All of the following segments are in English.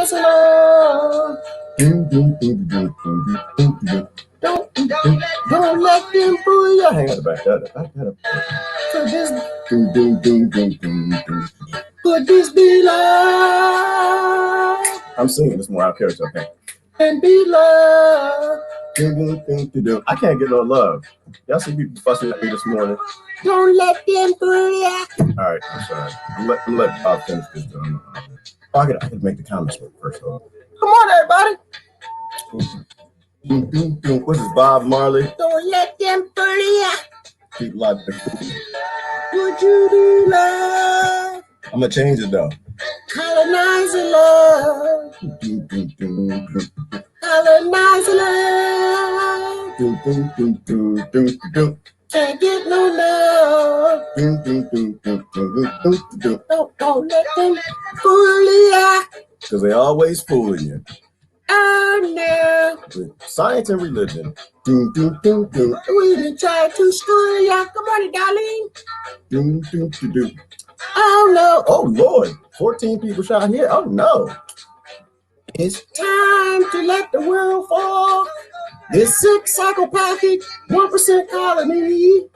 colonize the love. Don't let them fool you. Hang on, back that up. So this, could this be love? I'm singing this more out of character, okay? And be love. I can't get no love. Y'all see people fussing at me this morning. Don't let them fool you. All right, I'm sorry. I'm let Bob finish this. I can make the comments work first of all. Come on, everybody. What is Bob Marley? Don't let them fool you. People like the would you do love? I'm gonna change it though. Colonize the love. Colonize the love. Can't get no love. Don't let them fool you. Because they always fooling you. Oh no. With science and religion. We been trying to school you. Good morning, darling. Oh no. Oh Lord. 14 people shot here. Oh no. It's time to let the world fall. This sick psychopathic 1% colony.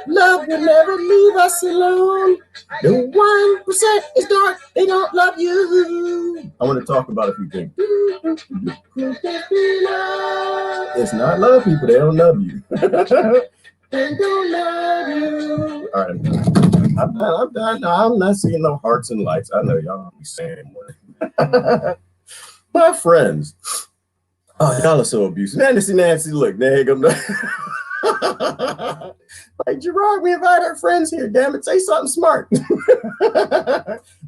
Love will never leave us alone. The 1% is dark. They don't love you. I want to talk about a few things. It's not love people. They don't love you. They don't love you. All right, I'm done. No, I'm not seeing no hearts and lights. I know y'all don't be saying more. My friends. Oh, y'all are so abusive. Nancy, look, there you go. Like, Gerard, we invite our friends here. Damn it, say something smart.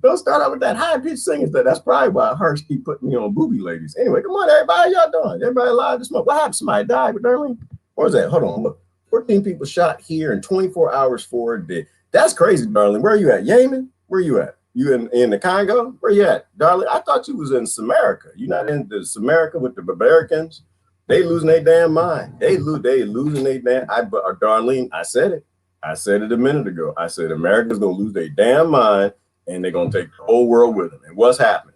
Don't start out with that high-pitched singing stuff. That's probably why Hirsch keep putting me on booby ladies. Anyway, come on, everybody. How y'all doing? Everybody alive this month? What happened? Somebody died, Darlene? What was that? Hold on, look. 14 people shot here in 24 hours for a day. That's crazy, darling. Where are you at? Yemen? Where are you at? You in the Congo? Where you at? Darling, I thought you was in Samarica. You not in the Samarica with the Barbarians? They losing their damn mind. They losing their damn. Darlene, I said it. I said it a minute ago. I said America's gonna lose their damn mind and they're gonna take the whole world with them. And what's happening?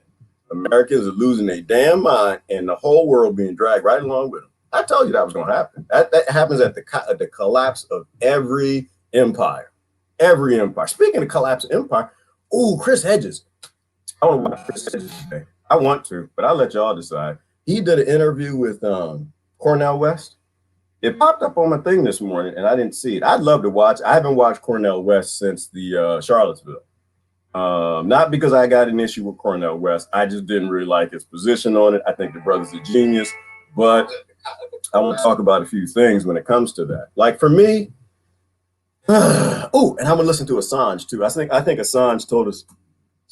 Americans are losing their damn mind and the whole world being dragged right along with them. I told you that was gonna happen. That happens at the collapse of every empire. Every empire. Speaking of collapse of empire, ooh, Chris Hedges. I want to watch Chris Hedges today. I want to, but I'll let y'all decide. He did an interview with Cornel West. It popped up on my thing this morning, and I didn't see it. I'd love to watch. I haven't watched Cornel West since the Charlottesville. Not because I got an issue with Cornel West. I just didn't really like his position on it. I think the brother's a genius, but I want to talk about a few things when it comes to that. Like for me, oh, and I'm gonna listen to Assange too. I think Assange told us.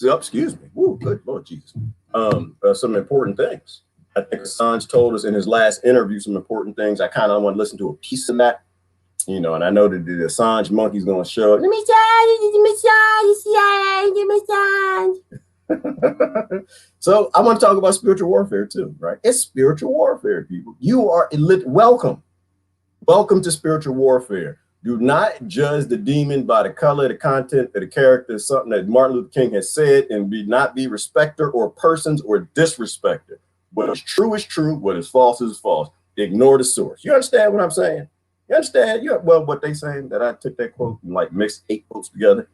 Oh, excuse me. Oh, good Lord Jesus. Some important things. I think Assange told us in his last interview some important things. I kind of want to listen to a piece of that, you know, and I know that the Assange monkey's going to show it. So I want to talk about spiritual warfare too, right? It's spiritual warfare, people. You are welcome. Welcome to spiritual warfare. Do not judge the demon by the color, the content, or the character, something that Martin Luther King has said, and not be respecter or persons or disrespecter. What is true is true. What is false is false. Ignore the source. You understand what I'm saying? You understand? Well, what they saying that I took that quote and like mixed 8 quotes together.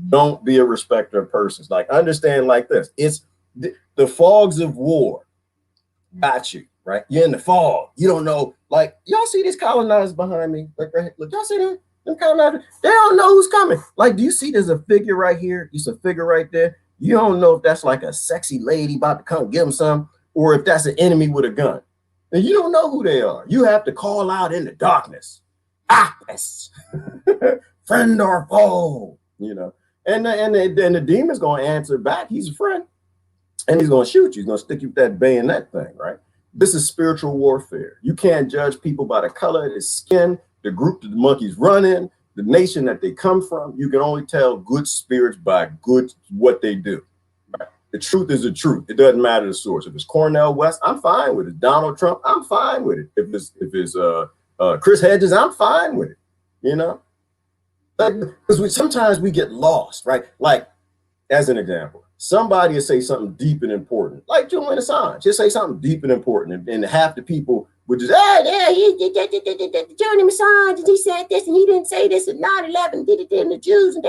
Don't be a respecter of persons. Like understand like this. It's the fogs of war got you, right? You're in the fog. You don't know. Like y'all see these colonizers behind me? Like right here. Look, y'all see them? Them colonizers. They don't know who's coming. Like, do you see there's a figure right here? There's a figure right there. You don't know if that's like a sexy lady about to come give them some, or if that's an enemy with a gun. And you don't know who they are. You have to call out in the darkness. Yes. Friend or foe, you know. And the demon's going to answer back. He's a friend. And he's going to shoot you. He's going to stick you with that bayonet thing, right? This is spiritual warfare. You can't judge people by the color of their skin, the group that the monkeys run in, the nation that they come from. You can only tell good spirits by what they do. Right? The truth is the truth. It doesn't matter the source. If it's Cornel West, I'm fine with it. Donald Trump, I'm fine with it. If it's Chris Hedges, I'm fine with it. You know, because sometimes we get lost, right? Like as an example, somebody will say something deep and important, like Julian Assange. Just say something deep and important, and half the people would just, Julian Assange, and he said this, and he didn't say this, and 9/11 did it, and the Jews, and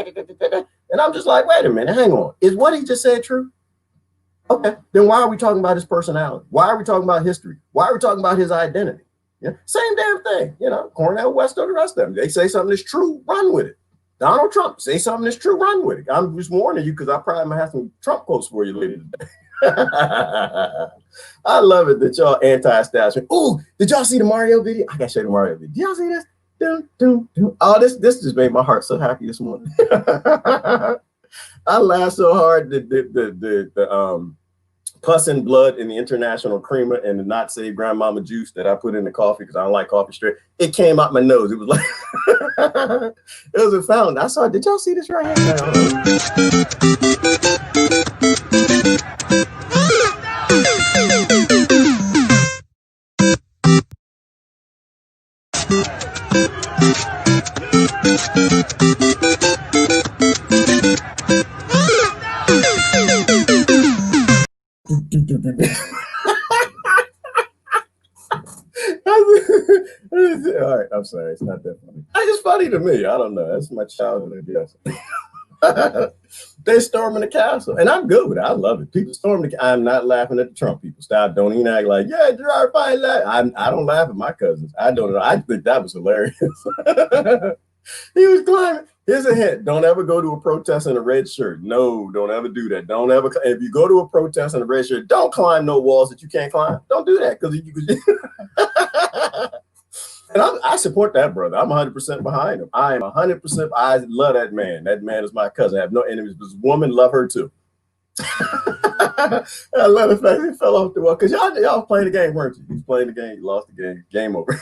I'm just like, wait a minute, hang on. Is what he just said true? Okay, then why are we talking about his personality? Why are we talking about history? Why are we talking about his identity? Yeah, same damn thing. Cornel West or the rest of them. They say something that's true, run with it. Donald Trump, say something that's true, run with it. I'm just warning you because I probably might have some Trump quotes for you later today. I love it that y'all anti-establishment. Oh, did y'all see the Mario video? I gotta show you the Mario video. Did y'all see this? Dun, dun, dun. Oh, this just made my heart so happy this morning. I laughed so hard that the pus and blood in the International Creamer and the not saved grandmama juice that I put in the coffee because I don't like coffee straight. It came out my nose. It was like it was a fountain. I saw. Did y'all see this right here? All right, I'm sorry. It's not that funny. It's just funny to me. I don't know. That's my childhood, I guess. They storming the castle, and I'm good with it. I love it. People storm the. I'm not laughing at the Trump people. Stop. Don't even act like, yeah, Gerard Fine laugh. I don't laugh at my cousins. I don't know. I think that was hilarious. He was climbing. Here's a hint. Don't ever go to a protest in a red shirt. No, don't ever do that. Don't ever. If you go to a protest in a red shirt, don't climb no walls that you can't climb. Don't do that because you could. And I support that brother. I'm 100% behind him. I am 100%. I love that man. That man is my cousin. I have no enemies. This woman, love her too. I love the fact he fell off the wall because y'all playing the game, weren't you? He's playing the game. You lost the game. Game over.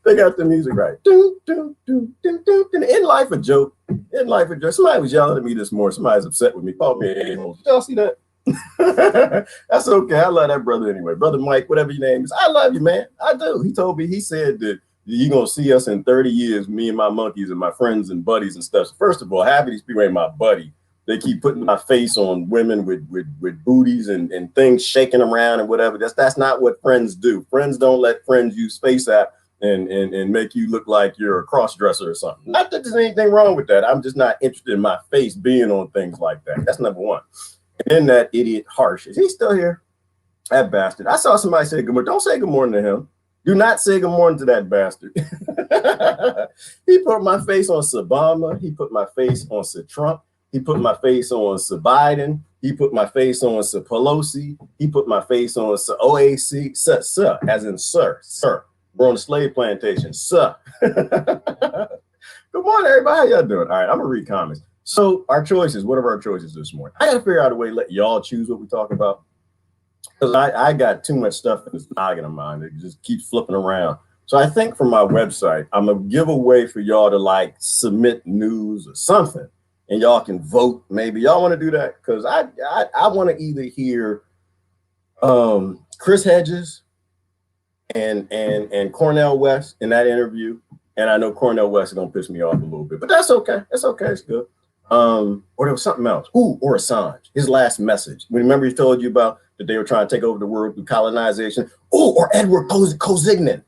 They got the music right. Doo, doo, doo, doo, doo, doo. In life a joke. In life a joke. Somebody was yelling at me this morning. Somebody's upset with me. Called me an a-hole. Did y'all see that? That's okay. I love that brother anyway. Brother Mike, whatever your name is. I love you, man. I do. He told me, he said that you're going to see us in 30 years, me and my monkeys and my friends and buddies and stuff. So first of all, half of these people ain't my buddy. They keep putting my face on women with booties and things shaking around and whatever. That's not what friends do. Friends don't let friends use face app and make you look like you're a cross dresser or something. Not that there's anything wrong with that. I'm just not interested in my face being on things like that. That's number one. And then that idiot Harsh. Is he still here? That bastard. I saw somebody say good morning. Don't say good morning to him. Do not say good morning to that bastard. He put my face on Obama. He put my face on Trump. He put my face on Biden. He put my face on Pelosi. He put my face on OAC. Sir, as in sir. We're on the slave plantation. Sir. Good morning, everybody. How y'all doing? All right, I'm going to read comments. So our choices, what are our choices this morning? I got to figure out a way to let y'all choose what we talk about. Because I got too much stuff in this noggin of mine that just keeps flipping around. So I think from my website, I'm going to give a way for y'all to like submit news or something. And y'all can vote. Maybe y'all want to do that? Because I want to either hear Chris Hedges and Cornel West in that interview. And I know Cornel West is going to piss me off a little bit. But that's okay. That's okay. It's good. Or there was something else. Ooh, or Assange. His last message. Remember he told you about that they were trying to take over the world through colonization. Ooh, or Edward Kozignan.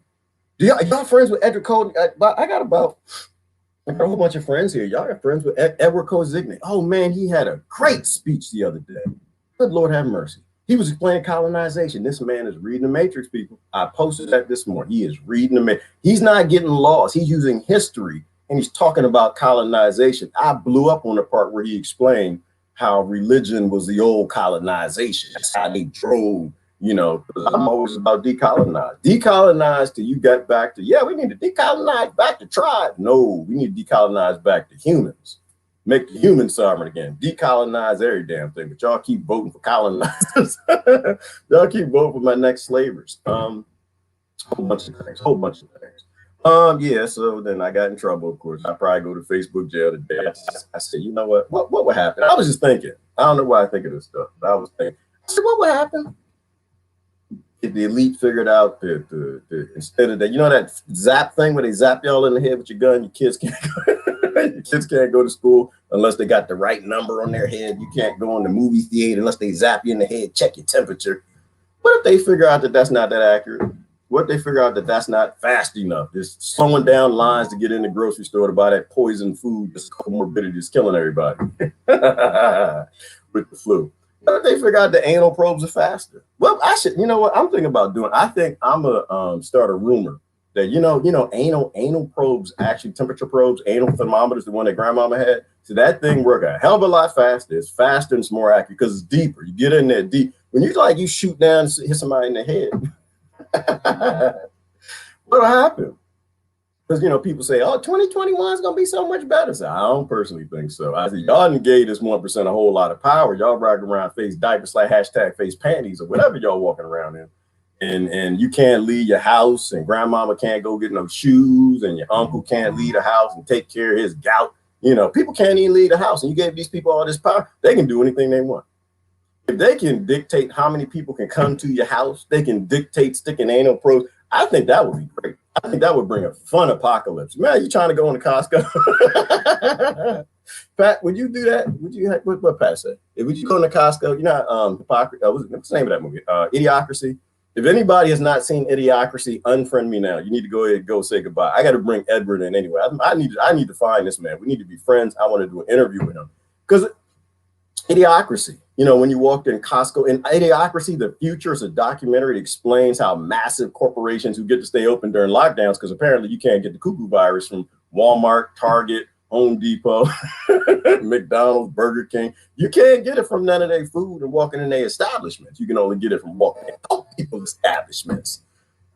Y'all friends with Edward Kozignan? I got a whole bunch of friends here. Y'all are friends with Edward Kozignan. Oh man, he had a great speech the other day. Good Lord have mercy. He was explaining colonization. This man is reading the Matrix, people. I posted that this morning. He is reading the Matrix. He's not getting lost. He's using history and he's talking about colonization. I blew up on the part where he explained how religion was the old colonization. That's how they drove, you know, I'm always about decolonize. Decolonize till you get back to, yeah, we need to decolonize back to tribe. No, we need to decolonize back to humans. Make the human sovereign again. Decolonize every damn thing. But y'all keep voting for colonizers. Y'all keep voting for my next slavers. Whole bunch of things. Yeah, so then I got in trouble, of course. I probably go to Facebook jail today. I said, you know what would happen? I was just thinking. I don't know why I think of this stuff, but I was thinking, I said, what would happen if the elite figured out that instead of that, you know that zap thing where they zap y'all in the head with your gun, your kids can't go. Kids can't go to school unless they got the right number on their head. You can't go in the movie theater unless they zap you in the head, check your temperature. What if they figure out that that's not that accurate? What if they figure out that that's not fast enough? Just slowing down lines to get in the grocery store to buy that poison food, this comorbidity is killing everybody with the flu. What if they figure out the anal probes are faster? Well, I should, you know what I'm thinking about doing? I think I'm gonna start a rumor that anal probes, actually temperature probes, anal thermometers, the one that grandmama had. So that thing work a hell of a lot faster. It's faster and it's more accurate because it's deeper. You get in there deep. When you shoot down and hit somebody in the head, what'll happen? Because people say, oh, 2021 is gonna be so much better. So I don't personally think so. I think y'all gave this 1% a whole lot of power. Y'all rocking around face diapers like #face panties or whatever y'all walking around in. And you can't leave your house, and grandmama can't go get no shoes, and your uncle can't leave the house and take care of his gout. People can't even leave the house, and you gave these people all this power. They can do anything they want. If they can dictate how many people can come to your house, they can dictate sticking anal probes. I think that would be great. I think that would bring a fun apocalypse. Man, you trying to go into Costco? Pat, would you do that? Would you? What Pat said? Would you go into Costco? Hypocrisy. What's the name of that movie? Idiocracy. If anybody has not seen Idiocracy, unfriend me now. You need to go ahead and go say goodbye. I got to bring Edward in anyway. I need to find this man. We need to be friends. I want to do an interview with him because Idiocracy. When you walked in Costco, in Idiocracy, the future is a documentary that explains how massive corporations who get to stay open during lockdowns, because apparently you can't get the cuckoo virus from Walmart, Target, Home Depot, McDonald's, Burger King. You can't get it from none of their food and walking in their establishments. You can only get it from walking in people's establishments.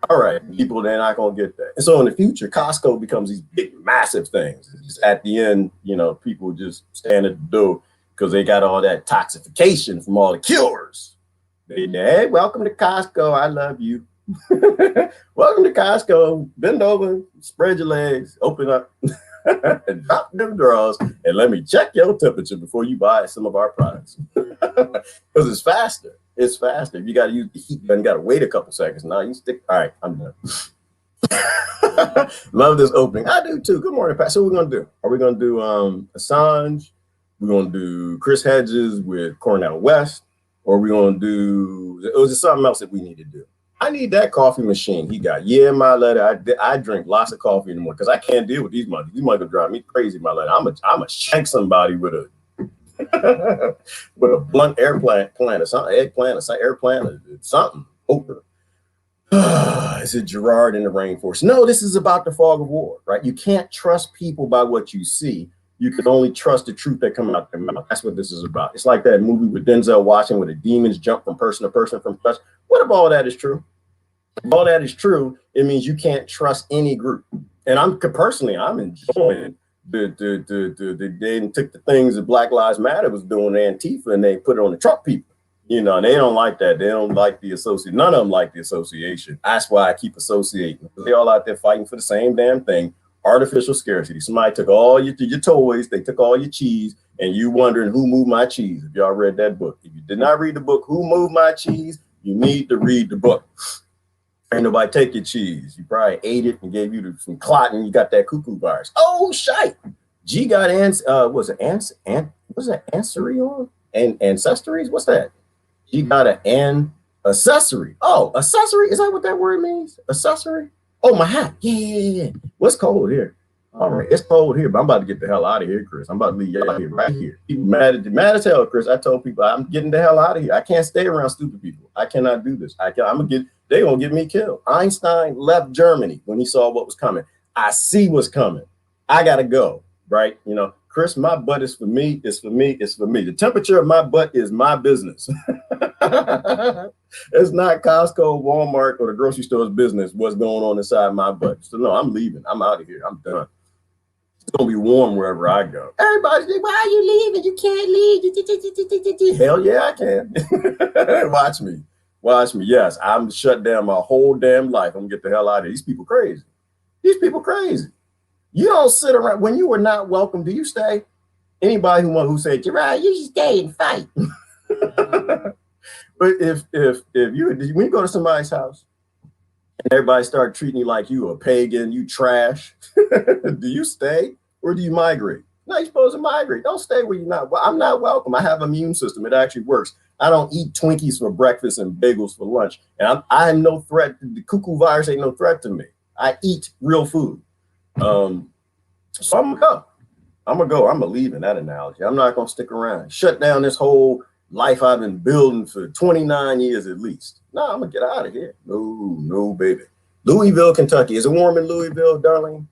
All right, people, they're not going to get that. And so in the future, Costco becomes these big, massive things. Just at the end, people just stand at the door because they got all that toxification from all the cures. Hey, welcome to Costco. I love you. Welcome to Costco. Bend over, spread your legs, open up, and drop them drawers, and let me check your temperature before you buy some of our products. Because it's faster. It's faster. If you got to use the heat gun, you got to wait a couple seconds. Now you stick. All right, I'm done. Love this opening. I do too. Good morning, Pat. So what we're going to do? Are we going to do Assange? We're going to do Chris Hedges with Cornel West, or we're going to do, or is it something else that we need to do? I need that coffee machine he got. Yeah, my letter. I drink lots of coffee in the morning because I can't deal with these monkeys. These monkeys drive me crazy, my letter. I'm a shank somebody with a with a blunt eggplant or something, airplant or something. Oprah. Is it Gerard in the rainforest? No, this is about the fog of war, right? You can't trust people by what you see. You can only trust the truth that comes out their mouth. That's what this is about. It's like that movie with Denzel Washington where the demons jump from person to person from flesh. What if all that is true? If all that is true, it means you can't trust any group. And I'm enjoying they took the things that Black Lives Matter was doing, Antifa, and they put it on the Trump people. They don't like that. They don't like the association. None of them like the association. That's why I keep associating. They all out there fighting for the same damn thing. Artificial scarcity. Somebody took all your toys, they took all your cheese, and you wondering who moved my cheese. If y'all read that book. If you did not read the book, Who Moved My Cheese, you need to read the book. Ain't nobody take your cheese. You probably ate it and gave you some clot and you got that cuckoo virus. Oh, shite. G got ancestry on? And ancestries? What's that? G got an accessory. Oh, accessory? Is that what that word means? Accessory? Oh, my hat. Yeah. What's cold here? All right, it's cold here, but I'm about to get the hell out of here, Chris. I'm about to leave y'all here, right here. People mad as hell, Chris. I told people I'm getting the hell out of here. I can't stay around stupid people. I cannot do this. They're gonna get me killed. Einstein left Germany when he saw what was coming. I see what's coming. I gotta go, right? Chris, my butt is for me. It's for me. It's for me. The temperature of my butt is my business. It's not Costco, Walmart, or the grocery store's business what's going on inside my butt. So no, I'm leaving. I'm out of here. I'm done. It's gonna be warm wherever I go. Everybody's like, why are you leaving? You can't leave. Hell yeah, I can. Watch me. Yes, I'm shut down my whole damn life. I'm gonna get the hell out of here. These people crazy. You don't sit around when you were not welcome. Do you stay? Anybody who said, Gerard, you should stay and fight. But if when you go to somebody's house and everybody start treating you like you a pagan, you trash, do you stay? or do you migrate? No, you're supposed to migrate. Don't stay where you're not. Well, I'm not welcome. I have an immune system. It actually works. I don't eat Twinkies for breakfast and bagels for lunch. And I'm no threat. The cuckoo virus ain't no threat to me. I eat real food. So I'm gonna go. I'm gonna leave in that analogy. I'm not gonna stick around. Shut down this whole life I've been building for 29 years at least. No, I'm gonna get out of here. No, baby. Louisville, Kentucky. Is it warm in Louisville, Darlene?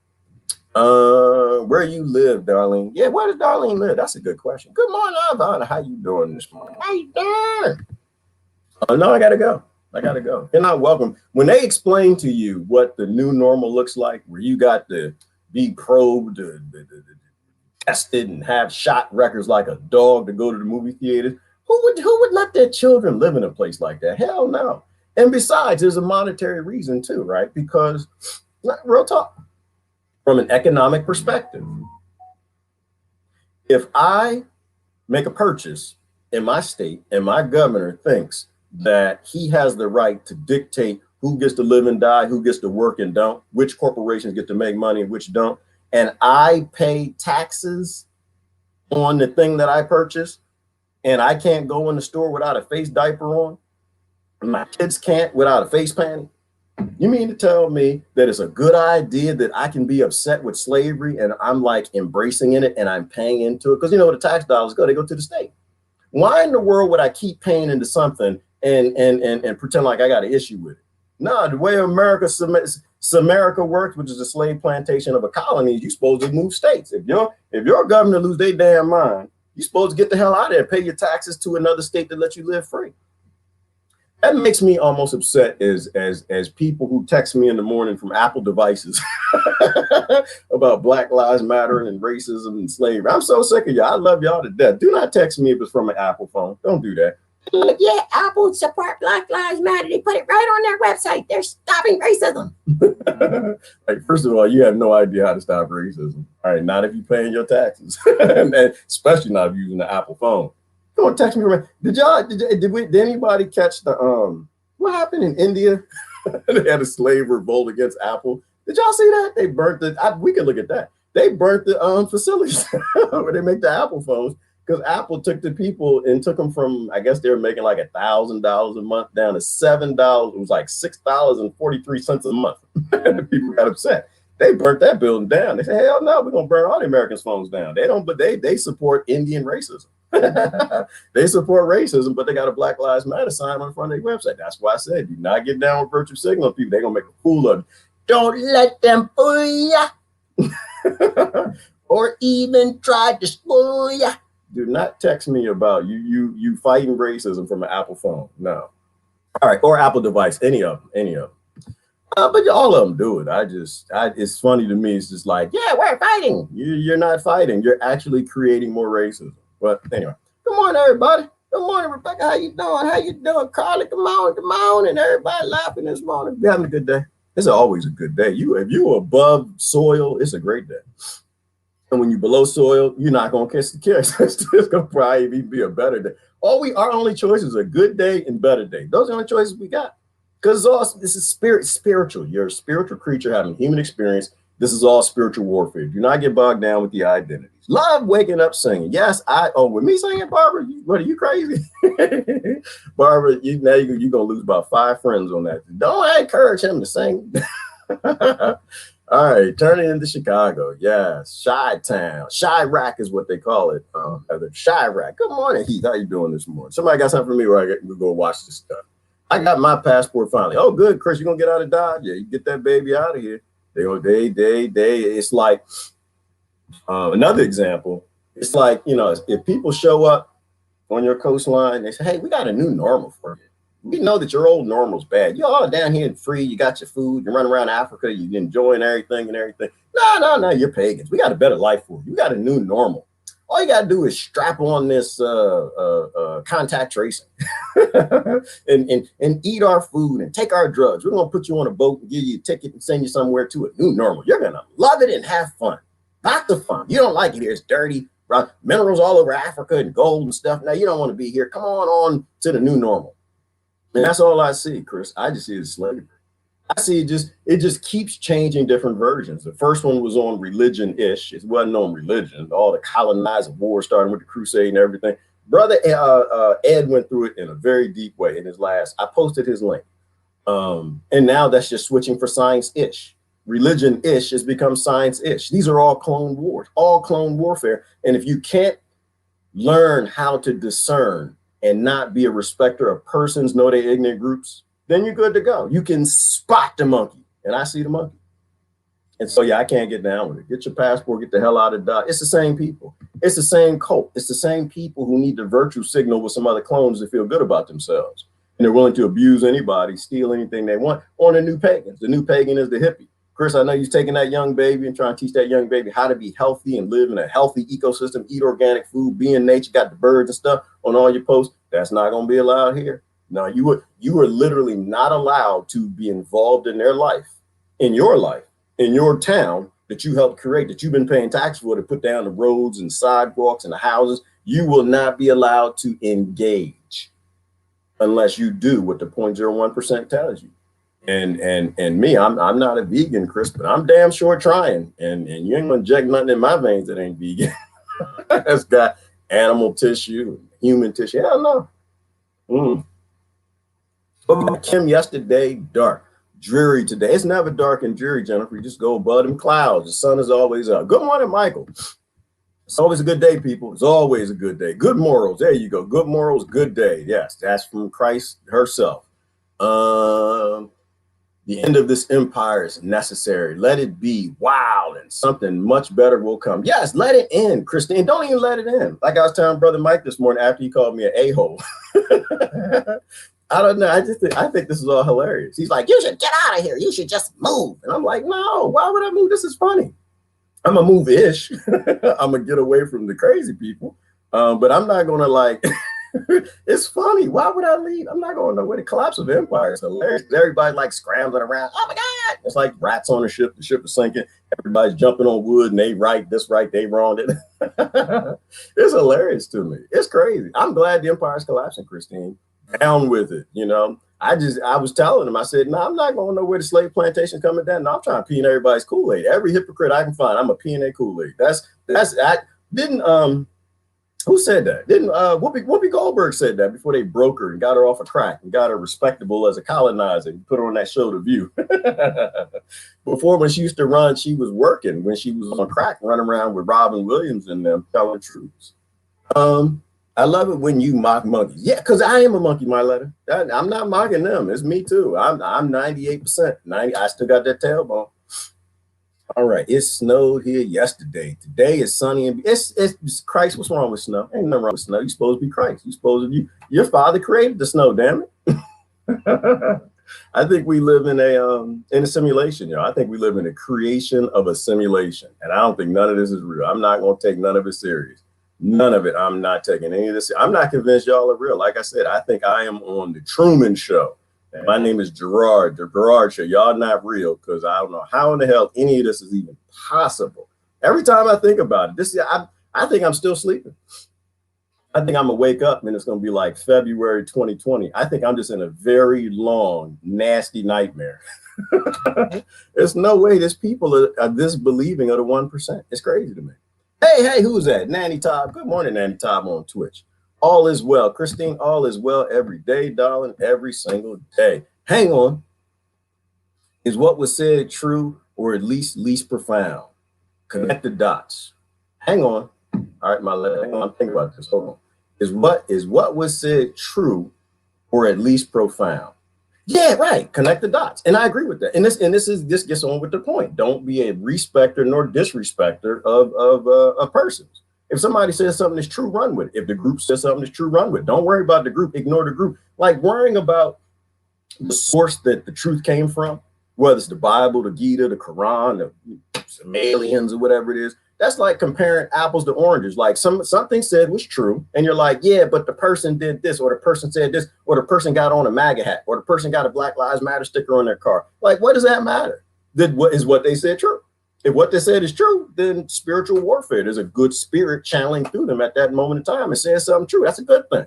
Where you live, Darlene? Yeah, where does Darlene live? That's a good question. Good morning, Ivana. How you doing this morning? How you doing? No, I gotta go. You're not welcome. When they explain to you what the new normal looks like, where you got to be probed, tested, and have shot records like a dog to go to the movie theaters, who would let their children live in a place like that? Hell no. And besides, there's a monetary reason too, right? Because, real talk, from an economic perspective, if I make a purchase in my state and my governor thinks that he has the right to dictate who gets to live and die, who gets to work and don't, which corporations get to make money and which don't, and I pay taxes on the thing that I purchase, and I can't go in the store without a face diaper on, and my kids can't without a face panty, you mean to tell me that it's a good idea that I can be upset with slavery and I'm like embracing in it and I'm paying into it? Because you know where the tax dollars go, they go to the state. Why in the world would I keep paying into something and pretend like I got an issue with it? No, the way Samerica works, which is a slave plantation of a colony, you're supposed to move states. If your governor lose their damn mind, you're supposed to get the hell out of there and pay your taxes to another state that lets you live free. That makes me almost upset as people who text me in the morning from Apple devices about Black Lives Matter and racism and slavery. I'm so sick of y'all. I love y'all to death. Do not text me if it's from an Apple phone. Don't do that. Yeah, Apple support Black Lives Matter. They put it right on their website. They're stopping racism. Like, first of all, you have no idea how to stop racism. All right, not if you're paying your taxes, and especially not if you're using the Apple phone. Don't text me. Did anybody catch the what happened in India? They had a slave revolt against Apple. Did y'all see that? They burnt we could look at that. They burnt the facilities where they make the Apple phones, because Apple took the people and took them from, I guess they were making like $1,000 a month down to $7. It was like $6.43 a month. And people got upset. They burnt that building down. They said, hell no, we're gonna burn all the Americans' phones down. They don't, but they support Indian racism. They support racism, but they got a Black Lives Matter sign on the front of their website. That's why I said, do not get down with virtue signal people. They're gonna make a fool of you. Don't let them fool ya. Or even try to spoil ya. Do not text me about you fighting racism from an Apple phone. No. All right, or Apple device, any of them. But all of them do it. It's funny to me. It's just like, yeah, we're fighting. You're not fighting. You're actually creating more racism. But anyway, good morning, everybody. Good morning, Rebecca. How you doing? How you doing, Carly? Come on, and everybody laughing this morning. You having a good day? It's always a good day. If you're above soil, it's a great day. And when you're below soil, you're not gonna catch the kiss. It's gonna probably be a better day. Our only choices are good day and better day. Those are the only choices we got. Because this is spiritual. You're a spiritual creature having human experience. This is all spiritual warfare. Do not get bogged down with the identities. Love waking up singing. Yes, with me singing, Barbara, what are you crazy? Barbara, you're gonna lose about 5 friends on that. Don't encourage him to sing. All right, turning into Chicago. Yes, Chi-Town. Chirac is what they call it. Chirac. Good morning, Heath. How you doing this morning? Somebody got something for me where we go watch this stuff. I got my passport finally. Oh, good, Chris. You gonna get out of Dodge? Yeah, you get that baby out of here. It's like another example. It's like, if people show up on your coastline, they say, hey, we got a new normal for you. We know that your old normal's bad. You're all down here free. You got your food. You run around Africa. You're enjoying everything. No, you're pagans. We got a better life for you. We got a new normal. All you got to do is strap on this contact tracing and eat our food and take our drugs. We're going to put you on a boat and give you a ticket and send you somewhere to a new normal. You're going to love it and have fun. Not the fun. You don't like it here. It's dirty. Right? Minerals all over Africa and gold and stuff. Now, you don't want to be here. Come on to the new normal. And that's all I see, Chris. I just see the slavery. I see it just keeps changing different versions. The first one was on religion-ish. It wasn't on religion. All the colonizing war starting with the crusade and everything. Brother Ed went through it in a very deep way in his last. I posted his link. And now that's just switching for science-ish. Religion-ish has become science-ish. These are all clone wars, all clone warfare. And if you can't learn how to discern and not be a respecter of persons, know their ignorant groups, then you're good to go. You can spot the monkey, and I see the monkey. And so, yeah, I can't get down with it. Get your passport, get the hell out of Dodge. It's the same people. It's the same cult. It's the same people who need to virtue signal with some other clones to feel good about themselves. And they're willing to abuse anybody, steal anything they want on the new pagans. The new pagan is the hippie. Chris, I know you're taking that young baby and trying to teach that young baby how to be healthy and live in a healthy ecosystem, eat organic food, be in nature, got the birds and stuff on all your posts. That's not going to be allowed here. No, you are literally not allowed to be involved in their life, in your town that you helped create, that you've been paying tax for, to put down the roads and sidewalks and the houses. You will not be allowed to engage unless you do what the 0.01% tells you. And me, I'm not a vegan, Chris, but I'm damn sure trying. And you ain't gonna inject nothing in my veins that ain't vegan. That's got animal tissue, human tissue. Hell no. But Kim, yesterday, dark, dreary today. It's never dark and dreary, Jennifer. You just go above them clouds. The sun is always up. Good morning, Michael. It's always a good day, people. It's always a good day. Good morals. There you go. Good morals, good day. Yes, that's from Christ herself. The end of this empire is necessary. Let it be. Wow, and something much better will come. Yes, let it in, Christine. Don't even let it in. Like I was telling Brother Mike this morning after he called me an a-hole. I don't know. I think this is all hilarious. He's like, you should get out of here. You should just move. And I'm like, no, why would I move? This is funny. I'm gonna move-ish. I'm gonna get away from the crazy people. But I'm not gonna like, it's funny. Why would I leave? I'm not going nowhere. The collapse of empire is hilarious. Everybody like scrambling around. Oh my God. It's like rats on a ship. The ship is sinking. Everybody's jumping on wood and they right, this right, they wrong. It's hilarious to me. It's crazy. I'm glad the empire is collapsing, Christine. Down with it, you know. I was telling him, I said, no, I'm not going nowhere. The slave plantation coming down. No, I'm trying to pee in everybody's Kool-Aid. Every hypocrite I can find, I'm a pee in their Kool-Aid. Who said that? Didn't Whoopi Goldberg said that before they broke her and got her off a crack and got her respectable as a colonizer and put her on that show The View. Before, when she used to run, she was working when she was on crack, running around with Robin Williams and them telling truths. I love it when you mock monkeys. Yeah, because I am a monkey, my letter. I'm not mocking them. It's me too. I'm 98%. I still got that tailbone. All right, it snowed here yesterday. Today is sunny and it's Christ. What's wrong with snow? Ain't nothing wrong with snow. You're supposed to be Christ. You're supposed to be. Your father created the snow. Damn it. I think we live in a simulation, I think we live in a creation of a simulation, and I don't think none of this is real. I'm not going to take none of it serious. None of it. I'm not taking any of this. I'm not convinced y'all are real. Like I said, I think I am on the Truman Show. And my name is Gerard, the Gerard Show. Y'all not real, because I don't know how in the hell any of this is even possible. Every time I think about it, I think I'm still sleeping. I think I'm gonna wake up and it's gonna be like February 2020. I think I'm just in a very long, nasty nightmare. There's no way there's people are this believing of the 1%. It's crazy to me. Hey, who's that? Nanny Todd. Good morning, Nanny Todd on Twitch. All is well. Christine, all is well every day, darling, every single day. Hang on. Is what was said true, or at least profound? Connect the dots. Hang on. All right, my lady. Hang on. I'm thinking about this. Hold on. Is what was said true, or at least profound? Yeah, right. Connect the dots. And I agree with that. And this gets on with the point. Don't be a respecter nor disrespecter of persons. If somebody says something that's true, run with it. If the group says something that's true, run with it. Don't worry about the group. Ignore the group. Like worrying about the source that the truth came from, whether it's the Bible, the Gita, the Quran, some aliens or whatever it is. That's like comparing apples to oranges. Like something said was true, and you're like, yeah, but the person did this, or the person said this, or the person got on a MAGA hat, or the person got a Black Lives Matter sticker on their car. Like, what does that matter? Is what they said true? If what they said is true, then spiritual warfare. There's a good spirit channeling through them at that moment in time and saying something true. That's a good thing.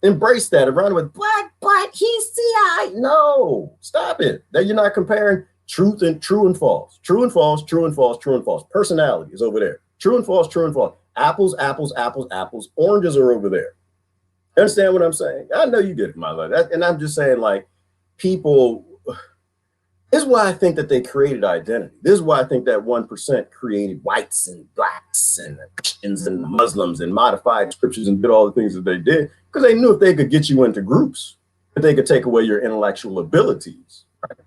Embrace that and run with black He's CI. No, stop it. That you're not comparing truth and true and false. True and false, true and false, true and false. Personality is over there. True and false, true and false. Apples, apples, apples, apples. Oranges are over there. Understand what I'm saying? I know you get it, my love. And I'm just saying, like, people, this is why I think that they created identity. This is why I think that 1% created whites and blacks and Christians and Muslims and modified scriptures and did all the things that they did, because they knew if they could get you into groups, that they could take away your intellectual abilities. Right?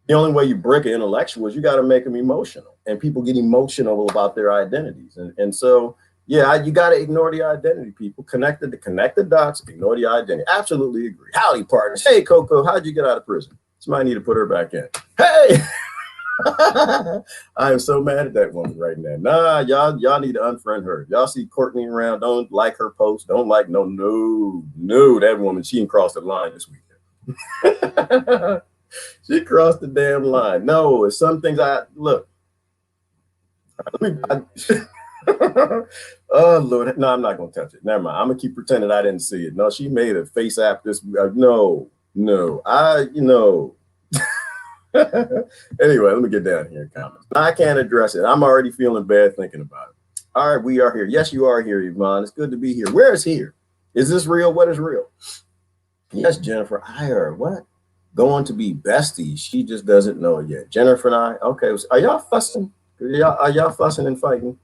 The only way you break an intellectual is you got to make them emotional, and people get emotional about their identities. And so, yeah, you got to ignore the identity, people. Connect the dots, ignore the identity. Absolutely agree. Howdy, partners. Hey, Coco, how'd you get out of prison? Somebody need to put her back in. Hey! I am so mad at that woman right now. Nah, y'all need to unfriend her. Y'all see Courtney around, don't like her post. Don't like, no, that woman, she didn't cross the line this weekend. She crossed the damn line. No, it's some things look. Oh Lord, no, I'm not gonna touch it. Never mind. I'm gonna keep pretending I didn't see it. No, she made a face app this. No. Anyway, let me get down here in comments. I can't address it. I'm already feeling bad thinking about it. All right, we are here. Yes, you are here, Yvonne. It's good to be here. Where is here? Is this real? What is real? Yes, Jennifer. I heard what? Going to be besties. She just doesn't know it yet. Jennifer and I. Okay, are y'all fussing? Are y'all fussing and fighting?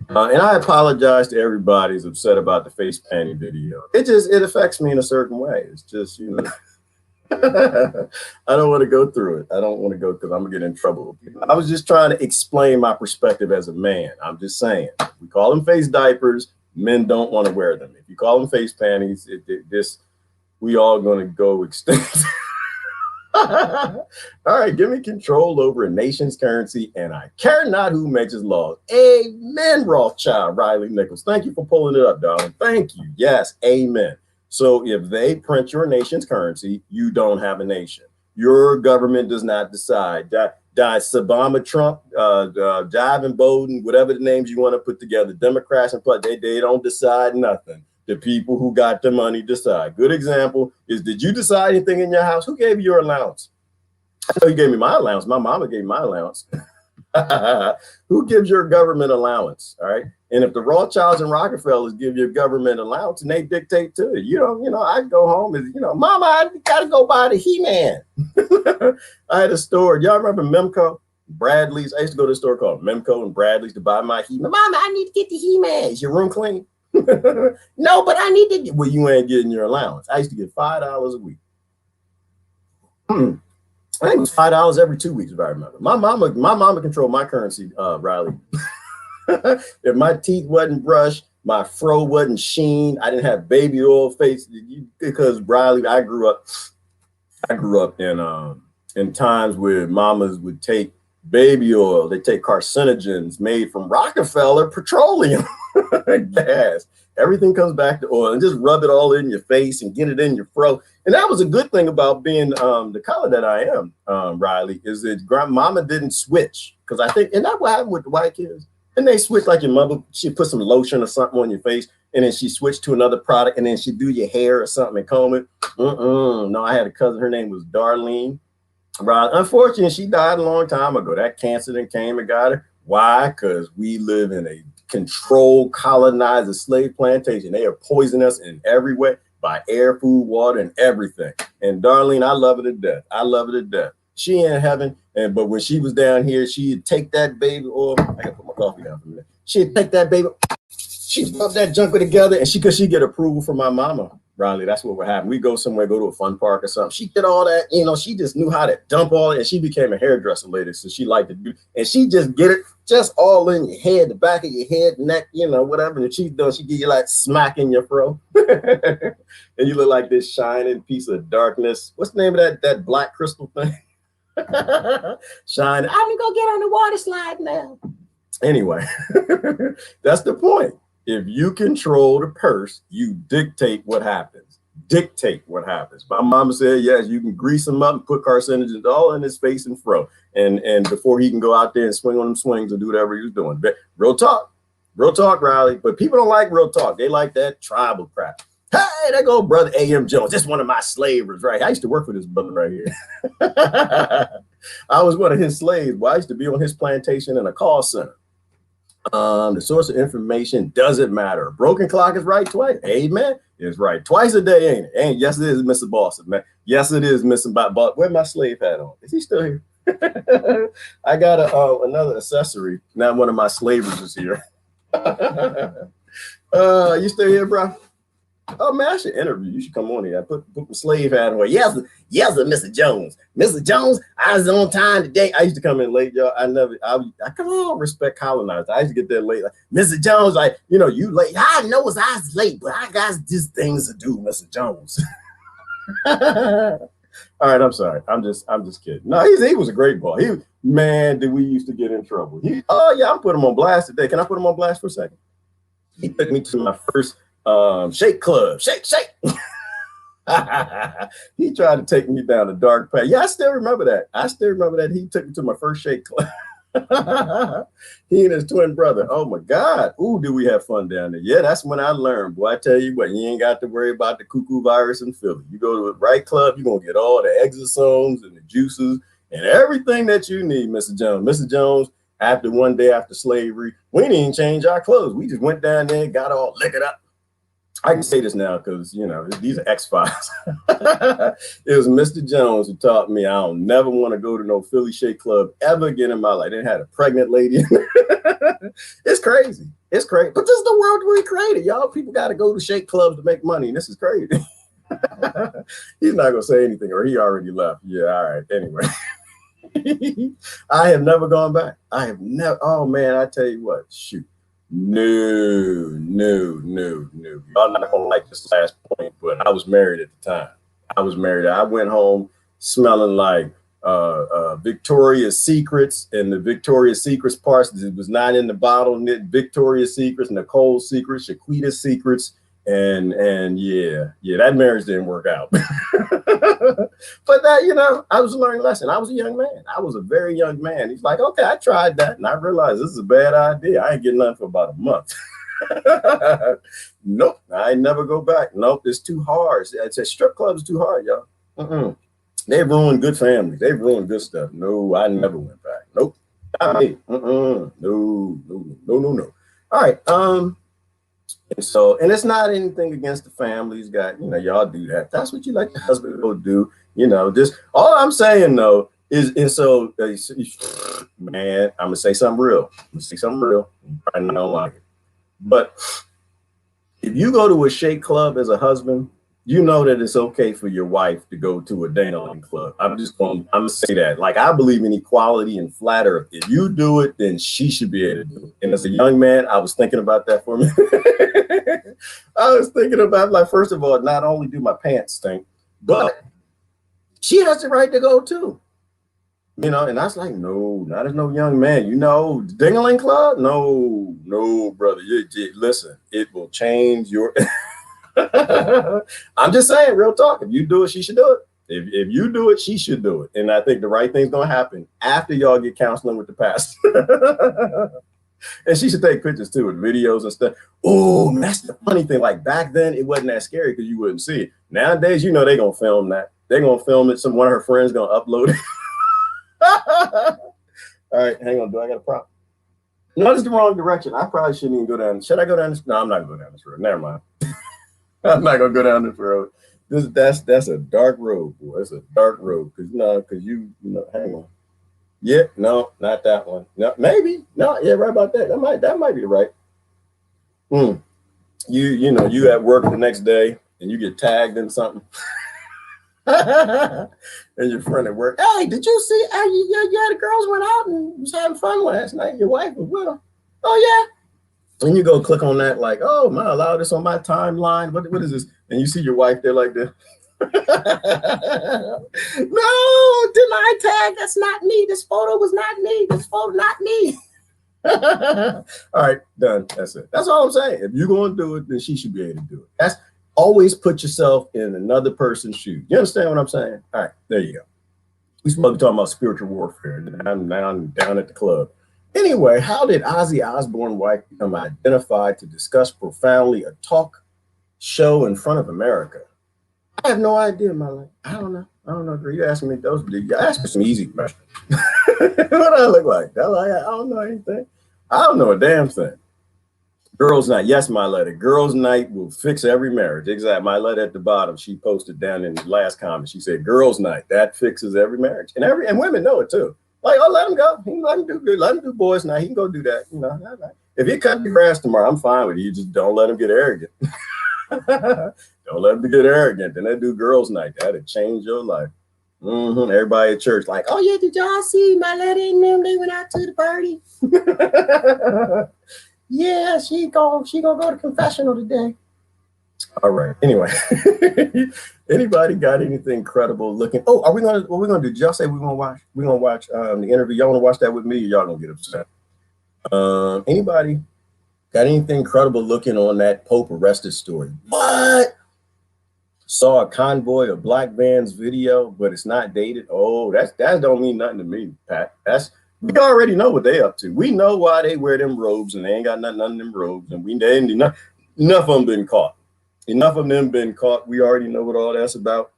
And I apologize to everybody who's upset about the face panty video. It affects me in a certain way. It's just, I don't want to go through it. I don't want to go because I'm gonna get in trouble. I was just trying to explain my perspective as a man. I'm just saying, we call them face diapers. Men don't want to wear them. If you call them face panties, we all gonna go extinct. All right, give me control over a nation's currency, and I care not who makes its laws. Amen, Rothschild, Riley Nichols. Thank you for pulling it up, darling. Thank you. Yes, amen. So if they print your nation's currency, you don't have a nation. Your government does not decide. Obama, Trump, Jive Bowden, whatever the names you want to put together, Democrats and they don't decide nothing. The people who got the money decide. Good example is, did you decide anything in your house? Who gave you your allowance? I know you gave me my allowance. My mama gave me my allowance. Who gives your government allowance? All right. And if the Rothschilds and Rockefellers give you a government allowance and they dictate to it, I go home and, Mama, I got to go buy the He-Man. I had a store. Y'all remember Memco? Bradley's. I used to go to a store called Memco and Bradley's to buy my He-Man. Mama, I need to get the He-Man. Is your room clean? No, but I need to get. Well, you ain't getting your allowance. I used to get $5 a week. I think it was $5 every 2 weeks, if I remember. My mama controlled my currency, Riley. If my teeth wasn't brushed, my fro wasn't sheen, I didn't have baby oil face, because Riley, I grew up in times where mamas would take baby oil, they take carcinogens made from Rockefeller petroleum gas. Everything comes back to oil, and just rub it all in your face and get it in your fro. And that was a good thing about being the color that I am, Riley, is that grandmama didn't switch. Because I think, and that's what happened with the white kids. And they switch, like your mother, she put some lotion or something on your face, and then she switched to another product, and then she do your hair or something and comb it. No, I had a cousin, her name was Darlene. Right. Unfortunately, she died a long time ago. That cancer then came and got her. Why? Because we live in a controlled, colonized slave plantation. They are poisoning us in every way, by air, food, water, and everything. And Darlene, I love her to death. I love her to death. She in heaven, but when she was down here, she'd take that baby oil. I gotta put my coffee down for a minute. She'd take that baby, she'd rub that junker together, and she get approval from my mama. Riley, that's what would happen. We go somewhere, go to a fun park or something. She did all that, she just knew how to dump all it, and she became a hairdresser later, so she liked to do, and she just get it just all in your head, the back of your head, neck, whatever. And she's done, she give you like smack in your fro, and you look like this shining piece of darkness. What's the name of that black crystal thing? Shine. I'm gonna go get on the water slide now. Anyway, that's the point. If you control the purse, you dictate what happens. Dictate what happens. My mama said, yes, you can grease him up and put carcinogens all in his face and fro, and before he can go out there and swing on them swings and do whatever he was doing. But real talk, Riley. But people don't like real talk. They like that tribal crap. Hey, there go brother A.M. Jones. That's one of my slavers, right? I used to work for this brother right here. I was one of his slaves. Well, I used to be on his plantation in a call center. The source of information doesn't matter. A broken clock is right twice. Amen. It's right twice a day, ain't it? And yes, it is, Mr. Boston, man. Yes, it is, Mr. Boston. Where's my slave hat on? Is he still here? I got another accessory. Now one of my slavers is here. You still here, bro? Oh man, I should interview you. You should come on here. I put my slave hat on. Yes, Mr. Jones. Mr. Jones, I was on time today. I used to come in late, y'all. I come on, respect colonizers. I used to get there late. Like, Mr. Jones, like, you late. I know I was late, but I got these things to do, Mr. Jones. All right, I'm sorry. I'm just kidding. No, he was a great boy. Man, did we used to get in trouble. I'm putting him on blast today. Can I put him on blast for a second? He took me to my first shake club. Shake. He tried to take me down a dark path. Yeah, I still remember that. He took me to my first shake club. He and his twin brother. Oh my God. Ooh, do we have fun down there? Yeah, that's when I learned. Boy, I tell you what, you ain't got to worry about the cuckoo virus in Philly. You go to the right club, you're gonna get all the exosomes and the juices and everything that you need, Mr. Jones. Mr. Jones, after one day after slavery, we didn't even change our clothes. We just went down there and got all liquored up. I can say this now because, these are X-Files. It was Mr. Jones who taught me I don't never want to go to no Philly Shake Club ever again in my life. They had a pregnant lady. It's crazy. It's crazy. But this is the world we created, y'all. People got to go to shake clubs to make money. And this is crazy. He's not going to say anything, or he already left. Yeah, all right. Anyway. I have never gone back. I have never. Oh, man, I tell you what. Shoot. No. Y'all not gonna like this last point, but I was married at the time. I went home smelling like Victoria's Secrets, and the Victoria's Secrets parts, it was not in the bottle. Victoria's Secrets, Nicole's Secrets, Shaquita's Secrets, and yeah, that marriage didn't work out. But that, I was learning a lesson. I was a young man. I was a very young man. He's like, okay, I tried that, and I realized this is a bad idea. I ain't getting nothing for about a month. Nope, I never go back. Nope, it's too hard. It's a strip club is too hard, y'all. They've ruined good families. They've ruined good stuff. No, I never went back. Nope, not me. No. All right. And it's not anything against the families. Y'all do that. That's what you like the husband to do. Just all I'm saying though is, man, I'm gonna say something real. You probably don't like it, but if you go to a shake club as a husband, you know that it's okay for your wife to go to a dangling club. I'm gonna say that. Like, I believe in equality and flat earth. If you do it, then she should be able to do it. And as a young man, I was thinking about that for me. I was thinking about, like, first of all, not only do my pants stink, but she has the right to go too. And I was like, no, not as no young man. Dingling club? No, brother. Listen, it will change your. I'm just saying, real talk. If you do it, she should do it. If you do it, she should do it. And I think the right thing's gonna happen after y'all get counseling with the pastor. And she should take pictures too, with videos and stuff. Oh, that's the funny thing. Like, back then, it wasn't that scary because you wouldn't see it. Nowadays, they're gonna film that. They're gonna film it. One of her friends gonna upload it. All right, hang on. Do I got a prop? No, this is the wrong direction. I probably shouldn't even go down. Should I go down this? No, I'm not gonna go down this road. Never mind. I'm not gonna go down this road. That's a dark road, boy. It's a dark road because hang on. Yeah, no, not that one. No, maybe. No, yeah, right about that. That might be the right. You at work the next day and you get tagged in something. And your friend at work, hey, did you see the girls went out and was having fun last night? Your wife was with them. Oh yeah. And you go click on that, like, oh, am I allowed this on my timeline? What is this? And you see your wife there like this. No, deny tag. That's not me. This photo was not me. This photo not me. All right, done. That's it. That's all I'm saying. If you're going to do it, then she should be able to do it. That's always put yourself in another person's shoes. You understand what I'm saying? All right, there you go. We're supposed to be talking about spiritual warfare. I'm down at the club. Anyway, how did Ozzy Osbourne's wife become identified to discuss profoundly a talk show in front of America? I have no idea, my life. I don't know. I don't know. You asking me those? You ask me some easy questions. What do I look like? I don't know anything. I don't know a damn thing. Girls' night. Yes, my letter. Girls' night will fix every marriage. Exactly. My letter at the bottom, she posted down in the last comment. She said, girls' night, that fixes every marriage. And women know it too. Like, oh, let him go. Let him do good. Let him do boys' night. He can go do that. You know, if he cut the grass tomorrow, I'm fine with it. You just don't let him get arrogant. Don't let them get arrogant. Then they do girls' night. That'll change your life. Everybody at church, like, oh yeah, did y'all see my lady and them? They went out to the party. Yeah, she gonna go to confessional today. All right. Anyway, anybody got anything credible looking? Oh, what we gonna do? Did y'all say we're gonna watch the interview? Y'all wanna watch that with me, or y'all gonna get upset? Anybody got anything credible looking on that Pope arrested story? What? Saw a convoy of black vans video, but it's not dated. Oh, that don't mean nothing to me, Pat. We already know what they up to. We know why they wear them robes, and they ain't got none of them robes, and enough of them been caught. Enough of them been caught. We already know what all that's about.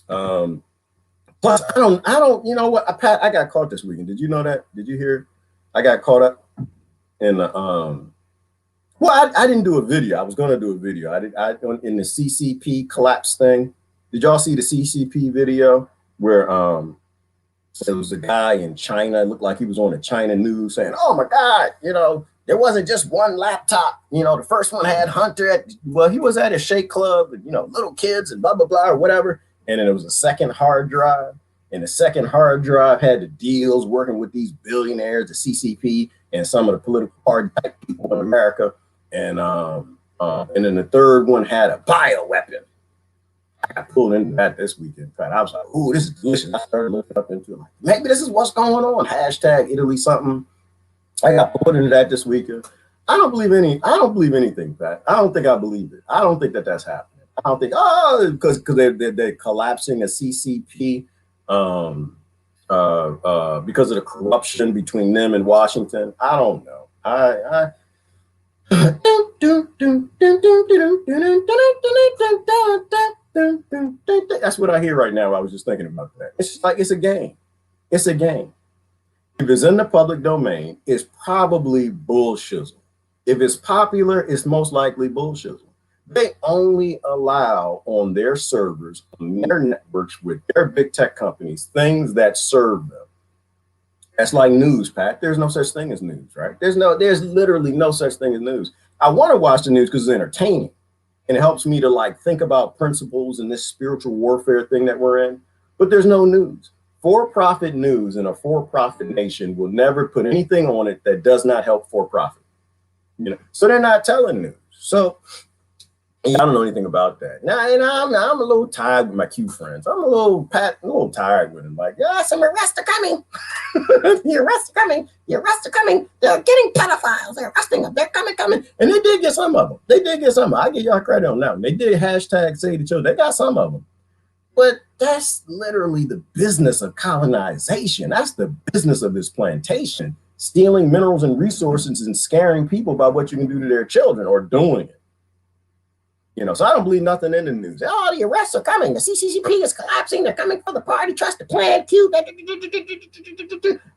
Plus, I don't. You know what, Pat? I got caught this weekend. Did you know that? Did you hear? I got caught up in the Well, I didn't do a video. I was going to do a video. I in the CCP collapse thing. Did y'all see the CCP video where there was a guy in China? It looked like he was on the China news saying, "Oh my God, there wasn't just one laptop. The first one had Hunter he was at a shake club, and little kids and blah blah blah or whatever. And then there was a second hard drive, and the second hard drive had the deals working with these billionaires, the CCP, and some of the political party type people in America." And then the third one had a bioweapon. I got pulled into that this weekend. I was like, "Ooh, this is delicious." I started looking up into it. Like, maybe this is what's going on. Hashtag Italy something. I got pulled into that this weekend. I don't believe anything, Pat. I don't think I believe it. I don't think that's happening. I don't think because they're collapsing a CCP because of the corruption between them and Washington. I don't know. That's what I hear right now. I was just thinking about that. It's just like it's a game. It's a game. If it's in the public domain, it's probably bullshizzle. If it's popular, it's most likely bullshizzle. They only allow on their servers, on their networks with their big tech companies, things that serve them. That's like news, Pat. There's no such thing as news, right? There's literally no such thing as news. I want to watch the news because it's entertaining and it helps me to think about principles in this spiritual warfare thing that we're in. But there's no news. For-profit news in a for-profit nation will never put anything on it that does not help for-profit. So they're not telling news. So I don't know anything about that. Now, I'm a little tired with my Q friends. I'm a little tired with them. Like, yeah, some arrests are coming. The arrests are coming. The arrests are coming. They're getting pedophiles. They're arresting them. They're coming. And they did get some of them. I give y'all credit on that one. They did hashtag Save the Children. They got some of them. But that's literally the business of colonization. That's the business of this plantation. Stealing minerals and resources and scaring people about what you can do to their children or doing it. So I don't believe nothing in the news. Oh, the arrests are coming. The CCP is collapsing. They're coming for the party. Trust the plan. Q.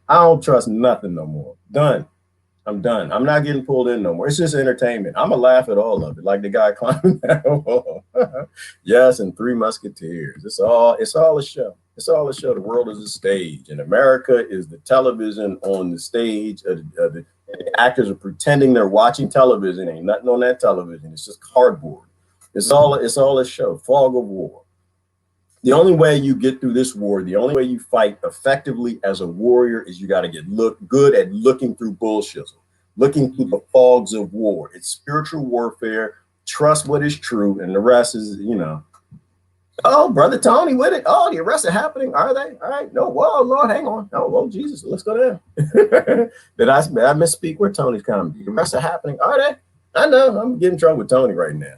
I don't trust nothing no more. Done. I'm done. I'm not getting pulled in no more. It's just entertainment. I'm going to laugh at all of it. Like the guy climbing that wall. Yes, and Three Musketeers. It's all a show. It's all a show. The world is a stage. And America is the television on the stage. The actors are pretending they're watching television. Ain't nothing on that television. It's just cardboard. It's all a show, fog of war. The only way you get through this war, the only way you fight effectively as a warrior is you got to look good at looking through bullshizzle, looking through the fogs of war. It's spiritual warfare. Trust what is true, and the rest is, Oh, Brother Tony with it. Oh, the arrests are happening. Are they? All right. No, whoa, Lord, hang on. Oh, Jesus, let's go there. Did I misspeak? Where Tony's coming? The arrests are happening. Are they? I know. I'm getting in trouble with Tony right now.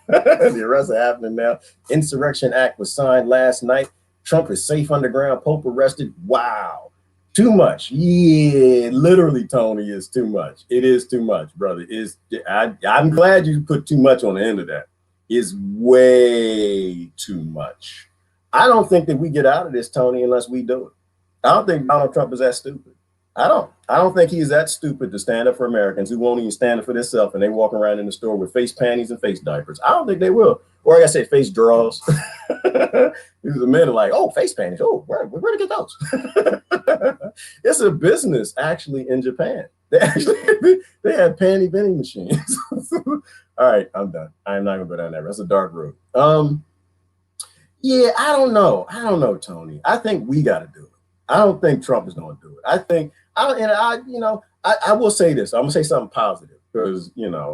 The arrests are happening now. Insurrection Act was signed last night. Trump is safe underground. Pope arrested. Wow. Too much. Yeah, literally, Tony, is too much. It is too much, brother. I'm glad you put too much on the end of that. is way too much. I don't think that we get out of this, Tony, unless we do it. I don't think Donald Trump is that stupid. I don't. I don't think he's that stupid to stand up for Americans who won't even stand up for themselves and they walk around in the store with face panties and face diapers. I don't think they will. Or like I say, face draws. These are men are like, oh, face panties. Oh, where to get those? It's a business actually in Japan. They have panty vending machines. All right, I'm done. I'm not gonna go down that. That's a dark road. Yeah, I don't know. I don't know, Tony. I think we got to do it. I don't think Trump is going to do it. I think I will say this. I'm gonna say something positive because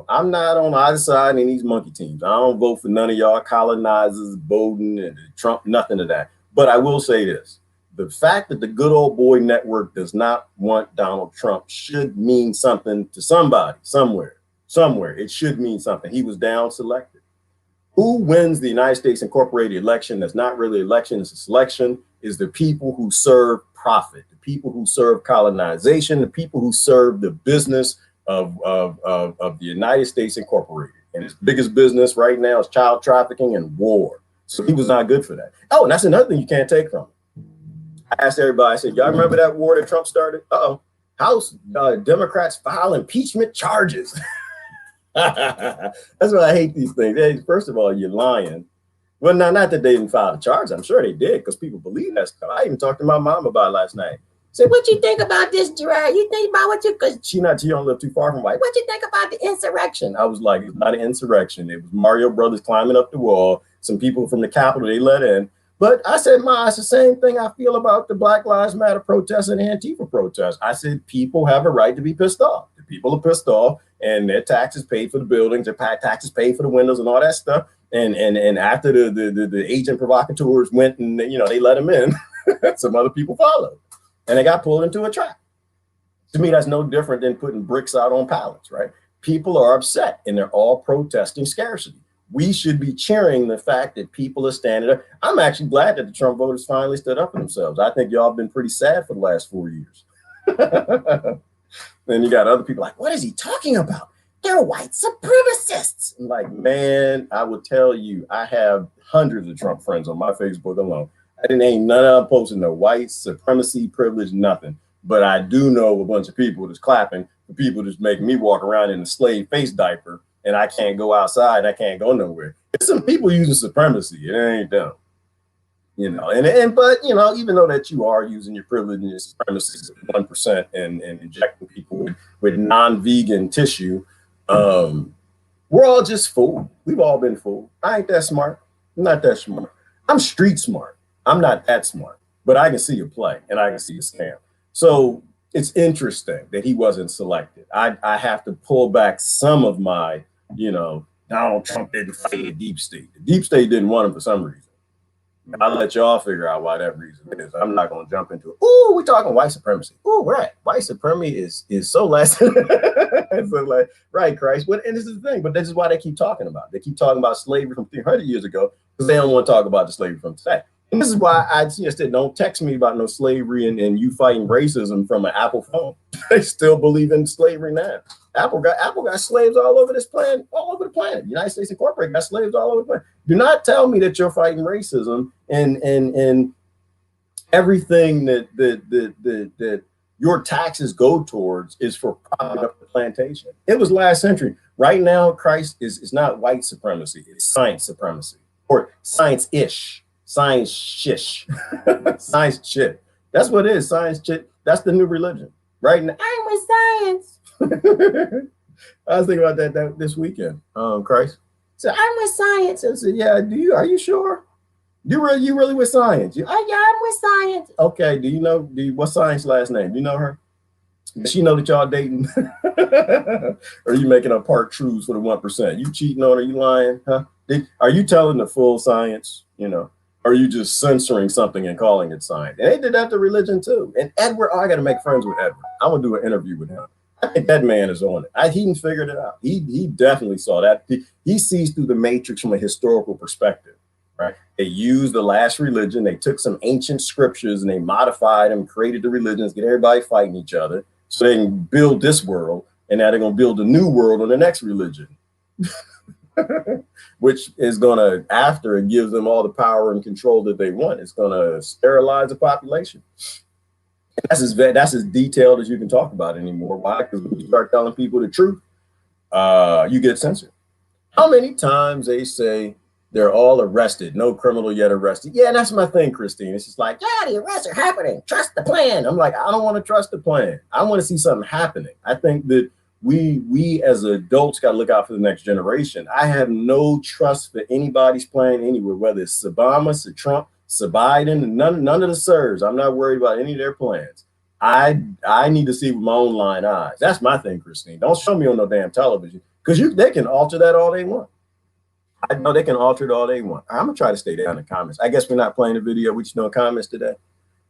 I'm not on either side in these monkey teams. I don't vote for none of y'all colonizers, Biden and Trump, nothing of that. But I will say this: the fact that the Good Old Boy Network does not want Donald Trump should mean something to somebody, somewhere. Somewhere it should mean something. He was down selected. Who wins the United States Incorporated election? That's not really election, it's a selection. Is the people who serve profit, the people who serve colonization, the people who serve the business of the United States Incorporated. And his biggest business right now is child trafficking and war. So he was not good for that. Oh, and that's another thing you can't take from him. I asked everybody, I said, y'all remember that war that Trump started? House Democrats file impeachment charges. That's why I hate these things. Hey, first of all, you're lying. Well, not that they didn't file the charge. I'm sure they did because people believe that stuff. I even talked to my mom about it last night. Said, what you think about this, Gerard? You think about what you, because she don't live too far from white. What you think about the insurrection? I was like, it's not an insurrection. It was Mario Brothers climbing up the wall. Some people from the Capitol they let in. But I said, Ma, it's the same thing I feel about the Black Lives Matter protests and Antifa protests. I said, people have a right to be pissed off. The people are pissed off and their taxes paid for the buildings, their taxes paid for the windows and all that stuff. And after the agent provocateurs went and, they let them in, some other people followed and they got pulled into a trap. To me, that's no different than putting bricks out on pallets, right? People are upset and they're all protesting scarcity. We should be cheering the fact that people are standing up. I'm actually glad that the Trump voters finally stood up for themselves. I think y'all been pretty sad for the last 4 years. Then you got other people like, what is he talking about? They're white supremacists. I'm like, man, I will tell you, I have hundreds of Trump friends on my Facebook alone. I didn't ain't none of them posting no white supremacy, privilege, nothing. But I do know a bunch of people that's clapping for people that's making me walk around in a slave face diaper and I can't go outside. I can't go nowhere. There's some people using supremacy. It ain't them. But even though that you are using your privilege and your supremacy 1% and injecting people with non-vegan tissue, we're all just fooled. We've all been fooled. I ain't that smart. I'm not that smart. I'm street smart. I'm not that smart, but I can see a play and I can see a scam. So it's interesting that he wasn't selected. I have to pull back some of my, Donald Trump didn't fight the deep state. The deep state didn't want him for some reason. I'll let y'all figure out why that reason is. I'm not going to jump into it. Ooh, we're talking white supremacy. Ooh, right. White supremacy is so less. So like, right, Christ. And this is the thing, but this is why they keep talking about it. They keep talking about slavery from 300 years ago because they don't want to talk about the slavery from today. And this is why I said, don't text me about no slavery and you fighting racism from an Apple phone. They still believe in slavery now. Apple got slaves all over this planet, all over the planet. United States Incorporated got slaves all over the planet. Do not tell me that you're fighting racism and everything that your taxes go towards is for propping up the plantation. It was last century. Right now, Christ is not white supremacy. It's science supremacy or science-ish. Science shish. Science shit. That's what it is. Science shit. That's the new religion. Right now. I'm with science. I was thinking about that this weekend. Christ. So I'm with science. I said, yeah, are you sure? You really with science? Yeah, I'm with science. Okay. Do you know what's science last name? You know her? Does she know that y'all dating? Or are you making up part truths for the 1%? You cheating on her? You lying? Huh? Are you telling the full science? Or are you just censoring something and calling it science? And they did that to religion too. And Edward, I got to make friends with Edward. I'm gonna do an interview with him. I think that man is on it. He figured it out. He definitely saw that. He sees through the matrix from a historical perspective, right? They used the last religion. They took some ancient scriptures and they modified them, created the religions, get everybody fighting each other so they can build this world. And now they're gonna build a new world on the next religion. which is going to, after it gives them all the power and control that they want, it's going to sterilize the population. That's as detailed as you can talk about anymore. Why? Because when you start telling people the truth, you get censored. How many times they say they're all arrested, no criminal yet arrested? Yeah, that's my thing, Christine. It's just like, yeah, the arrests are happening. Trust the plan. I'm like, I don't want to trust the plan. I want to see something happening. I think that we as adults got to look out for the next generation. I have no trust for anybody's plan anywhere, whether it's Obama, Trump, Biden, none of the sirs. I'm not worried about any of their plans. I need to see with my own lying eyes. That's my thing, Christine. Don't show me on no damn television, because they can alter that all they want. I know they can alter it all they want. I'm gonna try to stay down in the comments. I guess we're not playing the video. We just doing comments today.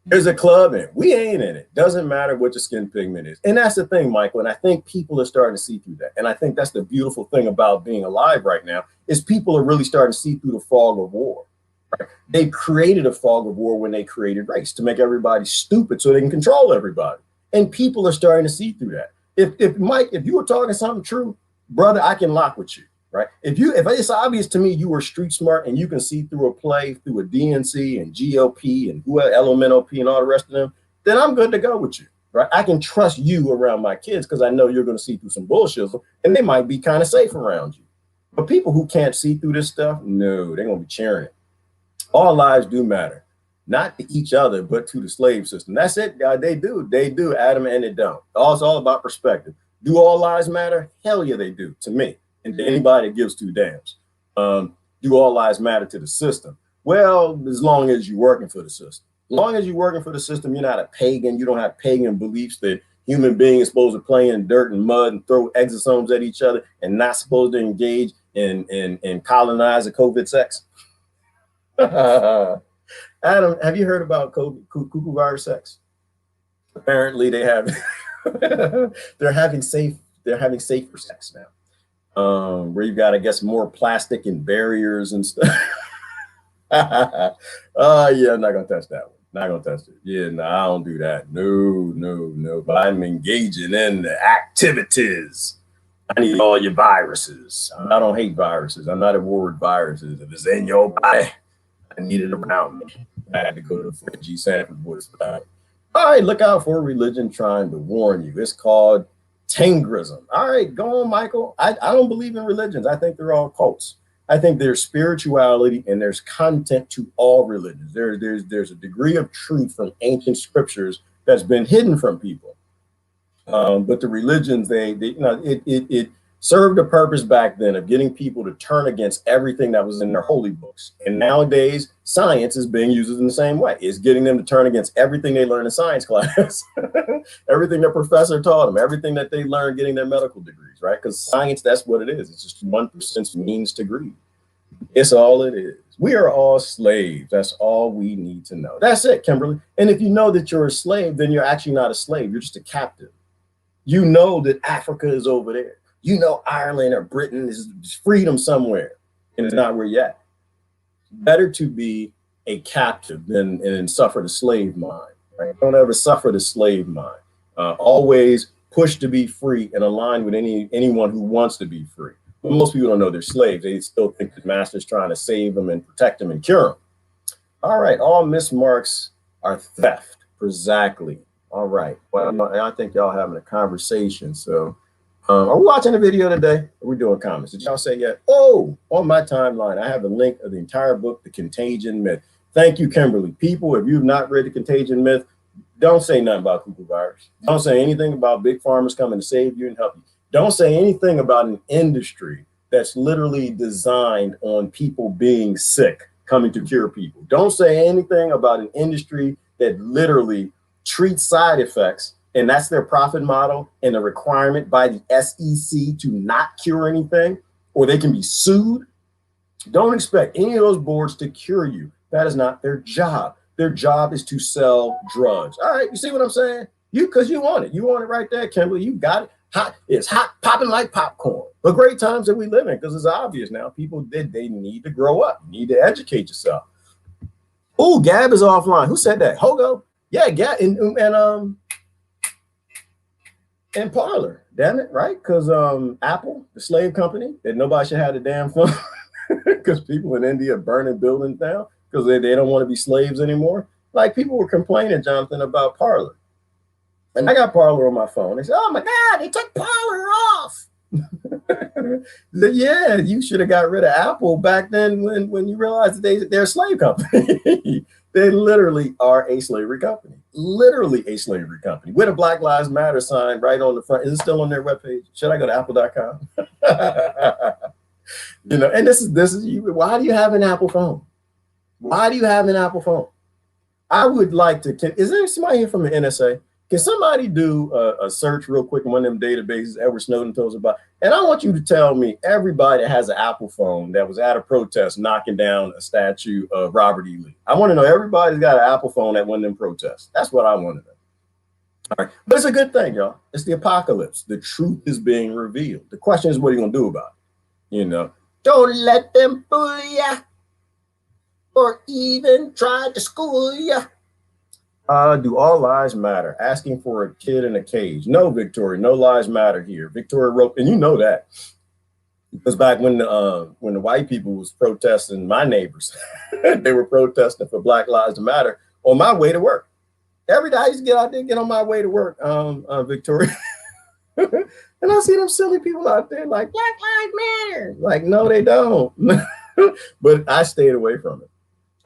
There's a club and we ain't in it. Doesn't matter what your skin pigment is. And that's the thing, Michael. And I think people are starting to see through that. And I think that's the beautiful thing about being alive right now, is people are really starting to see through the fog of war. Right? They created a fog of war when they created race to make everybody stupid so they can control everybody. And people are starting to see through that. If Mike, if you were talking something true, brother, I can lock with you. Right. If it's obvious to me you were street smart and you can see through a play, through a DNC and GOP and LMNOP and all the rest of them, then I'm good to go with you. Right. I can trust you around my kids because I know you're going to see through some bullshit and they might be kind of safe around you. But people who can't see through this stuff, no, they're going to be cheering it. All lives do matter, not to each other, but to the slave system. That's it. They do, Adam, and it don't. It's all about perspective. Do all lives matter? Hell yeah, they do to me. And to anybody that gives two damns. Do all lives matter to the system? Well, as long as you're working for the system. As long as you're working for the system, you're not a pagan. You don't have pagan beliefs that human beings are supposed to play in dirt and mud and throw exosomes at each other and not supposed to engage in colonize a COVID sex. Adam, have you heard about cuckoo virus sex? Apparently they have they're having safer sex now. Where you've got, I guess, more plastic and barriers and stuff. Yeah, I'm not gonna touch that one. Not gonna touch it. Yeah, no, I don't do that. No. But I'm engaging in the activities. I need all your viruses. I don't hate viruses. I'm not at war with viruses. If it's in your body, I need it around me. I had to go to the 4G Sanford Woods. All right, look out for a religion trying to warn you. It's called Tengrism. All right, go on, Michael. I don't believe in religions. I think they're all cults. I think there's spirituality and there's content to all religions. There's a degree of truth from ancient scriptures that's been hidden from people. But the religions, it served a purpose back then of getting people to turn against everything that was in their holy books. And nowadays, science is being used in the same way. It's getting them to turn against everything they learn in science class, everything their professor taught them, everything that they learned getting their medical degrees, right? Because science, that's what it is. It's just 1% means to greed. It's all it is. We are all slaves. That's all we need to know. That's it, Kimberly. And if you know that you're a slave, then you're actually not a slave. You're just a captive. You know that Africa is over there. You know Ireland or Britain is freedom somewhere, and it's not where you're at. Better to be a captive than suffer the slave mind. Right? Don't ever suffer the slave mind. Always push to be free and align with anyone who wants to be free. But most people don't know they're slaves. They still think the master's trying to save them and protect them and cure them. All right, all mismarks are theft. Exactly. All right. Well, I think y'all having a conversation. So are we watching the video today? Are we doing comments? Did y'all say yet? Oh, on my timeline, I have a link of the entire book, The Contagion Myth. Thank you, Kimberly. People, if you've not read The Contagion Myth, don't say nothing about cuckoo virus. Don't say anything about big farmers coming to save you and help you. Don't say anything about an industry that's literally designed on people being sick, coming to cure people. Don't say anything about an industry that literally treats side effects, and that's their profit model and a requirement by the SEC to not cure anything, or they can be sued. Don't expect any of those boards to cure you. That is not their job. Their job is to sell drugs. All right, you see what I'm saying? Because you want it. You want it right there, Kimberly. You got it. Hot. It's hot, popping like popcorn. But great times that we live in, because it's obvious now. People, they need to grow up. You need to educate yourself. Oh, Gab is offline. Who said that? Hogo? Yeah, Gab. And And Parler, damn it, right? Because Apple, the slave company, that nobody should have the damn phone because people in India are burning buildings down because they don't want to be slaves anymore. Like people were complaining, Jonathan, about Parler. And I got Parler on my phone. They said, "Oh my God, they took Parler off." Yeah, you should have got rid of Apple back then when you realized that they're a slave company. They literally are a slavery company. Literally a slavery company with a Black Lives Matter sign right on the front. Is it still on their webpage? Should I go to apple.com? And this is you. Why do you have an Apple phone? Why do you have an Apple phone? I would like to. Is there somebody here from the NSA? Can somebody do a search real quick in one of them databases Edward Snowden told us about? And I want you to tell me everybody that has an Apple phone that was at a protest knocking down a statue of Robert E. Lee. I want to know everybody's got an Apple phone at one of them protests. That's what I want to know. All right. But it's a good thing, y'all. It's the apocalypse. The truth is being revealed. The question is, what are you going to do about it? Don't let them fool you or even try to school you. Do all lives matter? Asking for a kid in a cage. No, Victoria, no lives matter here. Victoria wrote, and you know that. Because back when the white people was protesting, my neighbors, they were protesting for Black Lives Matter on my way to work. Every day I used to get out there, get on my way to work, Victoria. And I see them silly people out there like, Black Lives Matter. Like, no, they don't. But I stayed away from it.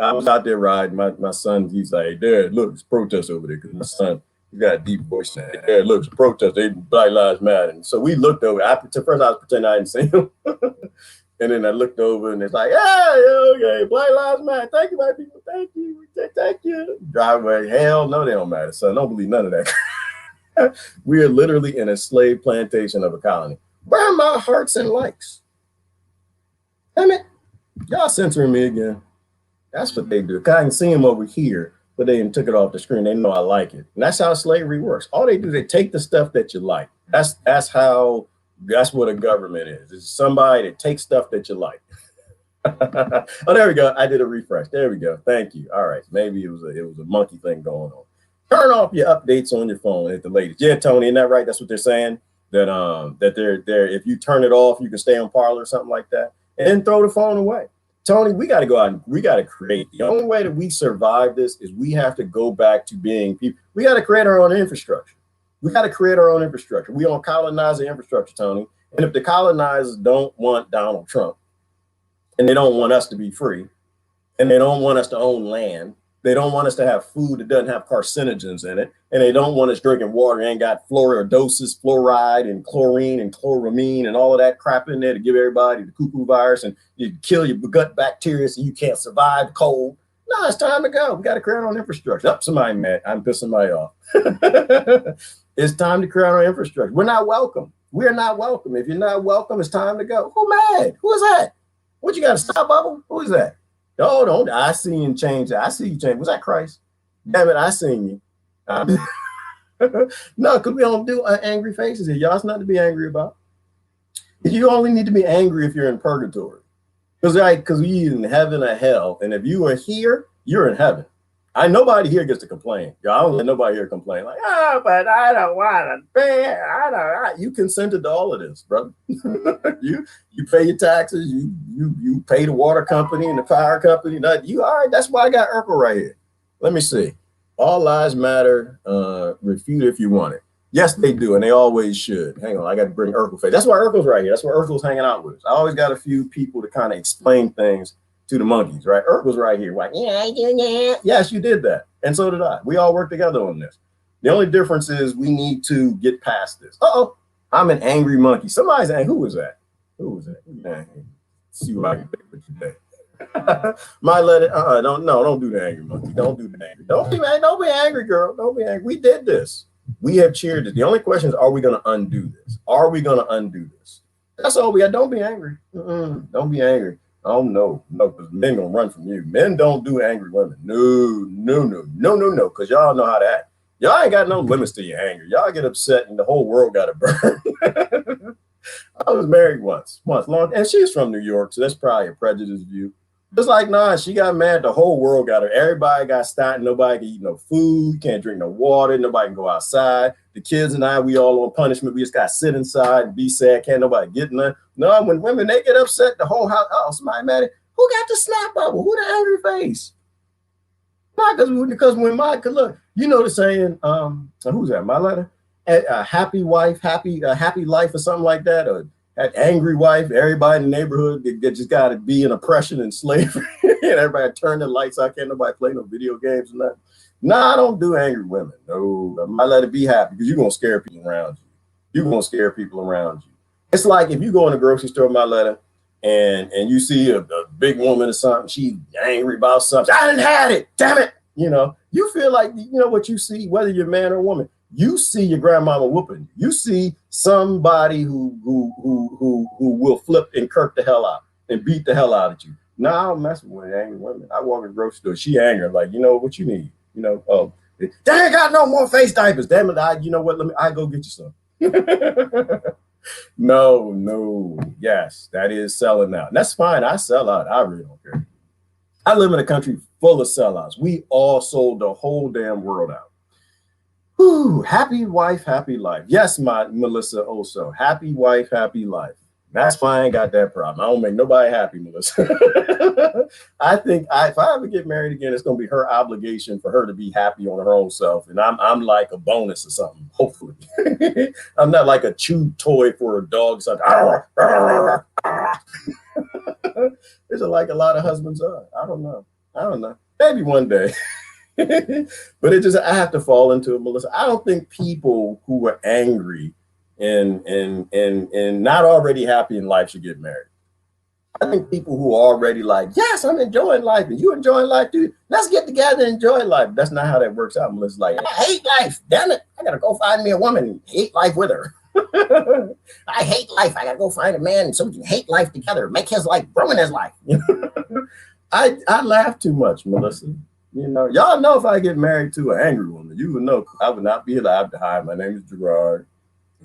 I was out there riding. My son, he's like, Dad, look, it's protest over there. Because my son, he got a deep voice now. Dad, look, it's protest. They Black Lives Matter. And so we looked over. First, I was pretending I didn't see him. And then I looked over and it's like, hey, okay, Black Lives Matter. Thank you, white people. Thank you. Thank you. Driveway, hell no, they don't matter, son. Don't believe none of that. We are literally in a slave plantation of a colony. Where are my hearts and likes? Damn it. Y'all censoring me again. That's what they do. I can see them over here, but they took it off the screen. They know I like it. And that's how slavery works. All they do is they take the stuff that you like. That's what a government is. It's somebody that takes stuff that you like. Oh, there we go. I did a refresh. There we go. Thank you. All right. Maybe it was a monkey thing going on. Turn off your updates on your phone at the latest. Yeah, Tony, isn't that right? That's what they're saying. That they're if you turn it off, you can stay on Parler or something like that. And then throw the phone away. Tony, we got to go out and we got to create. The only way that we survive this is we have to go back to being people. We got to create our own infrastructure. We got to create our own infrastructure. We don't colonize the infrastructure, Tony. And if the colonizers don't want Donald Trump and they don't want us to be free and they don't want us to own land, they don't want us to have food that doesn't have carcinogens in it, and they don't want us drinking water that ain't got fluoride, and chlorine and chloramine and all of that crap in there to give everybody the cuckoo virus and you kill your gut bacteria so you can't survive cold. No, it's time to go. We got to create our own infrastructure. Oh, somebody mad. I'm pissing somebody off. It's time to create our own infrastructure. We're not welcome. We're not welcome. If you're not welcome, it's time to go. Who mad? Who is that? What, you got a stop bubble? Who is that? Oh, don't. I see you change. I see you change. Was that Christ? Damn it, I seen you. No, because we don't do angry faces here. Y'all, it's nothing to be angry about. You only need to be angry if you're in purgatory. Because we in heaven or hell. And if you are here, you're in heaven. Nobody here gets to complain. Y'all, I don't let nobody here complain. Like, but I don't want to pay. You consented to all of this, brother. You pay your taxes. You pay the water company and the fire company. You all right? That's why I got Urkel right here. Let me see. All lives matter. Refute if you want it. Yes, they do, and they always should. Hang on, I got to bring Urkel face. That's why Urkel's right here. That's why Urkel's hanging out with us. I always got a few people to kind of explain things to the monkeys, right? Urkel's right here. Like, yeah, I do that. Yes, you did that, and so did I. We all work together on this. The only difference is we need to get past this. Uh-oh, I'm an angry monkey. Somebody's angry. Who was that? Who was that? Yeah, see what I can pick with today. Might let it. Don't do the angry monkey. Don't do the angry. Don't be angry, girl. Don't be angry. We did this. We have cheered it. The only question is, are we going to undo this? Are we going to undo this? That's all we got. Don't be angry. Don't be angry. Oh, no, because men going to run from you. Men don't do angry women. No, because y'all know how to act. Y'all ain't got no limits to your anger. Y'all get upset and the whole world got to burn. I was married once long, and she's from New York, so that's probably a prejudiced view. It's like, nah, she got mad. The whole world got her. Everybody got stopped. Nobody can eat no food. Can't drink no water. Nobody can go outside. the kids and I, we all on punishment. We just got to sit inside and be sad. Can't nobody get none. No, when women, they get upset, the whole house, oh, somebody mad at, who got the snap bubble? Who the angry face? Not because when my, cause look, you know the saying, who's that? My letter? A happy wife, happy life or something like that, or an angry wife, everybody in the neighborhood, they just got to be in oppression and slavery. And everybody turn the lights out. Can't nobody play no video games or nothing. Nah, I don't do angry women. No, I let it be happy because you're going to scare people around you. You're going to scare people around you. It's like if you go in the grocery store, my letter, and you see a big woman or something, she's angry about something. I didn't have it. Damn it. You know, you feel like, you know what you see, whether you're man or woman, you see your grandmama whooping. You see somebody who will flip and kirk the hell out and beat the hell out of you. Nah, I don't mess with angry women. I walk in the grocery store. She angry. Like, you know what you need? You know, oh, they ain't got no more face diapers. Damn it, you know what? I go get you some. No, yes, that is selling out. And that's fine. I sell out. I really don't care. I live in a country full of sellouts. We all sold the whole damn world out. Whew, happy wife, happy life. Yes, my Melissa also. Happy wife, happy life. That's fine. I ain't got that problem. I don't make nobody happy, Melissa. I think if I ever get married again, it's going to be her obligation for her to be happy on her own self. And I'm like a bonus or something, hopefully. I'm not like a chew toy for a dog. Something. There's like a lot of husbands are. I don't know. Maybe one day. But I have to fall into it, Melissa. I don't think people who are angry and not already happy in life should get married. I think people who are already like, yes, I'm enjoying life, and you enjoying life too. Let's get together and enjoy life. That's not how that works out, Melissa. Like, I hate life. Damn it. I gotta go find me a woman and hate life with her. I hate life. I gotta go find a man so we can hate life together. Make his life ruin his life. I laugh too much, Melissa. You know, y'all know if I get married to an angry woman, you would know I would not be allowed to hide. My name is Gerard,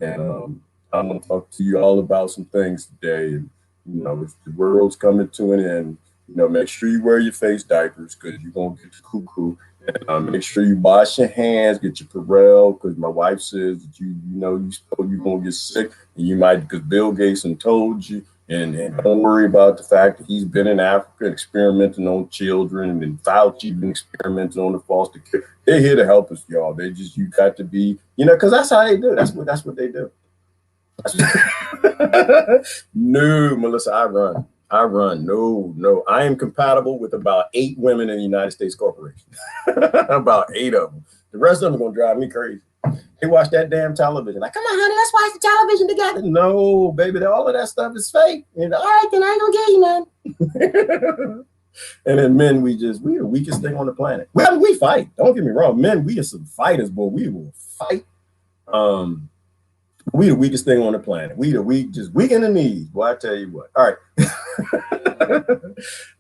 and I'm going to talk to you all about some things today. And, you know, if the world's coming to an end, you know, make sure you wear your face diapers because you're going to get the cuckoo. And make sure you wash your hands, get your Purell, because my wife says that you're going to get sick, and you might, because Bill Gates told you. And don't worry about the fact that he's been in Africa experimenting on children, and Fauci been experimenting on the foster care. They're here to help us, y'all. You got to be, you know, because that's how they do. That's what they do. No, Melissa, I run. No. I am compatible with about 8 women in the United States Corporation. About 8 of them. The rest of them are going to drive me crazy. They watch that damn television. Like, come on, honey, let's watch the television together. No, baby, all of that stuff is fake. And all right, then I ain't gonna get you none. And then men, we the weakest thing on the planet. Well, we fight. Don't get me wrong. Men, we are some fighters, boy. We will fight. We the weakest thing on the planet. We just weak in the knees. Boy, I tell you what. All right.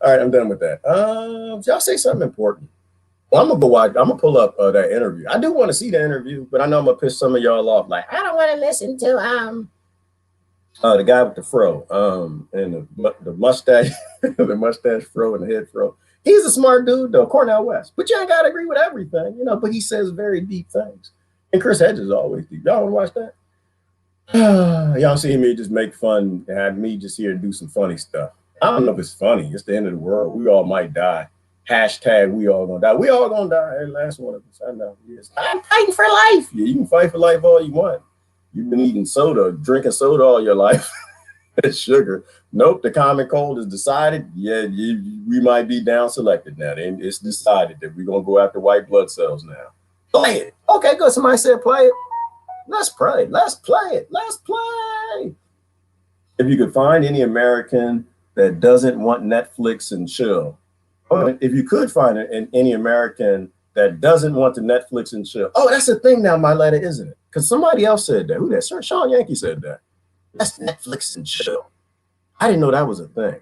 All right, I'm done with that. Y'all say something important. Well, I'm gonna pull up that interview. I do want to see the interview, but I know I'm gonna piss some of y'all off. Like, I don't want to listen to the guy with the fro, and the mustache, the mustache fro and the head fro. He's a smart dude, though, Cornel West. But you ain't gotta agree with everything, you know. But he says very deep things. And Chris Hedges is always deep. Y'all want to watch that? Y'all see me just make fun and have me just here and do some funny stuff. I don't know if it's funny. It's the end of the world. We all might die. Hashtag we all gonna die. We all gonna die. Every last one of us. I know. Yes. I'm fighting for life. Yeah, you can fight for life all you want. You've been eating soda, drinking soda all your life. It's sugar. Nope, the common cold is decided. Yeah, we might be down selected now. It's decided that we're gonna go after white blood cells now. Play it. Okay, good. Somebody said play it. Let's play. Let's play it. Let's play. If you could find any American that doesn't want Netflix and chill. If you could find any American that doesn't want the Netflix and chill. Oh, that's the thing now, my letter, isn't it? Because somebody else said that. Who that? Sir Sean Yankee said that. That's Netflix and chill. I didn't know that was a thing.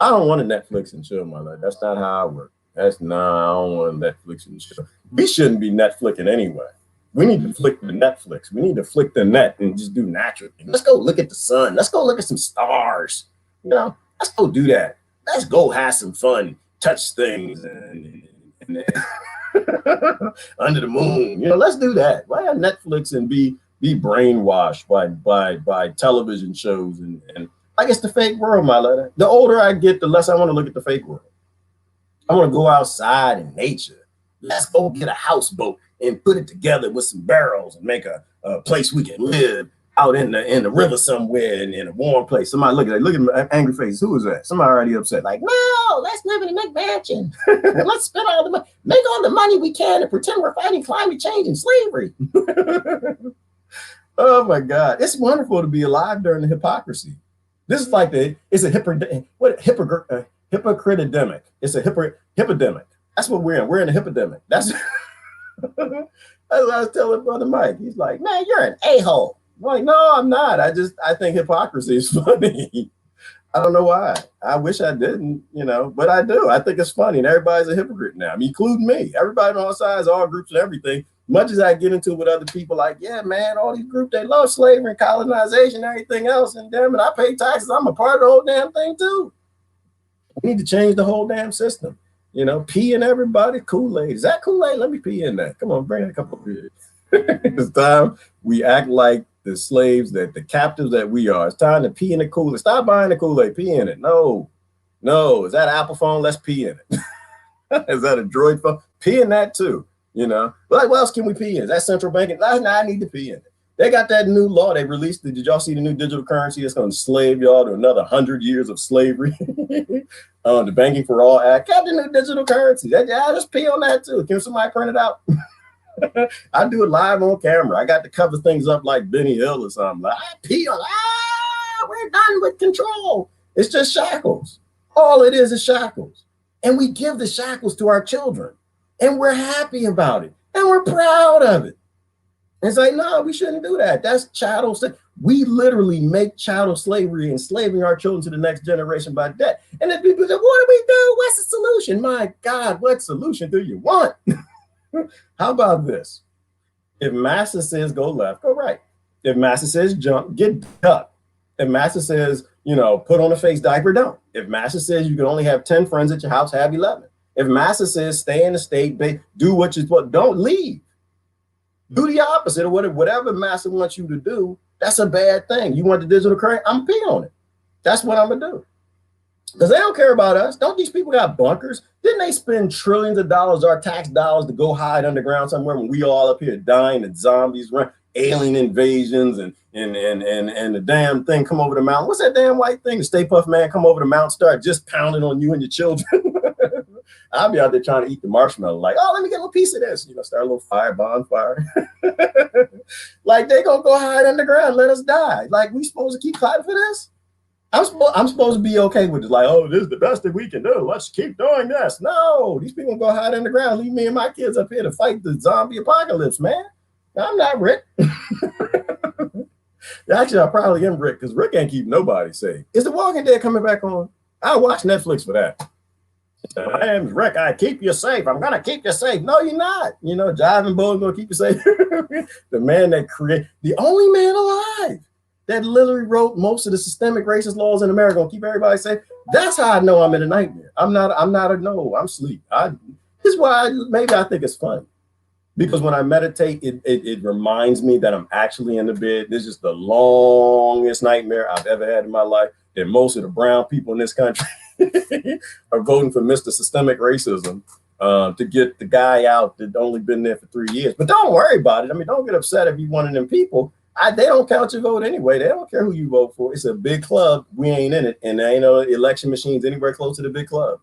I don't want a Netflix and chill, my letter. That's not how I work. I don't want Netflix and chill. We shouldn't be Netflixing anyway. We need to flick the Netflix. We need to flick the net and just do natural things. Let's go look at the sun. Let's go look at some stars. You know, let's go do that. Let's go have some fun. Touch things and Under the moon. Let's do that. Why not Netflix and be brainwashed by television shows and I guess the fake world, my letter. The older I get, the less I want to look at the fake world. I want to go outside in nature. Let's go get a houseboat and put it together with some barrels and make a place we can live out in the river somewhere in a warm place. Somebody look at my angry face. Who is that? Somebody already upset. Like, no, let's live in a McMansion. Let's spend all the money, make all the money we can, and pretend we're fighting climate change and slavery. Oh my God, it's wonderful to be alive during the hypocrisy. This is like it's a hypocrite epidemic. It's a hypodemic. That's what we're in. We're in a hypodemic. That's that's what I was telling Brother Mike. He's like, man, you're an a-hole. I'm like, no, I'm not. I think hypocrisy is funny. I don't know why. I wish I didn't, but I do. I think it's funny, and everybody's a hypocrite now. I mean, including me. Everybody on all sides, all groups, and everything. Much as I get into it with other people, like, yeah, man, all these groups, they love slavery and colonization and everything else, and damn it, I pay taxes. I'm a part of the whole damn thing too. We need to change the whole damn system. Pee in everybody, Kool-Aid. Is that Kool-Aid? Let me pee in that. Come on, bring a couple of beers. It's time we act like the slaves, that the captives that we are. It's time to pee in the Kool-Aid. Stop buying the Kool-Aid. Pee in it. No. Is that an Apple phone? Let's pee in it. Is that a Droid phone? Pee in that too. Like, what else can we pee in? Is that central banking? I need to pee in it. They got that new law they released. Did y'all see the new digital currency that's going to enslave y'all to another 100 years of slavery? The Banking for All Act. Got the new digital currency. I just pee on that too. Can somebody print it out? I do it live on camera. I got to cover things up like Benny Hill or something. Like, I pee on. We're done with control. It's just shackles. All it is shackles. And we give the shackles to our children. And we're happy about it. And we're proud of it. It's like, no, we shouldn't do that. That's chattel slavery. We literally make chattel slavery, enslaving our children to the next generation by debt. And then people say, what do we do? What's the solution? My God, what solution do you want? How about this? If master says go left, go right. If master says jump, get ducked. If master says, put on a face diaper, don't. If master says you can only have 10 friends at your house, have 11. If master says stay in the state, do what you're supposed to, don't leave. Do the opposite of whatever master wants you to do. That's a bad thing. You want the digital currency? I'm pee on it. That's what I'm going to do. Because they don't care about us. Don't these people got bunkers? Didn't they spend trillions of dollars, our tax dollars, to go hide underground somewhere when we all up here dying and zombies run, alien invasions and the damn thing come over the mountain? What's that damn white thing? The Stay Puft Man come over the mountain, start just pounding on you and your children. I'll be out there trying to eat the marshmallow, like, oh, let me get a little piece of this. Start a little bonfire. Like, they gonna go hide underground, let us die. Like, we supposed to keep fighting for this? I'm supposed to be okay with it. Like, oh, this is the best that we can do. Let's keep doing this. No, these people go hide underground. Leave me and my kids up here to fight the zombie apocalypse, man. I'm not Rick. Actually, I probably am Rick, because Rick ain't keep nobody safe. Is The Walking Dead coming back on? I'll watch Netflix for that. My name's Rick. I keep you safe. I'm gonna keep you safe. No, you're not. Jiving Bull's gonna keep you safe. The man that the only man alive that literally wrote most of the systemic racist laws in America gonna keep everybody safe. That's how I know I'm in a nightmare. I'm asleep. This is why maybe I think it's funny. Because when I meditate, it reminds me that I'm actually in the bed. This is the longest nightmare I've ever had in my life. That most of the brown people in this country are voting for Mr. Systemic Racism to get the guy out that only been there for 3 years. But don't worry about it. I mean, don't get upset if you're one of them people. They don't count your vote anyway. They don't care who you vote for. It's a big club. We ain't in it. And there ain't no election machines anywhere close to the big club.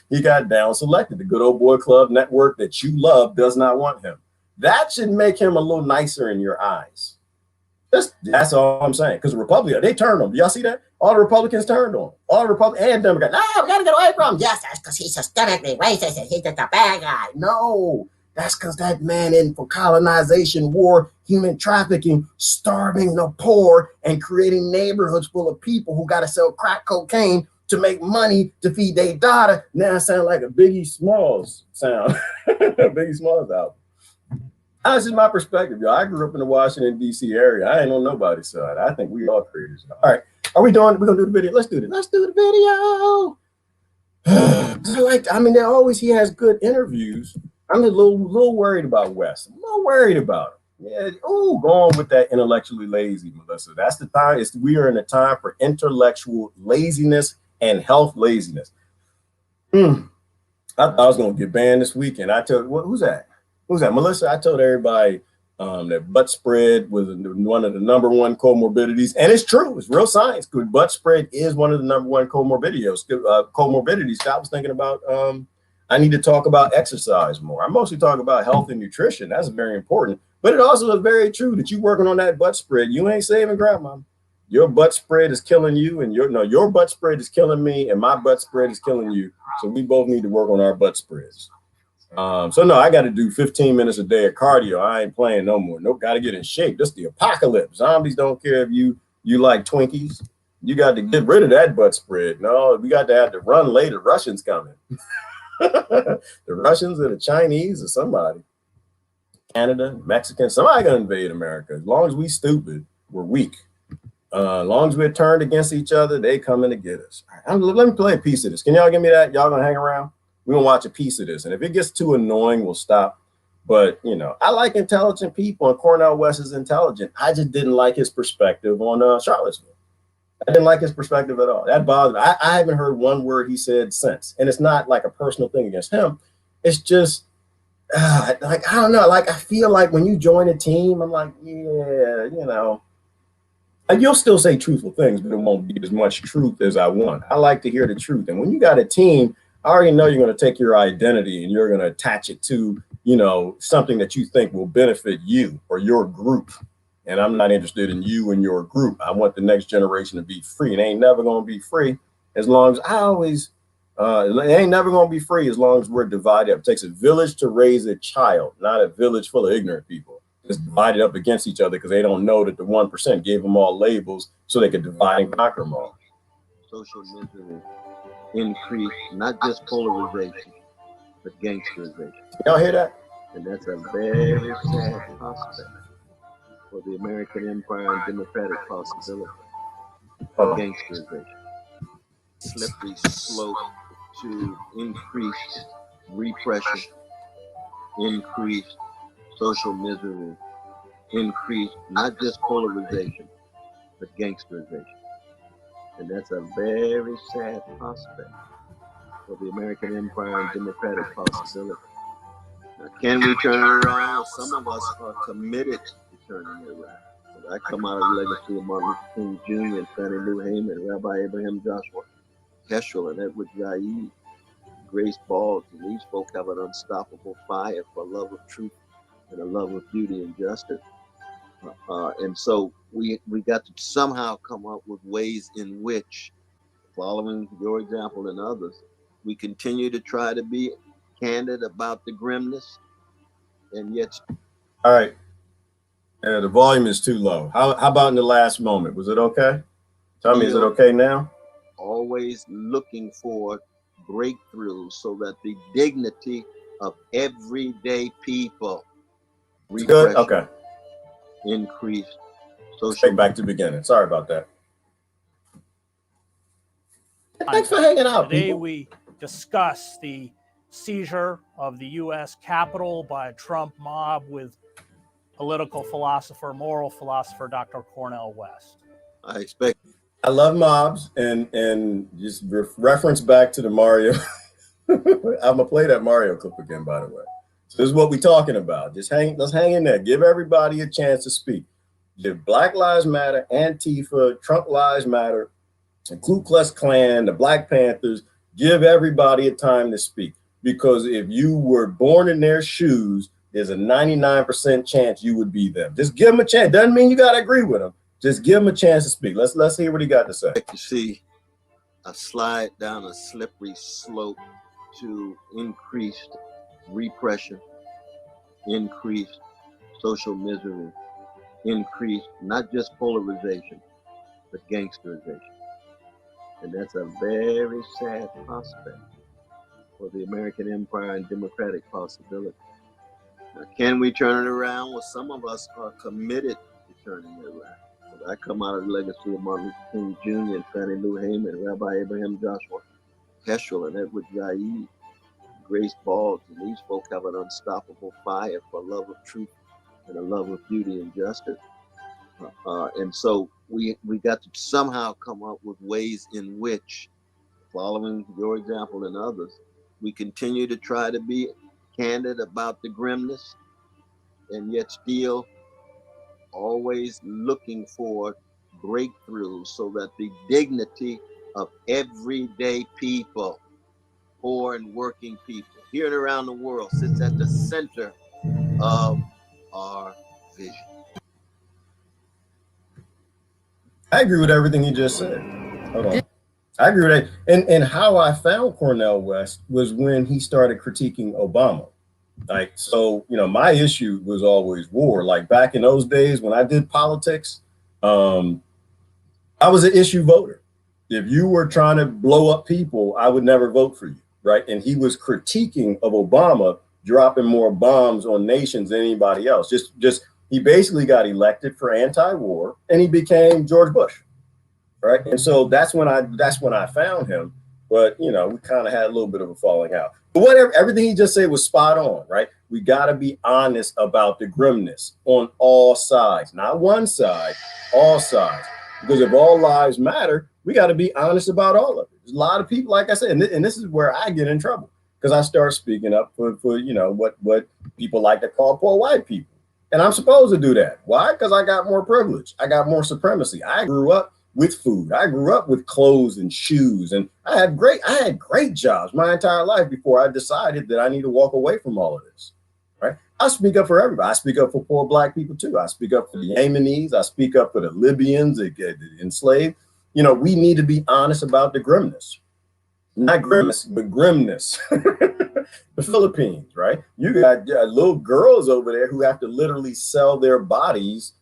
He got down selected. The good old boy club network that you love does not want him. That should make him a little nicer in your eyes. That's all I'm saying. Because the Republicans, they turned on him. Y'all see that? All the Republicans turned on him. All the Republicans and Democrats. No, we got to get away from him. Yes, that's because he's systemically racist and he's just a bad guy. No, that's because that man in for colonization, war, human trafficking, starving the poor, and creating neighborhoods full of people who got to sell crack cocaine to make money to feed their daughter. Now I sound like a Biggie Smalls sound. Biggie Smalls album. That's just my perspective, y'all. I grew up in the Washington, D.C. area. I ain't on nobody's side. I think we all creators. All right. Are we doing? We're going to do the video. Let's do it. Let's do the video. He has good interviews I'm a little worried about West. I'm a little worried about him. Yeah, going with that intellectually lazy, Melissa. That's the time. We are in a time for intellectual laziness and health laziness. I thought I was gonna get banned this weekend. I told who's that? Who's that? Melissa. I told everybody that butt spread was one of the number one comorbidities, and it's true. It's real science. Good butt spread is one of the number one comorbidities. Comorbidities. I was thinking about. I need to talk about exercise more. I mostly talk about health and nutrition. That's very important. But it also is very true that you working on that butt spread. You ain't saving grandma. Your butt spread is killing you, and your butt spread is killing me, and my butt spread is killing you. So we both need to work on our butt spreads. So no, I got to do 15 minutes a day of cardio. I ain't playing no more. Nope, got to get in shape. This is the apocalypse. Zombies don't care if you like Twinkies. You got to get rid of that butt spread. No, we got to have to run later. Russians coming. The Russians or the Chinese or somebody. Canada, Mexican, somebody gonna invade America. As long as we stupid, we're weak. As long as we're turned against each other, they coming to get us. All right, let me play a piece of this. Can y'all give me that? Y'all gonna hang around? We're gonna watch a piece of this. And if it gets too annoying, we'll stop. But I like intelligent people, and Cornel West is intelligent. I just didn't like his perspective on Charlottesville. I didn't like his perspective at all. That bothered me. I haven't heard one word he said since. And it's not like a personal thing against him. It's just like, I don't know. Like, I feel like when you join a team, I'm like, yeah, and you'll still say truthful things, but it won't be as much truth as I want. I like to hear the truth. And when you got a team, I already know you're going to take your identity and you're going to attach it to, something that you think will benefit you or your group. And I'm not interested in you and your group. I want the next generation to be free. It ain't never going to be free as long as it ain't never going to be free as long as we're divided up. It takes a village to raise a child, not a village full of ignorant people. Just divided up against each other because they don't know that the 1% gave them all labels so they could divide and conquer them all. Social misery increase, not just polarization, but gangsterization. Y'all hear that? And that's a very sad prospect for the American empire and democratic possibility. Gangsterization. Slippery slope to increased repression, increased social misery, increased not just polarization, but gangsterization. And that's a very sad prospect for the American empire and democratic possibility. Now, can we turn it around? Well, some of us are committed to turning it around. But I come out of the legacy of Martin Luther King Jr. and Fannie Lou Hamer, Rabbi Abraham Joshua Heschel, and Edward Said, Grace Boggs, and these folk have an unstoppable fire for love of truth and a love of beauty and justice. And so we got to somehow come up with ways in which, following your example and others, we continue to try to be candid about the grimness, and yet. All right. The volume is too low. How about in the last moment? Was it okay? Tell me, is it okay now? Always looking for breakthroughs so that the dignity of everyday people. Good. Okay. Increased. Let's take back to the beginning. Sorry about that. Thanks for hanging out. Today we discuss the seizure of the U.S. Capitol by a Trump mob with political philosopher, moral philosopher, Dr. Cornel West. I love mobs, and just reference back to the Mario. I'm gonna play that Mario clip again, by the way. So this is what we're talking about. Let's hang in there. Give everybody a chance to speak. Give Black Lives Matter, Antifa, Trump Lives Matter, the Ku Klux Klan, the Black Panthers. Give everybody a time to speak, because if you were born in their shoes, there's a 99% chance you would be them. Just give them a chance. Doesn't mean you gotta agree with them. Just give him a chance to speak. Let's hear what he got to say. You see a slide down a slippery slope to increased repression, increased social misery, increased not just polarization, but gangsterization. And that's a very sad prospect for the American empire and democratic possibility. Now, can we turn it around? Well, some of us are committed to turning it around. I come out of the legacy of Martin Luther King Jr. and Fannie Lou Hamer, Rabbi Abraham Joshua Heschel, and Edward Said, Grace Balls, and these folk have an unstoppable fire for love of truth and a love of beauty and justice. And so we got to somehow come up with ways in which, following your example and others, we continue to try to be candid about the grimness and yet still always looking for breakthroughs so that the dignity of everyday people, poor and working people here and around the world, sits at the center of our vision. I agree with everything you just said. Hold on. I agree with that. And how I found Cornel West was when he started critiquing Obama. Like, so, you know, my issue was always war. Like back in those days when I did politics, I was an issue voter. If you were trying to blow up people, I would never vote for you, right? And he was critiquing of Obama dropping more bombs on nations than anybody else. He basically got elected for anti-war, and he became George Bush, right? And so that's when I found him. But you know, we kind of had a little bit of a falling out. But whatever, everything he just said was spot on, right? We got to be honest about the grimness on all sides, not one side, all sides. Because if all lives matter, we got to be honest about all of it. There's a lot of people, like I said, and this is where I get in trouble because I start speaking up for you know what people like to call poor white people. And I'm supposed to do that. Why? Because I got more privilege. I got more supremacy. I grew up with food. I grew up with clothes and shoes. And I had great jobs my entire life before I decided that I need to walk away from all of this. Right? I speak up for everybody. I speak up for poor black people too. I speak up for the Yemenis. I speak up for the Libyans that get enslaved. You know, we need to be honest about the grimness. Not grimace, but grimness. The Philippines, right? You got little girls over there who have to literally sell their bodies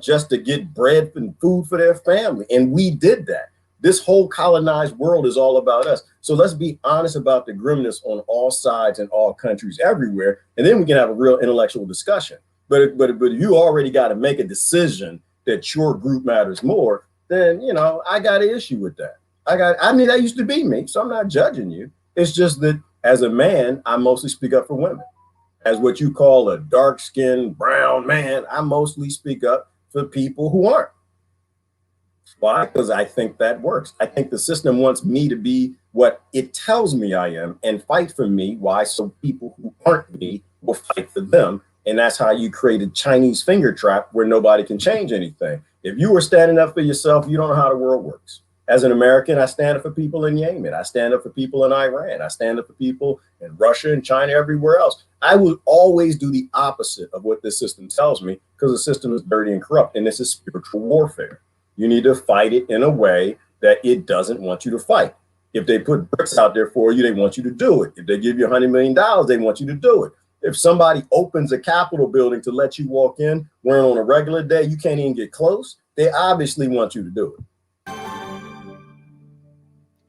just to get bread and food for their family. And we did that. This whole colonized world is all about us. So let's be honest about the grimness on all sides and all countries everywhere. And then we can have a real intellectual discussion. But you already got to make a decision that your group matters more, then, you know, I got an issue with that. I mean, that used to be me, so I'm not judging you. It's just that as a man, I mostly speak up for women. As what you call a dark-skinned brown man, I mostly speak up for people who aren't. Why? Because I think that works. I think the system wants me to be what it tells me I am and fight for me. Why? So people who aren't me will fight for them. And that's how you create a Chinese finger trap where nobody can change anything. If you were standing up for yourself, you don't know how the world works. As an American, I stand up for people in Yemen. I stand up for people in Iran. I stand up for people in Russia and China, everywhere else. I will always do the opposite of what this system tells me because the system is dirty and corrupt. And this is spiritual warfare. You need to fight it in a way that it doesn't want you to fight. If they put bricks out there for you, they want you to do it. If they give you $100 million, they want you to do it. If somebody opens a Capitol building to let you walk in, when on a regular day you can't even get close, they obviously want you to do it.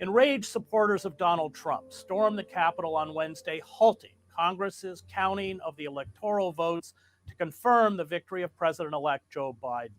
Enraged supporters of Donald Trump stormed the Capitol on Wednesday, halting Congress's counting of the electoral votes to confirm the victory of President-elect Joe Biden.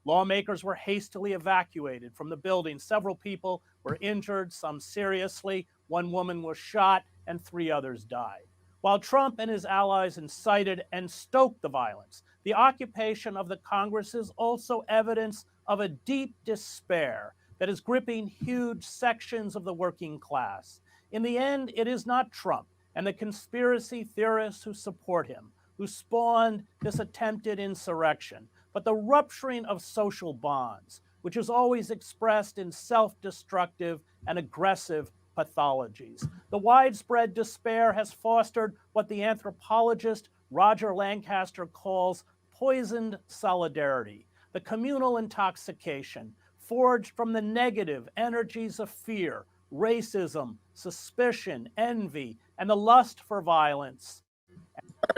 Lawmakers were hastily evacuated from the building. Several people were injured, some seriously. One woman was shot and 3 others died. While Trump and his allies incited and stoked the violence, the occupation of the Congress is also evidence of a deep despair that is gripping huge sections of the working class. In the end, it is not Trump and the conspiracy theorists who support him who spawned this attempted insurrection, but the rupturing of social bonds, which is always expressed in self-destructive and aggressive pathologies. The widespread despair has fostered what the anthropologist Roger Lancaster calls poisoned solidarity, the communal intoxication forged from the negative energies of fear, racism, suspicion, envy, and the lust for violence.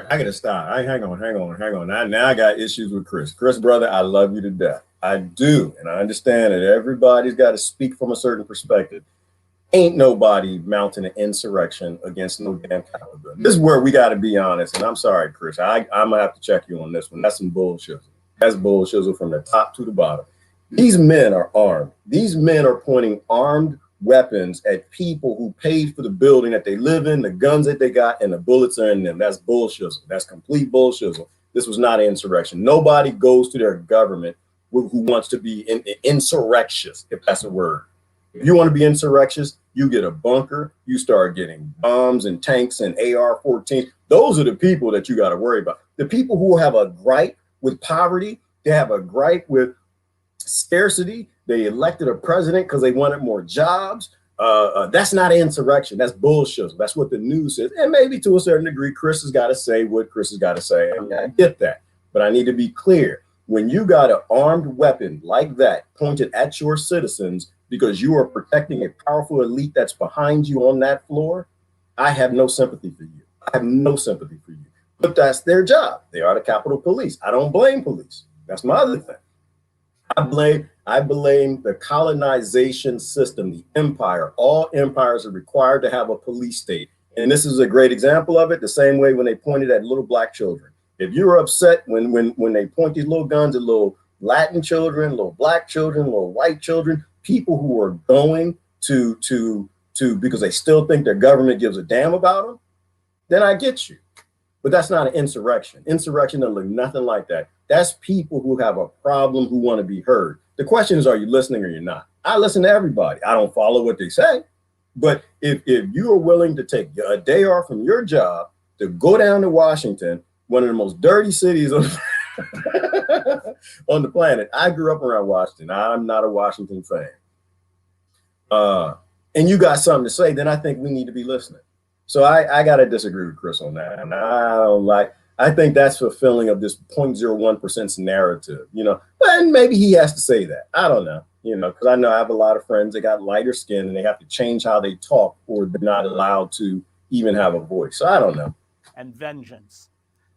I gotta stop. Hang on. Now I got issues with Chris. Chris, brother, I love you to death. I do. And I understand that everybody's got to speak from a certain perspective. Ain't nobody mounting an insurrection against no damn Capitol. This is where we got to be honest. And I'm sorry, Chris. I'm going to have to check you on this one. That's some bullshit. That's bullshit from the top to the bottom. These men are armed. These men are pointing armed weapons at people who paid for the building that they live in, the guns that they got, and the bullets are in them. That's bullshit. That's complete bullshit. This was not an insurrection. Nobody goes to their government who wants to be insurrectious, if that's a word. If you want to be insurrectious, you get a bunker, you start getting bombs and tanks and AR-14. Those are the people that you got to worry about. The people who have a gripe with poverty, they have a gripe with scarcity. They elected a president because they wanted more jobs. That's not insurrection. That's bullshit. That's what the news says. And maybe to a certain degree, Chris has got to say what Chris has got to say. I get that. But I need to be clear. When you got an armed weapon like that pointed at your citizens because you are protecting a powerful elite that's behind you on that floor, I have no sympathy for you. I have no sympathy for you. But that's their job. They are the Capitol Police. I don't blame police. That's my other thing. I blame the colonization system, the empire. All empires are required to have a police state. And this is a great example of it, the same way when they pointed at little black children. If you're upset when they point these little guns at little Latin children, little black children, little white children, people who are going to because they still think their government gives a damn about them, then I get you. But that's not an insurrection. Insurrection doesn't look nothing like that. That's people who have a problem who want to be heard. The question is, are you listening or you're not? I listen to everybody. I don't follow what they say. But if you are willing to take a day off from your job to go down to Washington, one of the most dirty cities on the planet. I grew up around Washington. I'm not a Washington fan. And you got something to say, then I think we need to be listening. So I got to disagree with Chris on that. And I think that's fulfilling of this 0.01% narrative, and maybe he has to say that. I don't know, because I know I have a lot of friends that got lighter skin and they have to change how they talk or they're not allowed to even have a voice. So I don't know. And vengeance.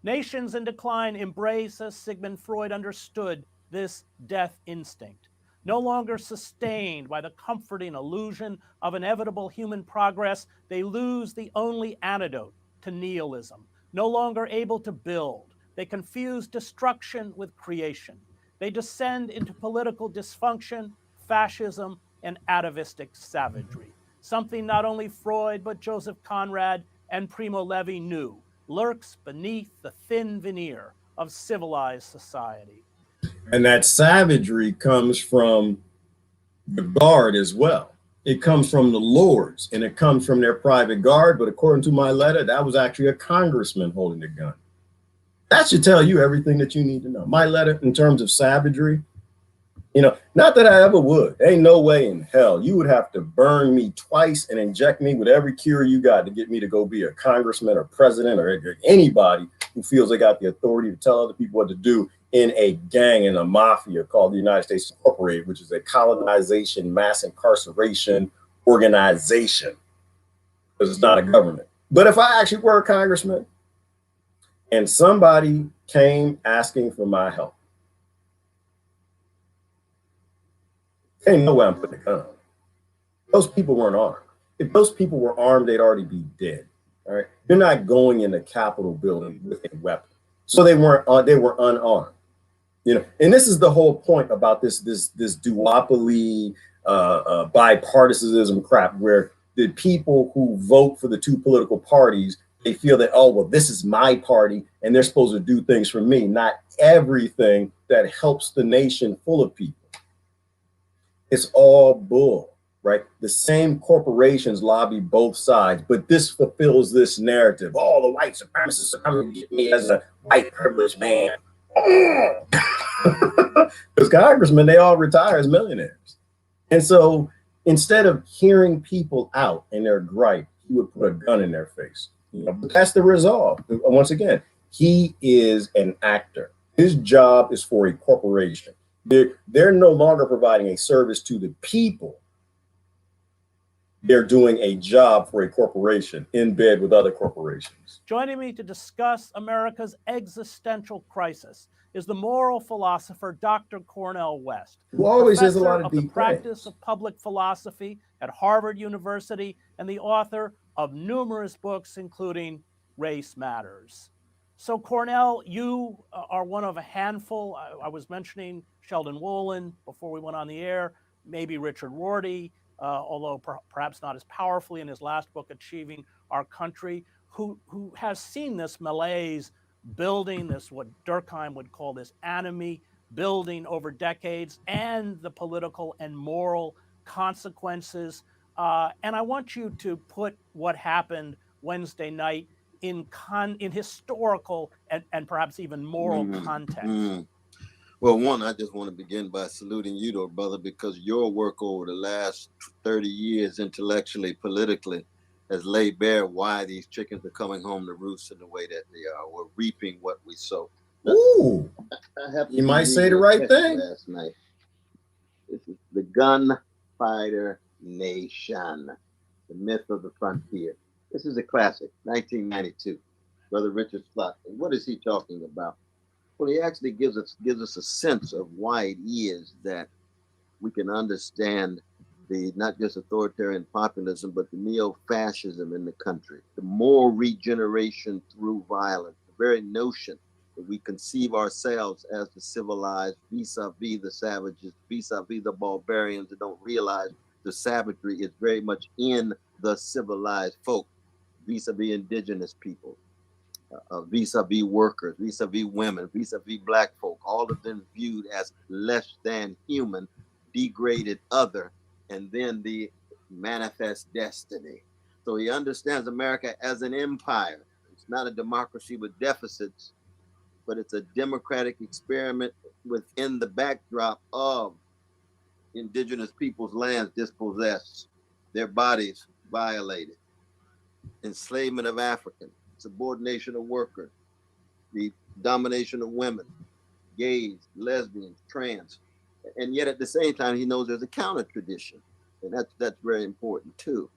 Nations in decline embrace, as Sigmund Freud understood, this death instinct. No longer sustained by the comforting illusion of inevitable human progress, they lose the only antidote to nihilism. No longer able to build, they confuse destruction with creation. They descend into political dysfunction, fascism, and atavistic savagery. Something not only Freud, but Joseph Conrad and Primo Levi knew lurks beneath the thin veneer of civilized society. And that savagery comes from the guard as well. It comes from the lords and it comes from their private guard. But according to my letter, that was actually a congressman holding the gun. That should tell you everything that you need to know. My letter in terms of savagery, not that I ever would. Ain't no way in hell. You would have to burn me twice and inject me with every cure you got to get me to go be a congressman or president or anybody who feels they got the authority to tell other people what to do in a gang, in a mafia called the United States Incorporated, which is a colonization, mass incarceration organization, because it's not a government. But if I actually were a congressman and somebody came asking for my help, ain't no way I'm putting a gun on. Those people weren't armed. If those people were armed, they'd already be dead. All right. You're not going in the Capitol building with a weapon. So they were unarmed. And this is the whole point about this duopoly, bipartisanism crap, where the people who vote for the two political parties, they feel that, oh, well, this is my party and they're supposed to do things for me, not everything that helps the nation full of people. It's all bull, right? The same corporations lobby both sides, but this fulfills this narrative. Oh, the white supremacists are coming to get me as a white privileged man. Because congressmen, they all retire as millionaires. And so instead of hearing people out in their gripe, he would put a gun in their face. But that's the resolve. Once again, he is an actor. His job is for a corporation. They're no longer providing a service to the people. They're doing a job for a corporation in bed with other corporations. Joining me to discuss America's existential crisis is the moral philosopher, Dr. Cornel West, who always has a lot of the practice of public philosophy at Harvard University and the author of numerous books, including Race Matters. So Cornel, you are one of a handful. I was mentioning Sheldon Wolin before we went on the air, maybe Richard Rorty, although perhaps not as powerfully in his last book, Achieving Our Country, who has seen this malaise building, this what Durkheim would call this anomie building over decades, and the political and moral consequences. And I want you to put what happened Wednesday night in historical and perhaps even moral context. Well, one, I just want to begin by saluting you, though, brother, because your work over the last 30 years, intellectually, politically, has laid bare why these chickens are coming home to roost in the way that they are. We're reaping what we sow. Ooh, you might say the right thing. Last night. This is The Gunfighter Nation, the myth of the frontier. This is a classic, 1992. Brother Richard Slotkin. What is he talking about? Well, he actually gives us a sense of why it is that we can understand the not just authoritarian populism, but the neo-fascism in the country, the moral regeneration through violence, the very notion that we conceive ourselves as the civilized vis-a-vis the savages, vis-a-vis the barbarians that don't realize the savagery is very much in the civilized folk, vis-a-vis indigenous people, vis-a-vis workers, vis-a-vis women, vis-a-vis black folk, all of them viewed as less than human, degraded other, and then the manifest destiny. So he understands America as an empire. It's not a democracy with deficits, but it's a democratic experiment within the backdrop of indigenous people's lands dispossessed, their bodies violated, enslavement of Africans, subordination of workers, the domination of women, gays, lesbians, trans. And yet at the same time, he knows there's a counter tradition. And that's very important too.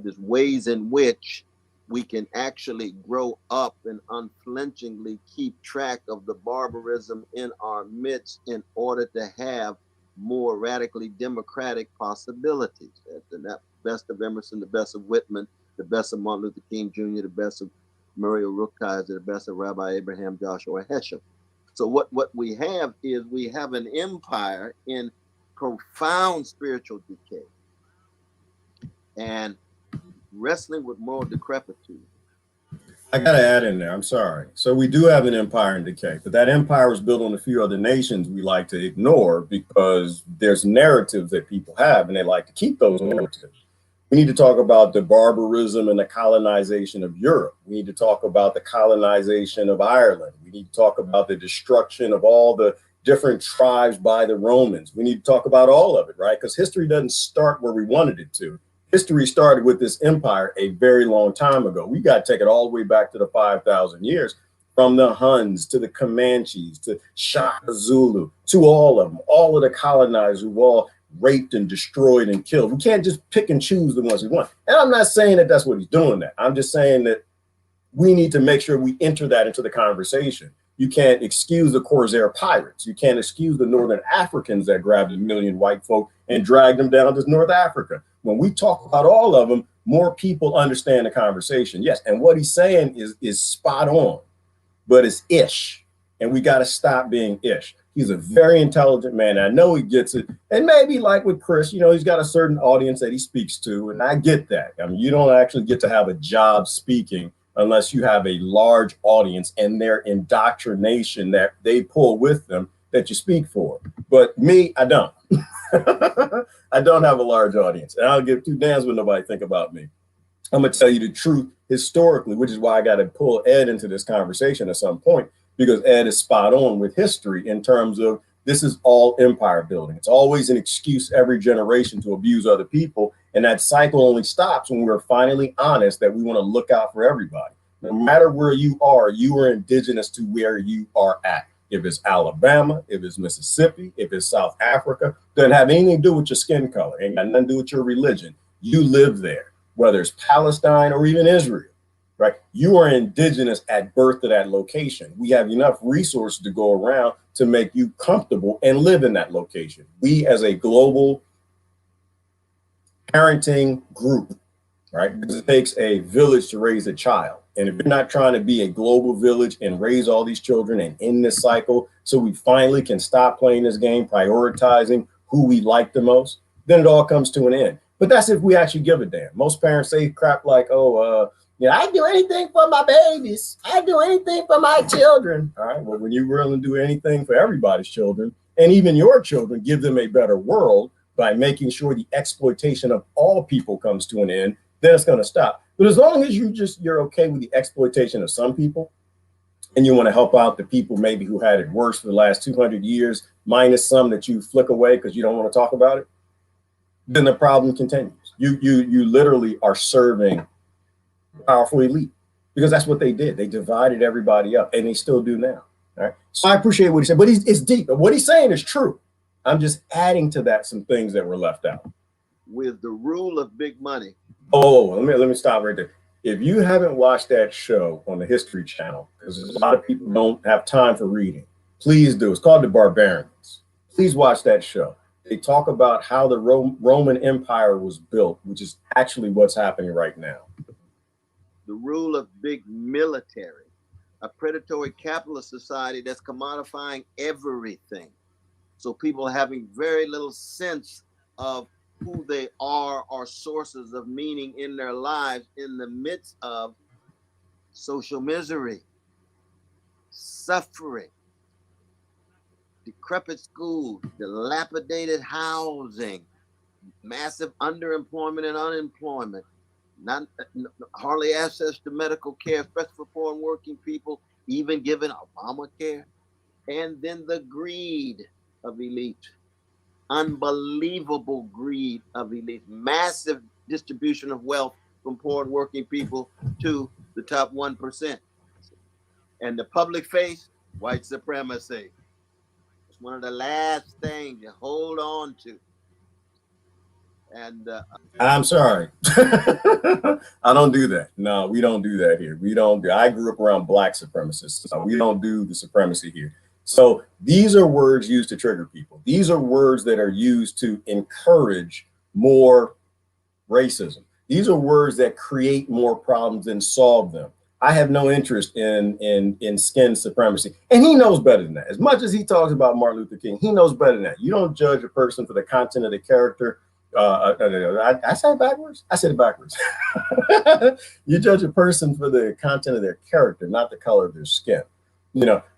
There's ways in which we can actually grow up and unflinchingly keep track of the barbarism in our midst in order to have more radically democratic possibilities. The best of Emerson, the best of Whitman, the best of Martin Luther King Jr., the best of Muriel Rukeyser, the best of Rabbi Abraham Joshua Heschel. So what we have is we have an empire in profound spiritual decay and wrestling with moral decrepitude. I got to add in there, I'm sorry. So we do have an empire in decay, but that empire was built on a few other nations we like to ignore because there's narratives that people have and they like to keep those narratives. We need to talk about the barbarism and the colonization of Europe. We need to talk about the colonization of Ireland. We need to talk about the destruction of all the different tribes by the Romans. We need to talk about all of it, right? Because history doesn't start where we wanted it to. History started with this empire a very long time ago. We got to take it all the way back to the 5,000 years, from the Huns to the Comanches to Shaka Zulu, to all of them, all of the colonizers who all raped and destroyed and killed. We can't just pick and choose the ones we want. And I'm not saying that that's what he's doing that. I'm just saying that we need to make sure we enter that into the conversation. You can't excuse the Corsair pirates. You can't excuse the Northern Africans that grabbed 1 million white folk and dragged them down to North Africa. When we talk about all of them, more people understand the conversation. Yes, and what he's saying is spot on, but it's ish. And we got to stop being ish. He's a very intelligent man. I know he gets it. And maybe like with Chris, you know, he's got a certain audience that he speaks to. And I get that. I mean, you don't actually get to have a job speaking unless you have a large audience and their indoctrination that they pull with them that you speak for. But me, I don't. I don't have a large audience. And I don't give two damns what nobody think about me. I'm going to tell you the truth historically, which is why I got to pull Ed into this conversation at some point, because Ed is spot on with history in terms of this is all empire building. It's always an excuse every generation to abuse other people. And that cycle only stops when we're finally honest that we want to look out for everybody. No matter where you are indigenous to where you are at. If it's Alabama, if it's Mississippi, if it's South Africa, doesn't have anything to do with your skin color, ain't got nothing to do with your religion. You live there, whether it's Palestine or even Israel, right? You are indigenous at birth to that location. We have enough resources to go around to make you comfortable and live in that location. We as a global parenting group, right? Because it takes a village to raise a child. And if you're not trying to be a global village and raise all these children and end this cycle so we finally can stop playing this game, prioritizing who we like the most, then it all comes to an end. But that's if we actually give a damn. Most parents say crap like, oh, I'd do anything for my babies. I'd do anything for my children. All right, well, when you're willing to do anything for everybody's children, and even your children, give them a better world by making sure the exploitation of all people comes to an end, then it's going to stop. But as long as you're okay with the exploitation of some people, and you want to help out the people maybe who had it worse for the last 200 years, minus some that you flick away because you don't want to talk about it, then the problem continues. You literally are serving powerful elite, because that's what they did. They divided everybody up, and they still do now. All right. So I appreciate what he said, but it's deep. What he's saying is true. I'm just adding to that some things that were left out. With the rule of big money. Oh, let me stop right there. If you haven't watched that show on the History Channel, because a lot of people don't have time for reading, please do. It's called The Barbarians. Please watch that show. They talk about how the Roman Empire was built, which is actually what's happening right now. The rule of big military, a predatory capitalist society that's commodifying everything. So people having very little sense of who they are or sources of meaning in their lives in the midst of social misery, suffering, decrepit schools, dilapidated housing, massive underemployment and unemployment, not hardly access to medical care, especially for poor and working people, even given Obamacare, and then the greed of elite. Unbelievable greed of elite, massive distribution of wealth from poor and working people to the top 1%. And the public face, white supremacy. It's one of the last things you hold on to. And I'm sorry. I don't do that. No, we don't do that here. I grew up around black supremacists. So we don't do the supremacy here. So these are words used to trigger people. These are words that are used to encourage more racism. These are words that create more problems than solve them. I have no interest in skin supremacy. And he knows better than that. As much as he talks about Martin Luther King, he knows better than that. You don't judge a person for the content of the character. I said it backwards. I said it backwards. You judge a person for the content of their character, not the color of their skin.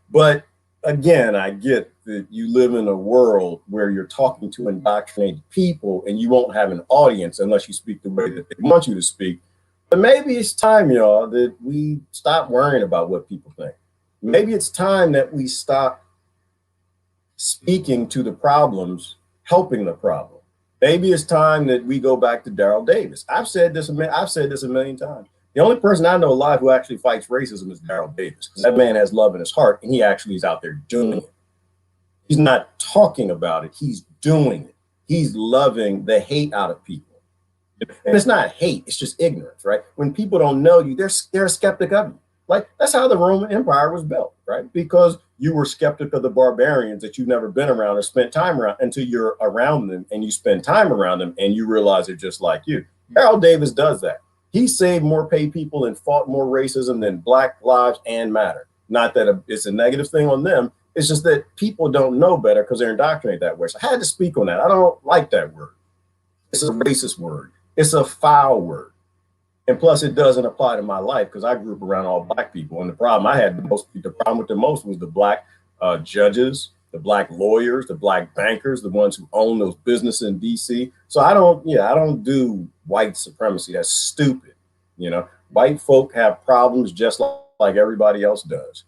But again, I get that you live in a world where you're talking to indoctrinated people and you won't have an audience unless you speak the way that they want you to speak. But maybe it's time, y'all, that we stop worrying about what people think. Maybe it's time that we stop speaking to the problems, helping the problem. Maybe it's time that we go back to Daryl Davis. I've said this a million times. The only person I know alive who actually fights racism is Daryl Davis. That man has love in his heart, and he actually is out there doing it. He's not talking about it. He's doing it. He's loving the hate out of people. And it's not hate. It's just ignorance, right? When people don't know you, they're a skeptic of you. Like, that's how the Roman Empire was built, right? Because you were skeptic of the barbarians that you've never been around or spent time around until you're around them and you spend time around them and you realize they're just like you. Daryl Davis does that. He saved more paid people and fought more racism than Black Lives and Matter. Not that it's a negative thing on them. It's just that people don't know better because they're indoctrinated that way. So I had to speak on that. I don't like that word. It's a racist word. It's a foul word. And plus, it doesn't apply to my life because I grew up around all Black people. And the problem I had the problem with the most was the Black judges, the Black lawyers, the Black bankers, the ones who own those businesses in DC. So I don't do white supremacy. That's stupid. White folk have problems just like everybody else does.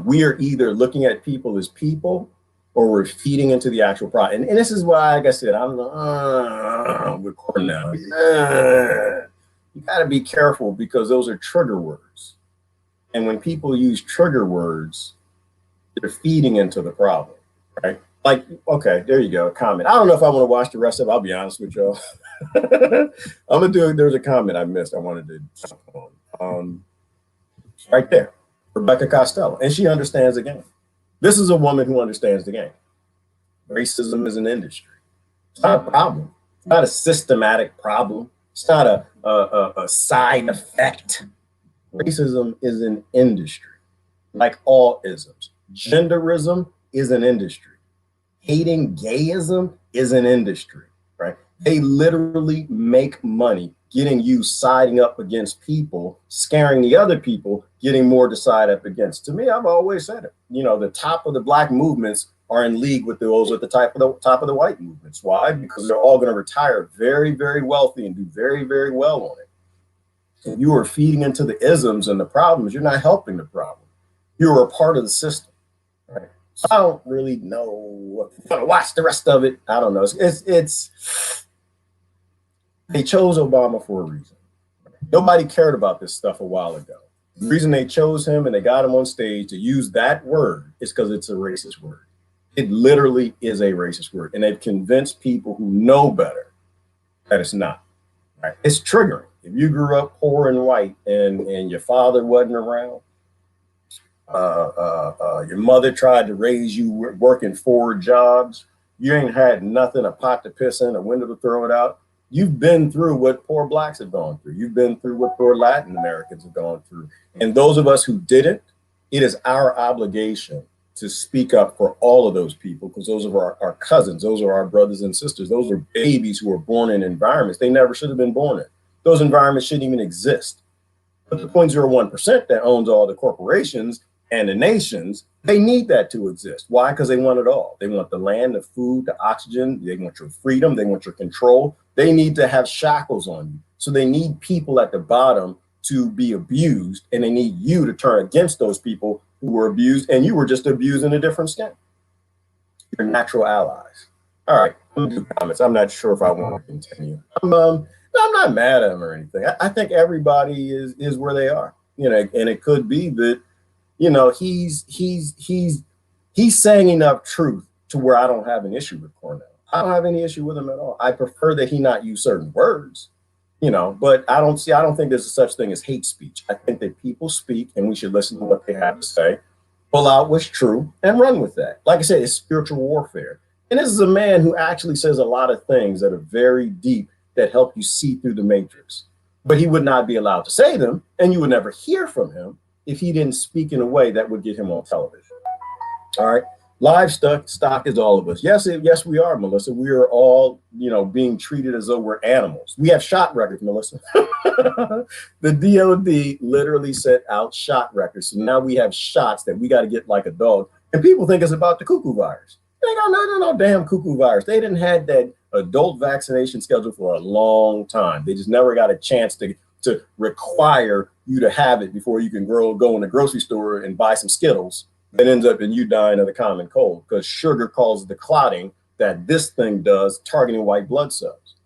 We are either looking at people as people or we're feeding into the actual problem. And this is why, like I said, I'm recording now. You got to be careful because those are trigger words. And when people use trigger words, they're feeding into the problem, right? Like, okay, there you go, a comment. I don't know if I want to watch the rest of it. I'll be honest with y'all. There's a comment I missed. I wanted to jump on. Right there, Rebecca Costello. And she understands the game. This is a woman who understands the game. Racism is an industry. It's not a problem. It's not a systematic problem. It's not a side effect. Racism is an industry, like all isms. Genderism is an industry. Hating gayism is an industry, right? They literally make money getting you siding up against people, scaring the other people, getting more to side up against. To me, I've always said it. You know, the top of the black movements are in league with those at the top of the white movements. Why? Because they're all going to retire very, very wealthy and do very, very well on it. If you are feeding into the isms and the problems, you're not helping the problem. You're a part of the system. Right? So I don't really know. If I watch the rest of it, I don't know. It's they chose Obama for a reason. Nobody cared about this stuff a while ago. The reason they chose him and they got him on stage to use that word is because it's a racist word. It literally is a racist word. And they've convinced people who know better that it's not. Right? It's triggering. If you grew up poor and white and your father wasn't around, your mother tried to raise you working 4 jobs, you ain't had nothing, a pot to piss in, a window to throw it out. You've been through what poor blacks have gone through. You've been through what poor Latin Americans have gone through. And those of us who didn't, it is our obligation to speak up for all of those people, because those are our cousins. Those are our brothers and sisters. Those are babies who were born in environments they never should have been born in. Those environments shouldn't even exist. But the 0.01% that owns all the corporations and the nations, they need that to exist. Why? Because they want it all. They want the land, the food, the oxygen. They want your freedom. They want your control. They need to have shackles on you. So they need people at the bottom to be abused, and they need you to turn against those people who were abused, and you were just abused in a different skin. You're natural allies. All right, comments. I'm not sure if I want to continue. I'm not mad at him or anything. I think everybody is where they are, you know, and it could be that, you know, he's saying enough truth to where I don't have an issue with Cornel. I don't have any issue with him at all. I prefer that he not use certain words, you know, but I don't think there's a such thing as hate speech. I think that people speak and we should listen to what they have to say, pull out what's true and run with that. Like I said, it's spiritual warfare. And this is a man who actually says a lot of things that are very deep that help you see through the matrix. But he would not be allowed to say them, and you would never hear from him if he didn't speak in a way that would get him on television. All right. Livestock is all of us. Yes, we are, Melissa. We are all, you know, being treated as though we're animals. We have shot records, Melissa. The DOD literally set out shot records. So now we have shots that we got to get like a dog. And people think it's about the cuckoo virus. They ain't got no damn cuckoo virus. They didn't have that adult vaccination schedule for a long time. They just never got a chance to require you to have it before you can go in the grocery store and buy some Skittles. That ends up in you dying of the common cold, because sugar causes the clotting that this thing does, targeting white blood cells.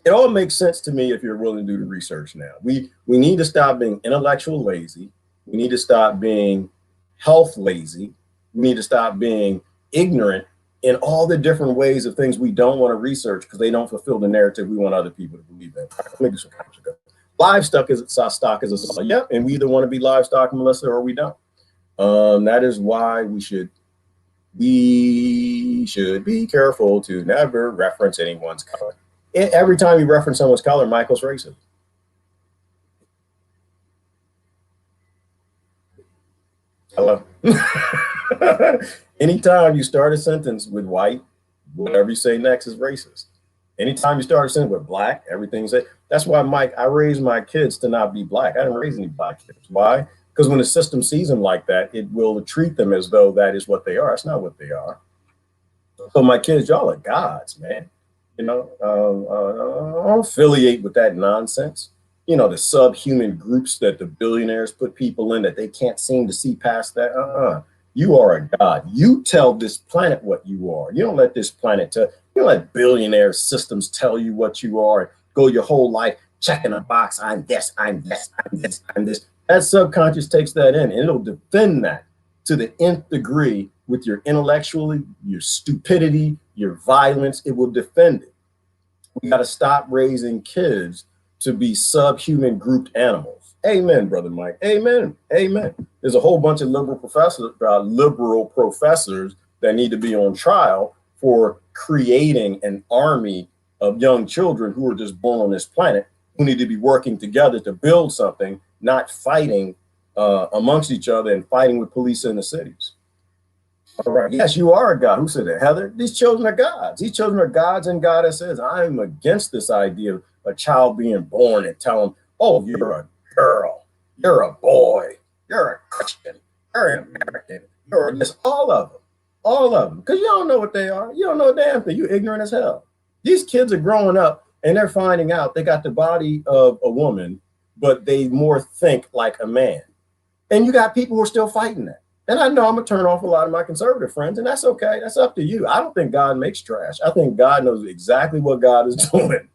It all makes sense to me if you're willing to do the research now. We need to stop being intellectual lazy. We need to stop being health lazy. We need to stop being ignorant in all the different ways of things we don't want to research because they don't fulfill the narrative we want other people to believe in. Let me do some comments. Livestock is a yep, and we either want to be livestock, Melissa, or we don't. That is why we should be careful to never reference anyone's color. Every time you reference someone's color, Michael's racist. Hello. Anytime you start a sentence with white, whatever you say next is racist. Anytime you start a sentence with black, everything's it. That's why, Mike, I raised my kids to not be black. I didn't raise any black kids. Why? Because when the system sees them like that, it will treat them as though that is what they are. It's not what they are. So my kids, y'all are gods, man. You know, I don't affiliate with that nonsense. You know, the subhuman groups that the billionaires put people in that they can't seem to see past that. You are a god. You tell this planet what you are. You don't let this planet tell. You don't let billionaire systems tell you what you are and go your whole life checking a box. I'm this, I'm this, I'm this, I'm this. That subconscious takes that in, and it'll defend that to the nth degree with your intellectually, your stupidity, your violence. It will defend it. We got to stop raising kids to be subhuman grouped animals. Amen, Brother Mike. Amen. Amen. There's a whole bunch of liberal professors that need to be on trial for creating an army of young children who are just born on this planet, who need to be working together to build something, not fighting amongst each other and fighting with police in the cities. All right. Yes, you are a God. Who said that? Heather? These children are gods. These children are gods and goddesses. I'm against this idea of a child being born and tell them, oh, you're a girl, you're a boy, you're a Christian, you're an American, you're this, all of them. All of them. Because you don't know what they are. You don't know a damn thing. You're ignorant as hell. These kids are growing up and they're finding out they got the body of a woman, but they more think like a man. And you got people who are still fighting that. And I know I'm going to turn off a lot of my conservative friends, and that's okay. That's up to you. I don't think God makes trash. I think God knows exactly what God is doing,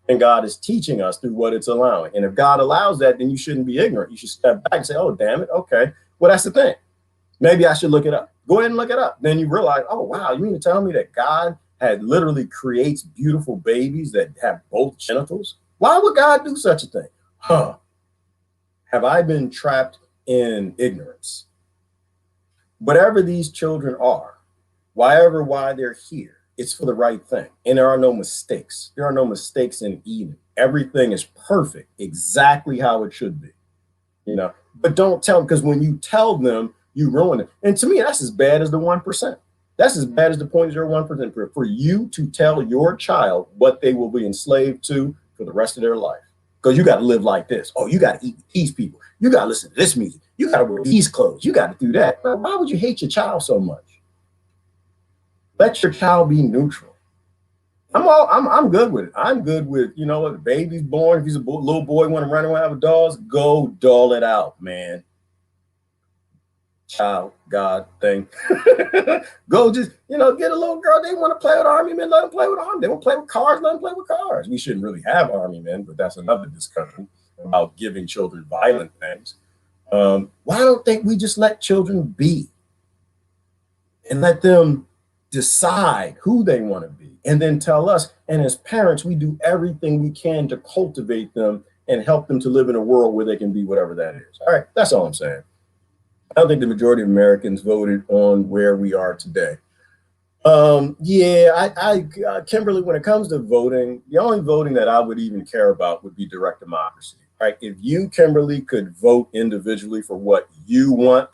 and God is teaching us through what it's allowing. And if God allows that, then you shouldn't be ignorant. You should step back and say, oh, damn it. Okay. Well, that's the thing. Maybe I should look it up. Go ahead and look it up. Then you realize, oh, wow, you mean to tell me that God had literally creates beautiful babies that have both genitals? Why would God do such a thing? Huh. Have I been trapped in ignorance? Whatever these children are, why they're here, it's for the right thing. And there are no mistakes. There are no mistakes in Eden. Everything is perfect, exactly how it should be. You know, but don't tell them, because when you tell them, you ruin it. And to me, that's as bad as the 1%. That's as bad as the 0.01% for you to tell your child what they will be enslaved to for the rest of their life. Because you got to live like this. Oh, you got to eat with these people. You got to listen to this music. You got to wear these clothes. You got to do that. Why would you hate your child so much? Let your child be neutral. I'm good with it. I'm good with, you know, if the baby's born, if he's a little boy, want to run around with dolls, go doll it out, man. Child, God thing. Go just, you know, get a little girl. They want to play with army men, let them play with army. They want to play with cars, let them play with cars. We shouldn't really have army men, but that's another discussion about giving children violent things. Why don't think we just let children be and let them decide who they want to be and then tell us? And as parents, we do everything we can to cultivate them and help them to live in a world where they can be whatever that is. All right, that's all I'm saying. I don't think the majority of Americans voted on where we are today. Kimberly, when it comes to voting, the only voting that I would even care about would be direct democracy. Right? If you, Kimberly, could vote individually for what you want,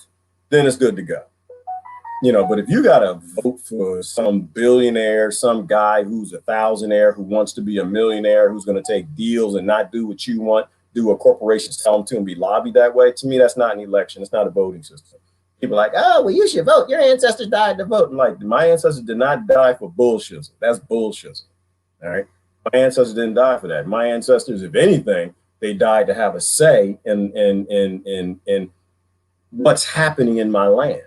then it's good to go. You know, but if you got to vote for some billionaire, some guy who's a thousandaire, who wants to be a millionaire, who's going to take deals and not do what you want, do what corporations tell them to and be lobbied that way, to me, that's not an election. It's not a voting system. People are like, oh, well, you should vote. Your ancestors died to vote. I'm like, my ancestors did not die for bullshit. That's bullshit. All right. My ancestors didn't die for that. My ancestors, if anything, they died to have a say in what's happening in my land.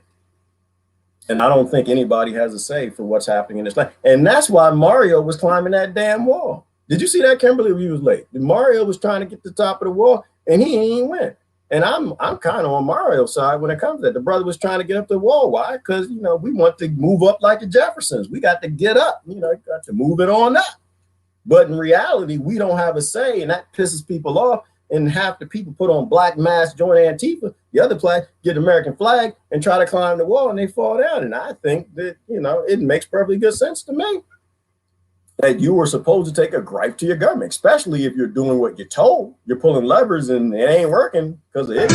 And I don't think anybody has a say for what's happening in this land. And that's why Mario was climbing that damn wall. Did you see that, Kimberly? He was late. Mario was trying to get to the top of the wall, and he ain't win. And I'm kind of on Mario's side when it comes to that. The brother was trying to get up the wall. Why? Because, you know, we want to move up like the Jeffersons. We got to get up. You know, got to move it on up. But in reality, we don't have a say, and that pisses people off. And half the people put on black masks, join Antifa. The other flag, get the American flag, and try to climb the wall, and they fall down. And I think that, you know, it makes perfectly good sense to me that you were supposed to take a gripe to your government, especially if you're doing what you're told. You're pulling levers and it ain't working because of it.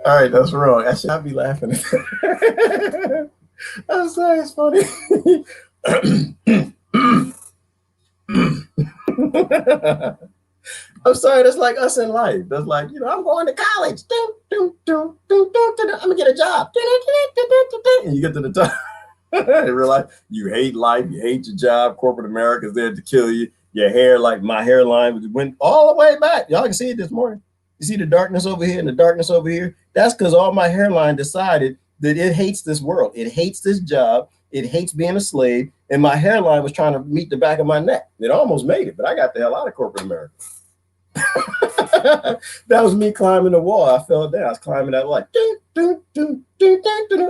All right, that's wrong. I should not be laughing. I'm sorry, it's funny. I'm sorry, that's like us in life. That's like, you know, I'm going to college. I'm gonna get a job. And you get to the top. You realize you hate life, you hate your job. Corporate America is there to kill you. Your hair, like my hairline, went all the way back. Y'all can see it this morning. You see the darkness over here and the darkness over here? That's because all my hairline decided that it hates this world. It hates this job. It hates being a slave. And my hairline was trying to meet the back of my neck. It almost made it, but I got the hell out of corporate America. That was me climbing the wall. I fell down. I was climbing that like,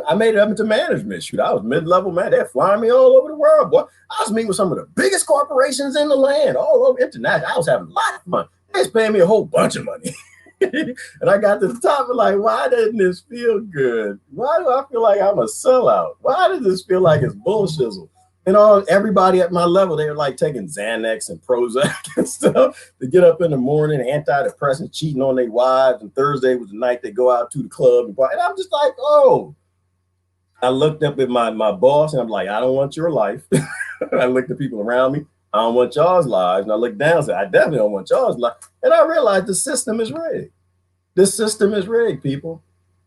I made it up into management. Shoot, I was mid-level man. They're flying me all over the world, boy. I was meeting with some of the biggest corporations in the land, all over international. I was having a lot of fun. They was paying me a whole bunch of money. And I got to the top and like, why didn't this feel good? Why do I feel like I'm a sellout? Why does this feel like it's bullshizzle? And everybody at my level, they were like taking Xanax and Prozac and stuff to get up in the morning, antidepressants, cheating on their wives. And Thursday was the night they go out to the club. And I'm just like, oh. I looked up at my boss and I'm like, I don't want your life. I looked at people around me. I don't want y'all's lives. And I looked down and said, I definitely don't want y'all's life. And I realized the system is rigged. This system is rigged, people.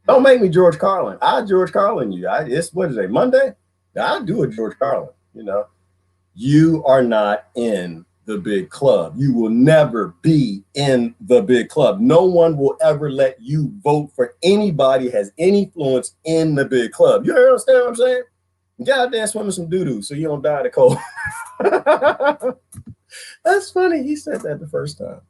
Don't make me George Carlin. I George Carlin you. It's what is it, Monday? I do a George Carlin. You know, you are not in the big club. You will never be in the big club. No one will ever let you vote for anybody has any influence in the big club. You understand what I'm saying? Goddamn, swim in some doo-doo so you don't die of the cold. That's funny. He said that the first time.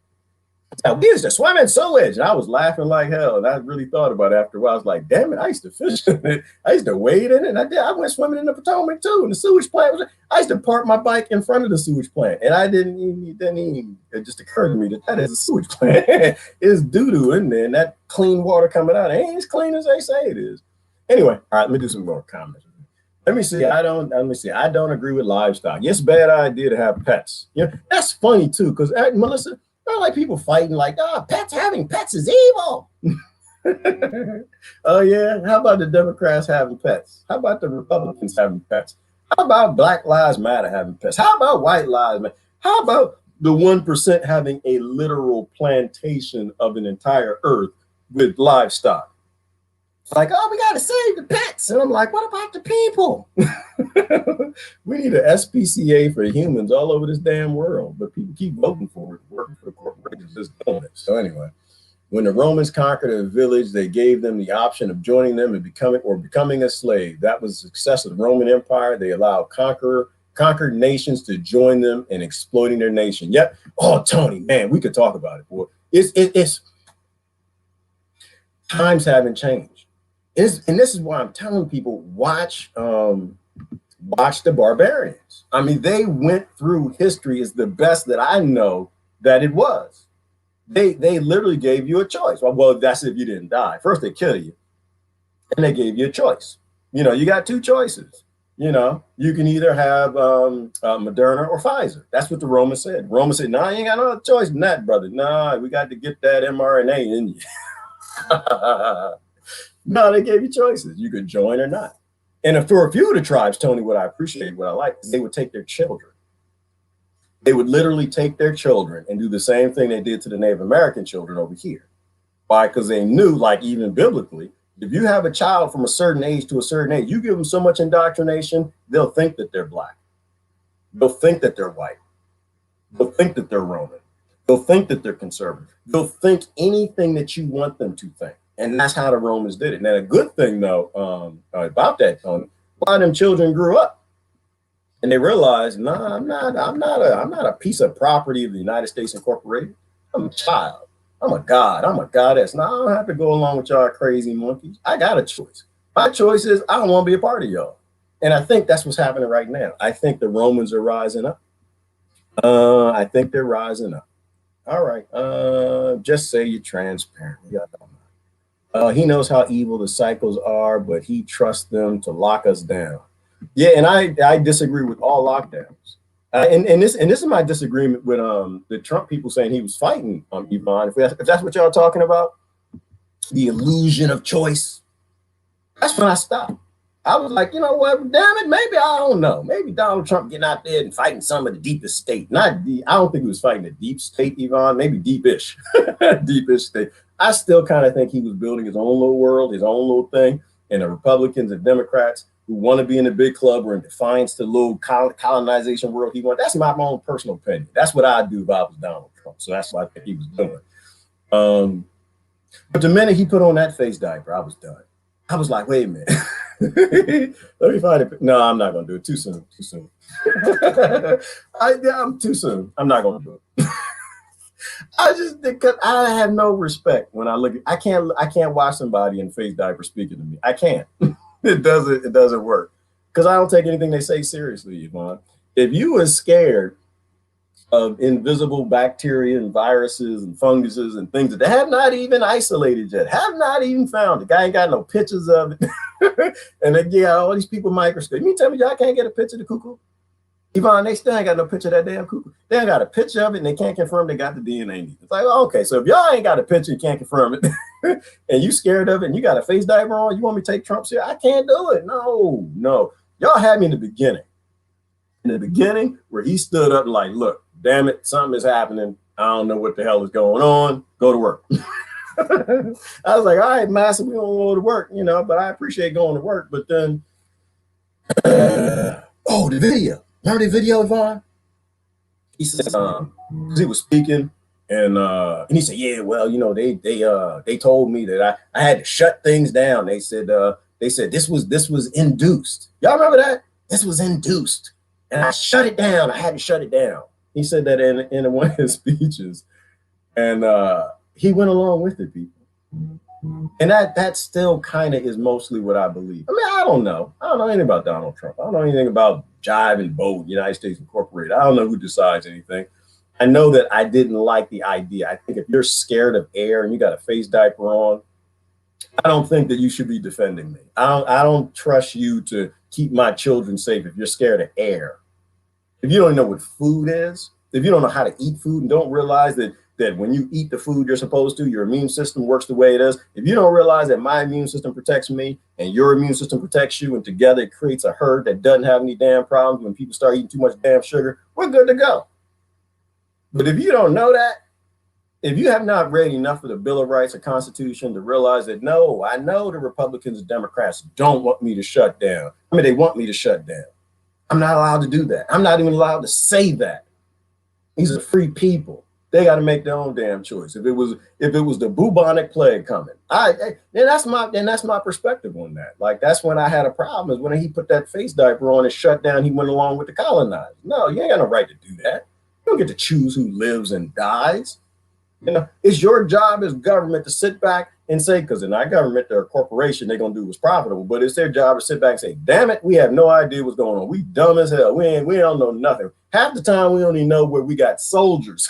We used to swim in sewage, and I was laughing like hell. And I really thought about it after a while. I was like, damn it, I used to fish in it. I used to wade in it. And I went swimming in the Potomac too. And the sewage plant I used to park my bike in front of the sewage plant. And it just occurred to me that is a sewage plant. It's doo-doo in there, and that clean water coming out ain't as clean as they say it is. Anyway, all right, let me do some more comments. Let me see. I don't agree with livestock. It's a bad idea to have pets. You know, that's funny too, because Melissa, I like people fighting like, having pets is evil. Oh yeah. How about the Democrats having pets? How about the Republicans having pets? How about Black Lives Matter having pets? How about White Lives Matter? How about the 1% having a literal plantation of an entire earth with livestock? It's like, oh, we got to save the pets. And I'm like, what about the people? We need an SPCA for humans all over this damn world, but people keep voting for it, working for the corporations just doing it. So anyway, when the Romans conquered a village, they gave them the option of joining them and becoming a slave. That was the success of the Roman Empire. They allowed conquered nations to join them in exploiting their nation. Yep. Oh, Tony, man, we could talk about it, boy. It's times haven't changed. And this is why I'm telling people, watch The Barbarians. I mean, they went through history as the best that I know that it was. They literally gave you a choice. Well, that's if you didn't die. First, they kill you, and they gave you a choice. You know, you got two choices. You know, you can either have Moderna or Pfizer. That's what the Romans said. Romans said, "Nah, you ain't got no other choice than that, brother. Nah, we got to get that mRNA in you." No, they gave you choices. You could join or not. And for a few of the tribes, Tony, what I appreciate, what I like, is they would take their children. They would literally take their children and do the same thing they did to the Native American children over here. Why? Because they knew, like even biblically, if you have a child from a certain age to a certain age, you give them so much indoctrination, they'll think that they're Black. They'll think that they're white. They'll think that they're Roman. They'll think that they're conservative. They'll think anything that you want them to think. And that's how the Romans did it. Now, a good thing, though, about that, Tony, a lot of them children grew up and they realized, no, I'm not a piece of property of the United States Incorporated. I'm a child. I'm a god. I'm a goddess. Now, I don't have to go along with y'all crazy monkeys. I got a choice. My choice is I don't want to be a part of y'all. And I think that's what's happening right now. I think the Romans are rising up. I think they're rising up. All right. Just say you're transparent. He knows how evil the cycles are, but he trusts them to lock us down. Yeah, and I disagree with all lockdowns. And this is my disagreement with the Trump people saying he was fighting Yvonne. If that's what y'all talking about, the illusion of choice. That's when I stopped. I was like, you know what? Damn it, maybe I don't know. Maybe Donald Trump getting out there and fighting some of the deepest state. I don't think he was fighting the deep state, Yvonne. Maybe deepish, deepish state. I still kind of think he was building his own little world, his own little thing. And the Republicans and Democrats who want to be in the big club were in defiance to the little colonization world he wanted. That's my own personal opinion. That's what I'd do if I was Donald Trump. So that's what I think he was doing. But the minute he put on that face diaper, I was done. I was like, wait a minute. Let me find it. No, I'm not going to do it. Too soon. I'm too soon. I'm not going to do it. I just because I have no respect when I look at I can't watch somebody in face diaper speaking to me. I can't. It doesn't work. Because I don't take anything they say seriously, Yvonne. If you were scared of invisible bacteria and viruses and funguses and things that they have not even isolated yet, have not even found. The guy ain't got no pictures of it. And then you got all these people microscope. You tell me y'all can't get a picture of the cuckoo? Yvonne, they still ain't got no picture of that damn cuckoo. They ain't got a picture of it and they can't confirm they got the DNA. It's like, okay, so if y'all ain't got a picture and can't confirm it and you scared of it and you got a face diaper on, you want me to take Trump's here? I can't do it. No, no. Y'all had me in the beginning. In the beginning, where he stood up and like, look, damn it, something is happening. I don't know what the hell is going on. Go to work. I was like, all right, master, we don't go to work, you know, but I appreciate going to work. But then, oh, the video. Remember the video, Yvonne? He said, he was speaking and he said, yeah, well, you know, they told me that I had to shut things down. They said this was induced. Y'all remember that? This was induced. And I shut it down. I had to shut it down. He said that in one of his speeches. And he went along with it, people. And that still kind of is mostly what I believe. I mean, I don't know. I don't know anything about Donald Trump. I don't know anything about Jive and Vote, United States Incorporated. I don't know who decides anything. I know that I didn't like the idea. I think if you're scared of air and you got a face diaper on, I don't think that you should be defending me. I don't trust you to keep my children safe if you're scared of air. If you don't know what food is, if you don't know how to eat food and don't realize that when you eat the food you're supposed to, your immune system works the way it is. If you don't realize that my immune system protects me and your immune system protects you, and together it creates a herd that doesn't have any damn problems when people start eating too much damn sugar, we're good to go. But if you don't know that, if you have not read enough of the Bill of Rights or Constitution to realize that, no, I know the Republicans and Democrats don't want me to shut down. I mean, they want me to shut down. I'm not allowed to do that. I'm not even allowed to say that. These are free people. They got to make their own damn choice. If it was the bubonic plague coming, then that's my perspective on that. Like, that's when I had a problem, is when he put that face diaper on and shut down. He went along with the colonizers. No, you ain't got no right to do that. You don't get to choose who lives and dies. You know, it's your job as government to sit back and say, because in our government, they're a corporation, they're going to do what's profitable, but it's their job to sit back and say, damn it, we have no idea what's going on. We dumb as hell. We don't know nothing. Half the time, we don't even know where we got soldiers.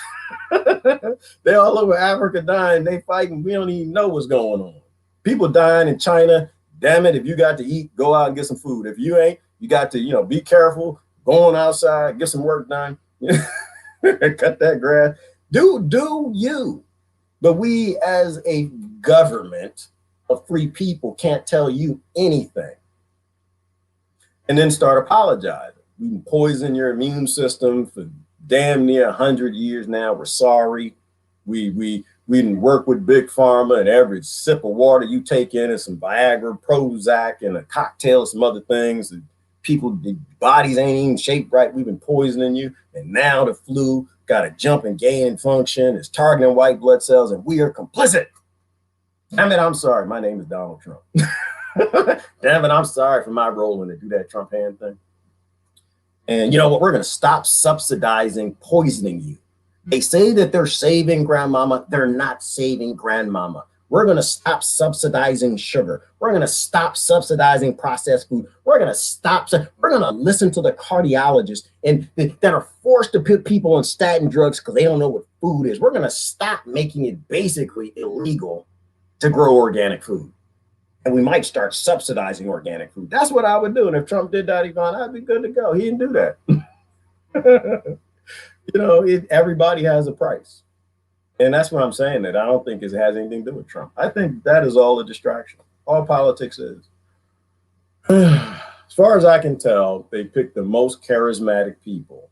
They're all over Africa dying. They fighting. We don't even know what's going on. People dying in China. Damn it, if you got to eat, go out and get some food. If you ain't, you got to, you know, be careful, go on outside, get some work done, cut that grass. Do you. But we as a government of free people can't tell you anything. And then start apologizing. We poison your immune system for damn near 100 years now. We're sorry. We didn't work with Big Pharma, and every sip of water you take in is some Viagra, Prozac, and a cocktail of some other things. And people, the bodies ain't even shaped right. We've been poisoning you. And now the flu got a jump and gain in function. It's targeting white blood cells, and we are complicit. Damn it, I'm sorry. My name is Donald Trump. Damn it, I'm sorry for my role in to do that Trump hand thing. And you know what? We're going to stop subsidizing poisoning you. They say that they're saving grandmama. They're not saving grandmama. We're going to stop subsidizing sugar. We're going to stop subsidizing processed food. We're going to listen to the cardiologists and that are forced to put people on statin drugs because they don't know what food is. We're going to stop making it basically illegal to grow organic food. And we might start subsidizing organic food. That's what I would do. And if Trump did that, Yvonne, I'd be good to go. He didn't do that. You know, everybody has a price. And that's what I'm saying, that I don't think it has anything to do with Trump. I think that is all a distraction. All politics is. As far as I can tell, they picked the most charismatic people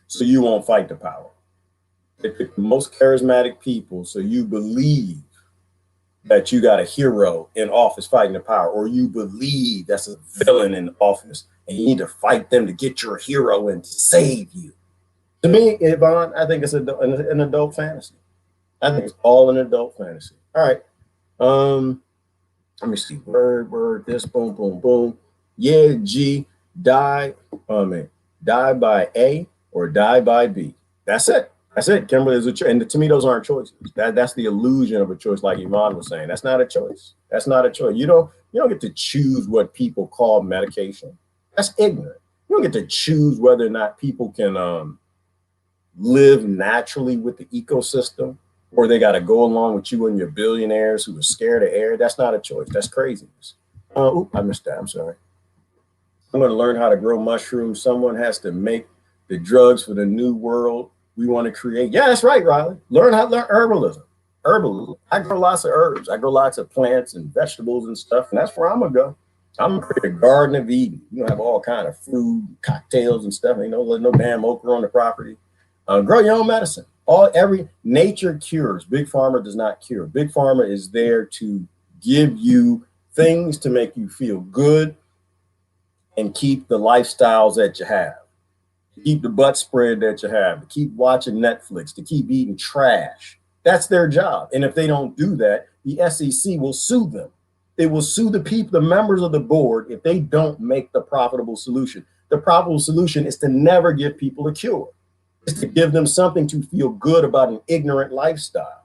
so you won't fight the power. They picked the most charismatic people so you believe that you got a hero in office fighting the power, or you believe that's a villain in office and you need to fight them to get your hero in to save you. To me, Yvonne, I think it's an adult fantasy. I think it's all an adult fantasy. All right. Let me see. Word, this, boom, boom, boom. Yeah, G, die by A or die by B. That's it. That's it. Kimberly is a choice. And to me, those aren't choices. That's the illusion of a choice, like Yvonne was saying. That's not a choice. That's not a choice. You don't get to choose what people call medication. That's ignorant. You don't get to choose whether or not people can live naturally with the ecosystem, or they got to go along with you and your billionaires who are scared of air. That's not a choice. That's craziness. I missed that. I'm sorry. I'm going to learn how to grow mushrooms. Someone has to make the drugs for the new world we want to create. Yeah, that's right, Riley. Learn how to learn herbalism. Herbalism. I grow lots of herbs. I grow lots of plants and vegetables and stuff, and that's where I'm going to go. I'm going to create a garden of Eden. You have all kind of fruit, cocktails and stuff. Ain't no damn okra on the property. Grow your own medicine. Every nature cures. Big Pharma does not cure. Big Pharma is there to give you things to make you feel good and keep the lifestyles that you have, to keep the butt spread that you have, to keep watching Netflix, to keep eating trash. That's their job. And if they don't do that, the SEC will sue them. They will sue the people, the members of the board, if they don't make the profitable solution. The profitable solution is to never give people a cure. It's to give them something to feel good about an ignorant lifestyle.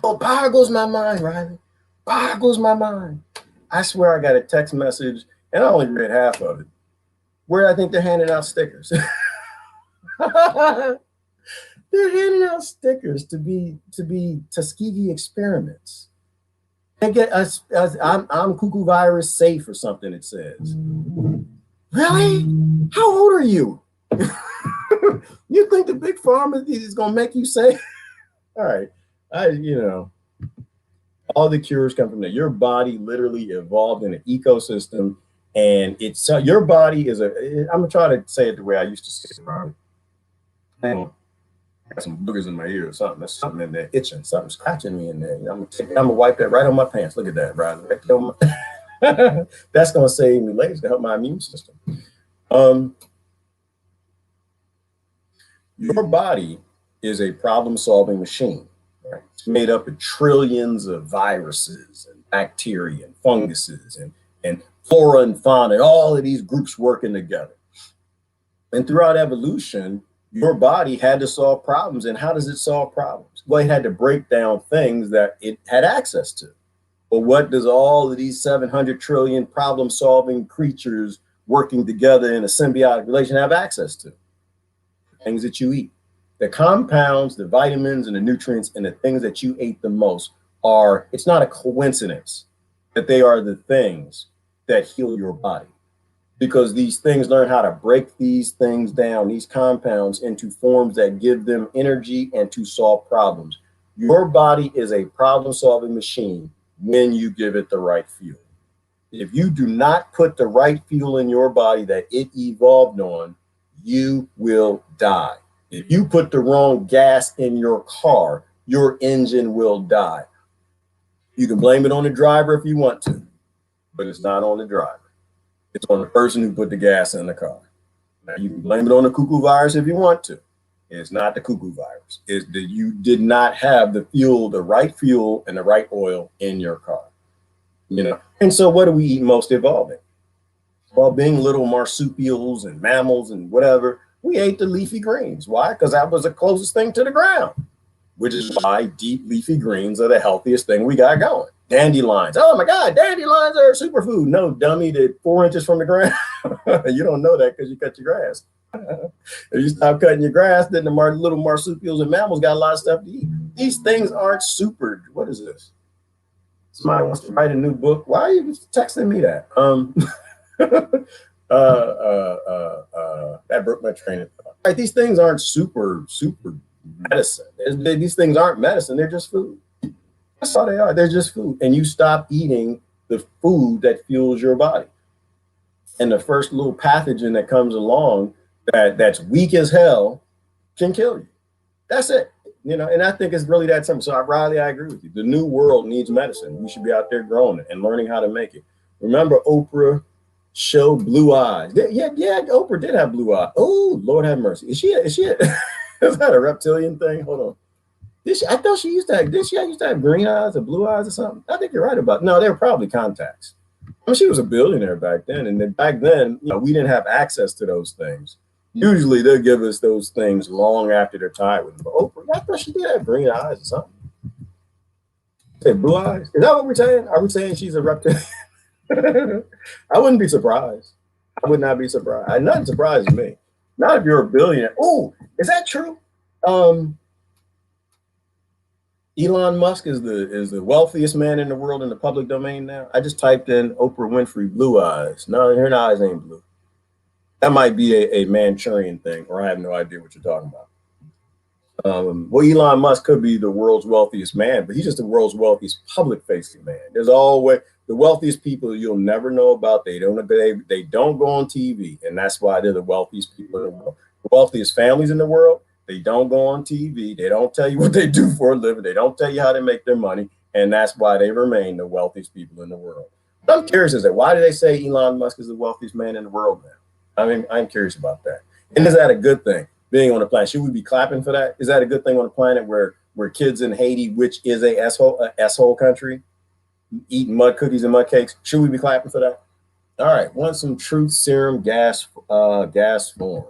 Oh, boggles my mind, Riley. Boggles my mind. I swear I got a text message, and I only read half of it, where I think they're handing out stickers. They're handing out stickers to be Tuskegee experiments. They get us. I'm cuckoo virus safe or something. It says. Really? How old are you? You think the big pharma is gonna make you safe? All right, all the cures come from there. Your body literally evolved in an ecosystem, and your body is I'm gonna try to say it the way I used to say it. Hang on. I got some boogers in my ear or something. There's something in there itching, something scratching me in there. I'm gonna wipe that right on my pants. Look at that, Riley. Right there on my that's gonna save me later to help my immune system. Your body is a problem-solving machine. Right? It's made up of trillions of viruses and bacteria and funguses and flora and fauna, and all of these groups working together. And throughout evolution, your body had to solve problems. And how does it solve problems? Well, it had to break down things that it had access to. But what does all of these 700 trillion problem-solving creatures working together in a symbiotic relation have access to? Things that you eat. The compounds, the vitamins, and the nutrients, and the things that you ate the most it's not a coincidence that they are the things that heal your body. Because these things learn how to break these things down, these compounds, into forms that give them energy and to solve problems. Your body is a problem-solving machine when you give it the right fuel. If you do not put the right fuel in your body that it evolved on, you will die. If you put the wrong gas in your car, your engine will die. You can blame it on the driver if you want to, but it's not on the driver. It's on the person who put the gas in the car. Now, you can blame it on the cuckoo virus if you want to. It's not the cuckoo virus. It's that you did not have the right fuel and the right oil in your car. And so what do we eat most evolving? Well, being little marsupials and mammals and whatever, we ate the leafy greens. Why? Because that was the closest thing to the ground, which is why deep leafy greens are the healthiest thing we got going. Dandelions. Oh my God, dandelions are a superfood. No, dummy, they're 4 inches from the ground. You don't know that because you cut your grass. If you stop cutting your grass, then the little marsupials and mammals got a lot of stuff to eat. These things aren't super. What is this? Somebody wants to write a new book. Why are you texting me that? That broke my train of thought. Right, these things aren't super medicine. These things aren't medicine. They're just food. That's all they are. They're just food. And you stop eating the food that fuels your body. And the first little pathogen that comes along that's weak as hell can kill you. That's it. And I think it's really that simple. So Riley, I agree with you. The new world needs medicine. We should be out there growing it and learning how to make it. Remember Oprah show Blue Eyes? Yeah, Oprah did have blue eyes. Oh, Lord have mercy. Is she is that a reptilian thing? Hold on. I thought she used to have, did she used to have green eyes or blue eyes or something? I think you're right about it. No, they were probably contacts. She was a billionaire back then. And then back then, we didn't have access to those things. Usually they'll give us those things long after they're tired with them. But Oprah, I thought she did have green eyes or something. Say blue eyes. Is that what we're saying? Are we saying she's a reptilian? I wouldn't be surprised. I would not be surprised. Nothing surprises me. Not if you're a billionaire. Oh, is that true? Elon Musk is the wealthiest man in the world in the public domain now. I just typed in Oprah Winfrey blue eyes. No, her eyes ain't blue. That might be a Manchurian thing, or I have no idea what you're talking about. Well, Elon Musk could be the world's wealthiest man, but he's just the world's wealthiest public-facing man. There's always the wealthiest people you'll never know about. They don't go on TV, and that's why they're the wealthiest people in the world. The wealthiest families in the world, they don't go on TV. They don't tell you what they do for a living. They don't tell you how they make their money, and that's why they remain the wealthiest people in the world. But I'm curious as to why do they say Elon Musk is the wealthiest man in the world now? I mean, I'm curious about that. And is that a good thing? Being on the planet, should we be clapping for that? Is that a good thing on the planet where kids in Haiti, which is a S-hole country, eating mud cookies and mud cakes? Should we be clapping for that? All right, want some truth serum gas form.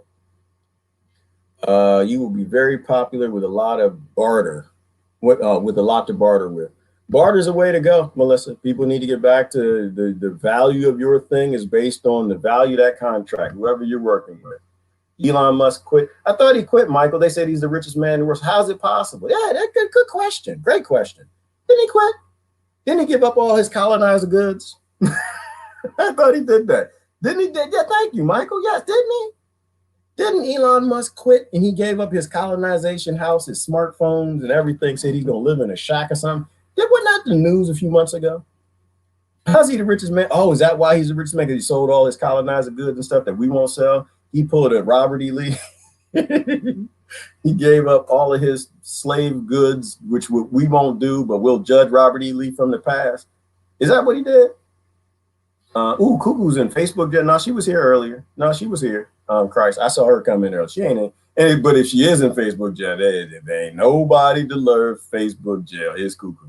You will be very popular with a lot of barter, with a lot to barter with. Barter is a way to go, Melissa. People need to get back to the value of your thing is based on the value of that contract, whoever you're working with. Elon Musk quit. I thought he quit, Michael. They said he's the richest man in the world. How's it possible? Yeah, that's good question. Great question. Didn't he quit? Didn't he give up all his colonizer goods? I thought he did that. Didn't he? Yeah, thank you, Michael. Yes, didn't he? Didn't Elon Musk quit and he gave up his colonization house, his smartphones and everything, said he's going to live in a shack or something? That wasn't that the news a few months ago? How's he the richest man? Oh, is that why he's the richest man? Because he sold all his colonizer goods and stuff that we won't sell? He pulled a Robert E. Lee. He gave up all of his slave goods, which we won't do, but we'll judge Robert E. Lee from the past. Is that what he did? Ooh, Cuckoo's in Facebook. No, she was here earlier. No, she was here. Christ, I saw her come in earlier. She ain't in. But if she is in Facebook jail, there ain't nobody deserve Facebook jail. It's Cuckoo.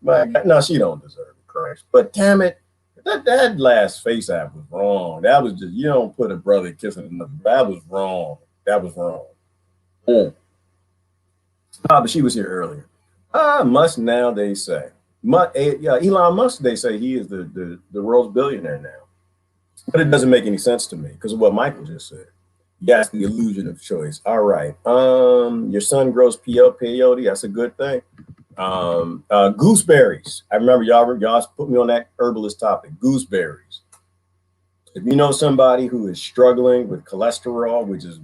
No, she don't deserve it, Christ. But damn it. That last face app was wrong. That was just, you don't put a brother kissing another. That was wrong. That was wrong. But she was here earlier. Musk now, they say. Elon Musk, they say he is the world's billionaire now. But it doesn't make any sense to me because of what Michael just said. That's the illusion of choice. All right. Your son grows peyote. That's a good thing. Gooseberries. I remember y'all put me on that herbalist topic. Gooseberries. If you know somebody who is struggling with cholesterol, which is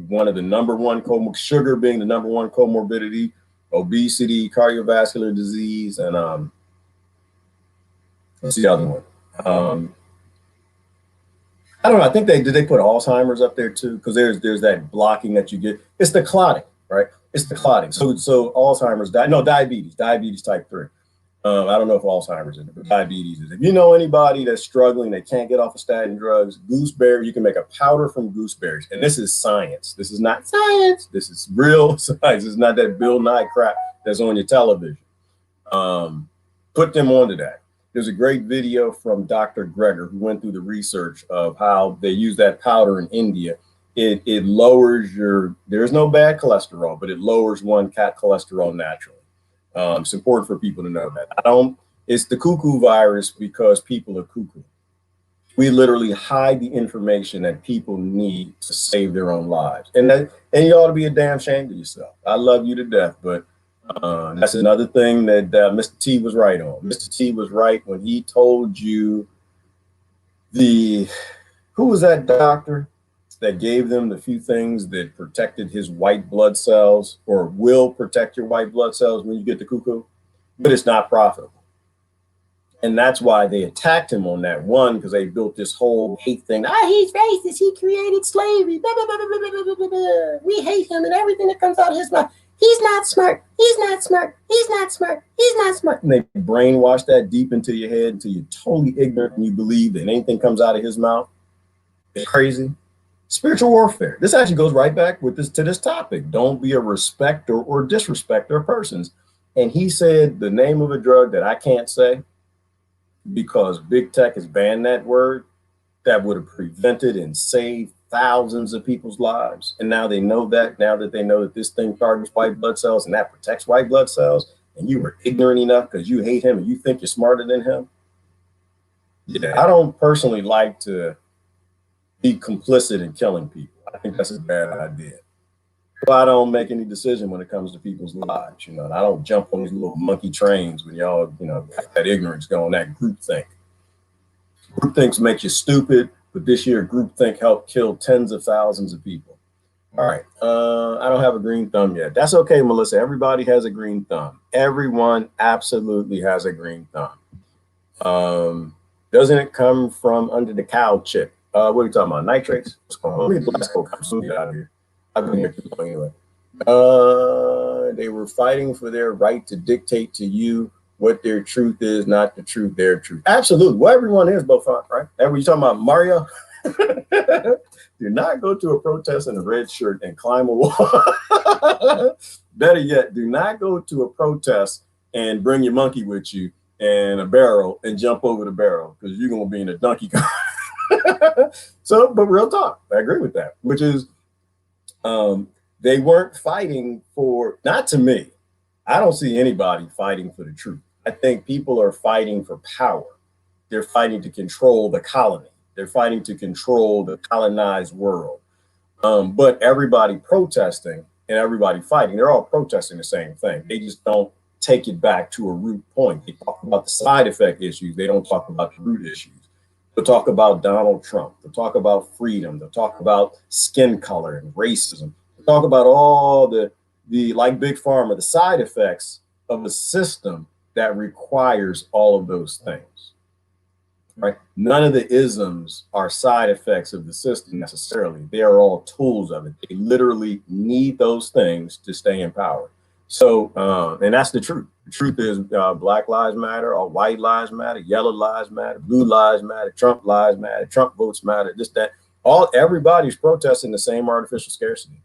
one of the number one sugar being the number one comorbidity, obesity, cardiovascular disease, and what's the other one? I don't know. I think did they put Alzheimer's up there too? Because there's that blocking that you get. It's the clotting, right? It's the clotting. So Alzheimer's, diabetes type 3. I don't know if Alzheimer's is it, but diabetes is. If you know anybody that's struggling, they can't get off of statin drugs, gooseberry, you can make a powder from gooseberries. And this is science. This is not science. This is real science. It's not that Bill Nye crap that's on your television. Put them onto that. There's a great video from Dr. Greger who went through the research of how they use that powder in India. It lowers there's no bad cholesterol, but it lowers cat cholesterol naturally. It's important for people to know that. It's the cuckoo virus because people are cuckoo. We literally hide the information that people need to save their own lives. And you ought to be a damn shame to yourself. I love you to death, but that's another thing that Mr. T was right on. Mr. T was right when he told you who was that doctor that gave them the few things that protected his white blood cells or will protect your white blood cells when you get the cuckoo, but it's not profitable. And that's why they attacked him on that one, because they built this whole hate thing. He's racist. He created slavery. Blah, blah, blah, blah, blah, blah, blah. We hate him and everything that comes out of his mouth. He's not smart. He's not smart. He's not smart. He's not smart. And they brainwash that deep into your head until you're totally ignorant and you believe that anything comes out of his mouth. It's crazy. Spiritual warfare. This actually goes right back to this topic. Don't be a respecter or disrespecter of persons. And he said the name of a drug that I can't say because big tech has banned that word. that would have prevented and saved thousands of people's lives. And now they know that, now that they know that this thing targets white blood cells and that protects white blood cells, and you were ignorant enough because you hate him and you think you're smarter than him. Yeah, I don't personally like to be complicit in killing people. I think that's a bad idea. So I don't make any decision when it comes to people's lives. You know, and I don't jump on these little monkey trains when y'all, you know, that ignorance going, that groupthink. Groupthink makes you stupid, but this year groupthink helped kill tens of thousands of people. All right, I don't have a green thumb yet. That's okay, Melissa. Everybody has a green thumb. Everyone absolutely has a green thumb. Doesn't it come from under the cow chip? What are you talking about? Nitrates? What's going on? Let me let's go out of here. I've been here anyway. They were fighting for their right to dictate to you what their truth is, not the truth, their truth. Absolutely. Well, everyone is both, right? Everybody, you talking about Mario? Do not go to a protest in a red shirt and climb a wall. Better yet, do not go to a protest and bring your monkey with you and a barrel and jump over the barrel because you're going to be in a donkey car. So, but real talk, I agree with that, which is they weren't fighting for, not to me, I don't see anybody fighting for the truth. I think people are fighting for power. They're fighting to control the colony. They're fighting to control the colonized world. But everybody protesting and everybody fighting, they're all protesting the same thing. They just don't take it back to a root point. They talk about the side effect issues. They don't talk about the root issues. They'll talk about Donald Trump. They'll talk about freedom. They'll talk about skin color and racism. They'll talk about all the like Big Pharma, the side effects of a system that requires all of those things. Right? None of the isms are side effects of the system necessarily. They are all tools of it. They literally need those things to stay in power. So, and that's the truth. The truth is Black Lives Matter, or white lives matter, yellow lives matter, blue lives matter, Trump lives matter, Trump votes matter, this, that. Everybody's protesting the same artificial scarcity.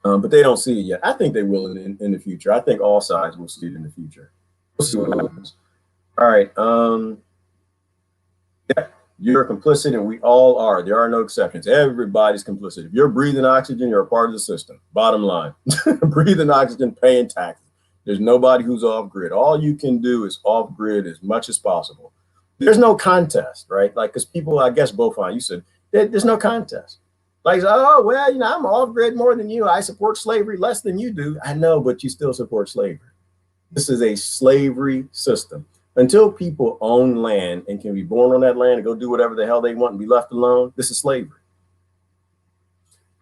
But they don't see it yet. I think they will in the future. I think all sides will see it in the future. We'll see what happens. All right. Yeah, you're complicit, and we all are. There are no exceptions. Everybody's complicit. If you're breathing oxygen, you're a part of the system. Bottom line, breathing oxygen, paying taxes. There's nobody who's off grid. All you can do is off grid as much as possible. There's no contest, right? Like, because people, I guess, both on you said there's no contest. Like, oh, well, you know, I'm off grid more than you. I support slavery less than you do. I know, but you still support slavery. This is a slavery system. Until people own land and can be born on that land and go do whatever the hell they want and be left alone, this is slavery.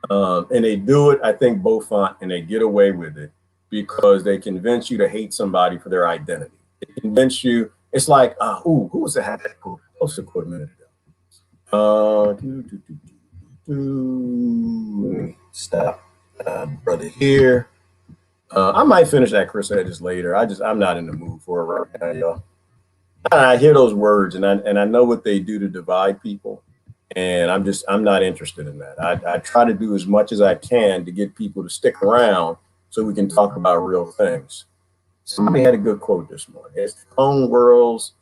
And they do it, I think, Beaufont, and they get away with it because they convince you to hate somebody for their identity. They convince you, it's like, who was that had that quote? That was a quote a minute ago. Stop, brother here. I might finish that Chris Hedges later. I'm not in the mood for it right now, y'all. I hear those words and I know what they do to divide people, and I'm not interested in that. I try to do as much as I can to get people to stick around so we can talk about real things. Somebody had a good quote this morning. It's Clone World's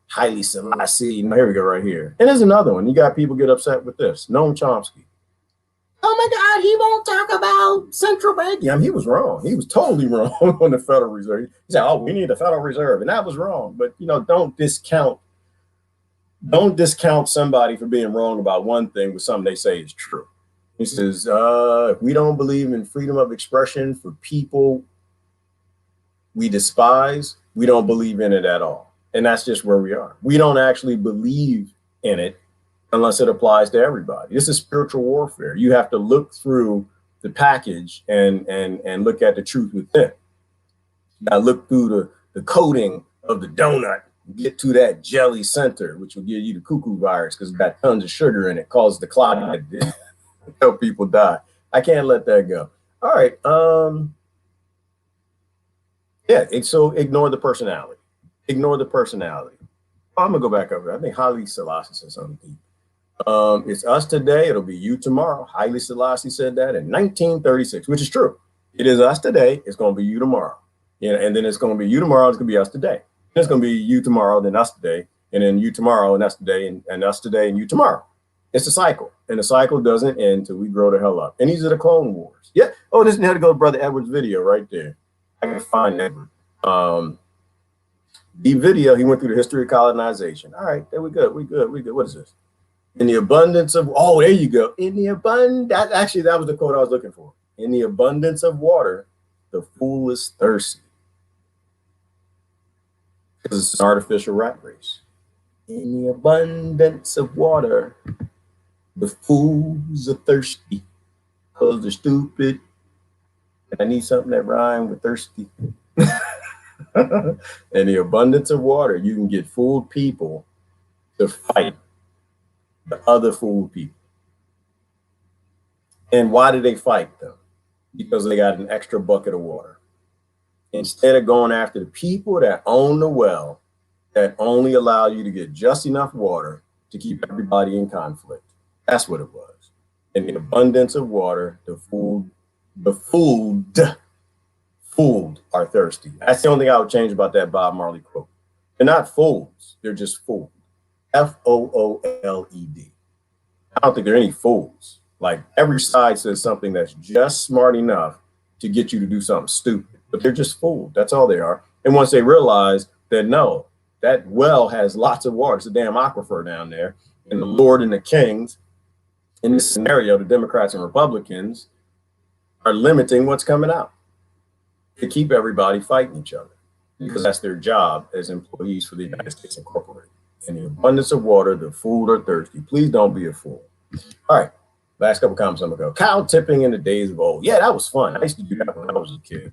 Haile Selassie. Here we go, right here. And there's another one. You got people get upset with this. Noam Chomsky. Oh my God, he won't talk about central banking. I mean, he was wrong. He was totally wrong on the Federal Reserve. He said, oh, we need the Federal Reserve. And that was wrong. But, you know, don't discount somebody for being wrong about one thing with something they say is true. He says, if we don't believe in freedom of expression for people we despise, we don't believe in it at all. And that's just where we are. We don't actually believe in it unless it applies to everybody. This is spiritual warfare. You have to look through the package and look at the truth within. You gotta look through the coating of the donut, get to that jelly center, which will give you the cuckoo virus because it's got tons of sugar in it, causes the clotting that help people die. I can't let that go. All right. Yeah, so ignore the personality. Ignore the personality. I'm gonna go back over there. I think Haile Selassie said something deep. It's us today, it'll be you tomorrow. Haile Selassie said that in 1936, which is true. It is us today, it's going to be you tomorrow. And then it's going to be you tomorrow, it's going to be us today. And it's going to be you tomorrow, then us today, and then you tomorrow, and that's today, and us today, and you tomorrow. It's a cycle, and the cycle doesn't end until we grow the hell up. And these are the Clone Wars. Yeah. Oh, this had to go to Brother Edward's video right there. I can find Edward. The video, he went through the history of colonization. All right, there we good. We good. What is this? In the abundance of, oh, there you go. In the abundance, actually, that was the quote I was looking for. In the abundance of water, the fool is thirsty. Because it's an artificial rat race. In the abundance of water, the fools are thirsty because they're stupid. And I need something that rhymes with thirsty. In the abundance of water, you can get fooled people to fight the other fooled people. And why do they fight them? Because they got an extra bucket of water. Instead of going after the people that own the well, that only allow you to get just enough water to keep everybody in conflict. That's what it was. In the abundance of water, the fooled are thirsty. That's the only thing I would change about that Bob Marley quote. They're not fools. They're just fooled. Fooled. I don't think there are any fools. Like every side says something that's just smart enough to get you to do something stupid, but they're just fooled. That's all they are. And once they realize that, no, that well has lots of water. It's a damn aquifer down there. And the Lord and the kings, in this scenario, the Democrats and Republicans are limiting what's coming out to keep everybody fighting each other, because that's their job as employees for the United States Incorporated. In the abundance of water, the fool are thirsty. Please don't be a fool. All right. Last couple comments I'm gonna go. Cow tipping in the days of old. Yeah, that was fun. I used to do that when I was a kid.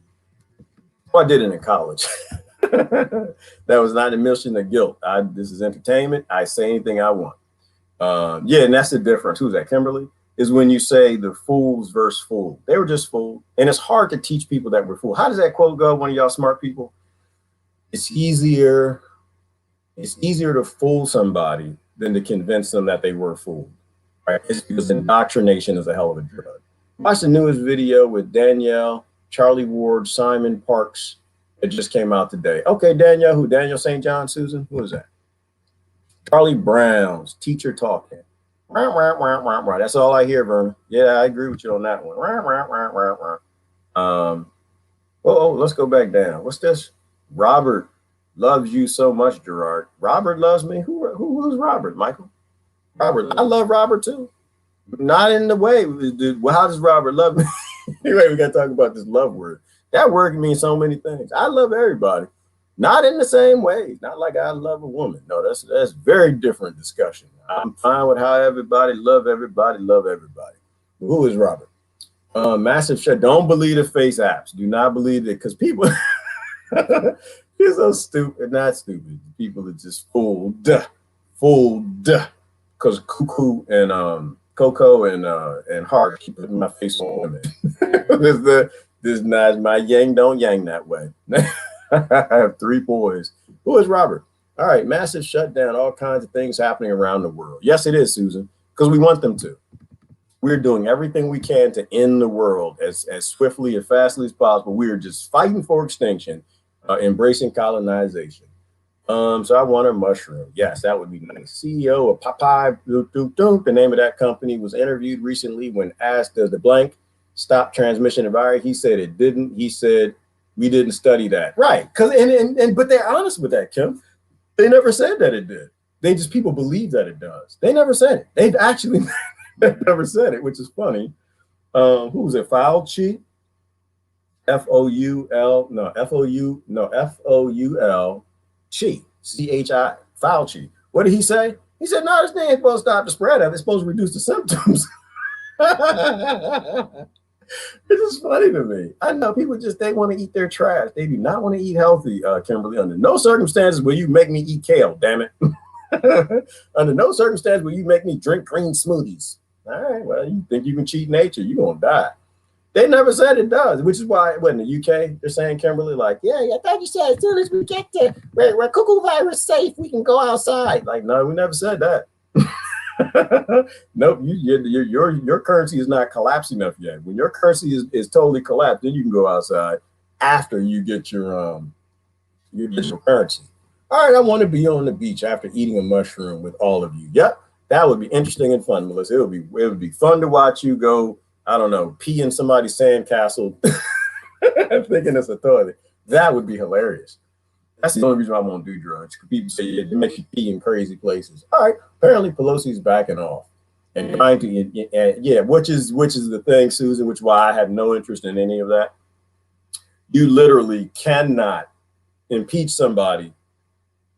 Well, I did it in college. That was not a mission of guilt. This is entertainment. I say anything I want. Yeah, and that's the difference. Who's that? Kimberly? Is when you say the fools versus fool. They were just fooled. And it's hard to teach people that we're fooled. How does that quote go? One of y'all smart people. It's easier to fool somebody than to convince them that they were fooled. Right? It's because indoctrination is a hell of a drug. Watch the newest video with Danielle, Charlie Ward, Simon Parks. It just came out today. Okay, Danielle, who? Daniel St. John, Susan? Who is that? Charlie Brown's teacher talking. That's all I hear, Vernon. Yeah, I agree with you on that one. Let's go back down. What's this? Robert loves you so much, Gerard. Robert loves me. Who's Robert, Michael? Robert. I love Robert too. Not in the way. Well, how does Robert love me? Anyway, we got to talk about this love word. That word can mean so many things. I love everybody. Not in the same way. Not like I love a woman. No, that's very different discussion. I'm fine with how everybody love everybody. Who is Robert? Massive shut. Don't believe the face apps. Do not believe it, because people you're so stupid. Not stupid. People are just fooled. Because Cuckoo and Coco and Hart keep putting my face on women. This not my yang don't yang that way. I have 3 boys. Who is Robert? All right, massive shutdown, all kinds of things happening around the world. Yes, it is, Susan, because we want them to. We're doing everything we can to end the world as swiftly and fastly as possible. We are just fighting for extinction, embracing colonization. So I want a mushroom. Yes, that would be nice. CEO of Popeye, the name of that company, was interviewed recently when asked, does the blank stop transmission of virus? He said it didn't. He said, we didn't study that. Right. But they're honest with that, Kim. They never said that it did. People believe that it does. They never said it. They've actually never said it, which is funny. Who was it? Fauci? F-O-U-L. Chi. C-H-I. Fauci. What did he say? He said, no, this thing ain't supposed to stop the spread of it. It's supposed to reduce the symptoms. It's just funny to me. I know people they want to eat their trash. They do not want to eat healthy, Kimberly. Under no circumstances will you make me eat kale, damn it. Under no circumstance will you make me drink green smoothies. All right, well, you think you can cheat nature, you're going to die. They never said it does, which is why, in the UK, they're saying, Kimberly, like, yeah, I thought you said as soon as we get to where cuckoo virus safe, we can go outside. Like, no, we never said that. Nope, your currency is not collapsed enough yet. When your currency is totally collapsed, then you can go outside after you get your currency. All right, I want to be on the beach after eating a mushroom with all of you. Yep, that would be interesting and fun, Melissa. It would be fun to watch you go, I don't know, pee in somebody's sandcastle thinking it's a toilet. That would be hilarious. That's the only reason I won't do drugs. People say it makes you pee in crazy places. All right, apparently Pelosi's backing off. And trying to, yeah, which is the thing, Susan, which is why I have no interest in any of that. You literally cannot impeach somebody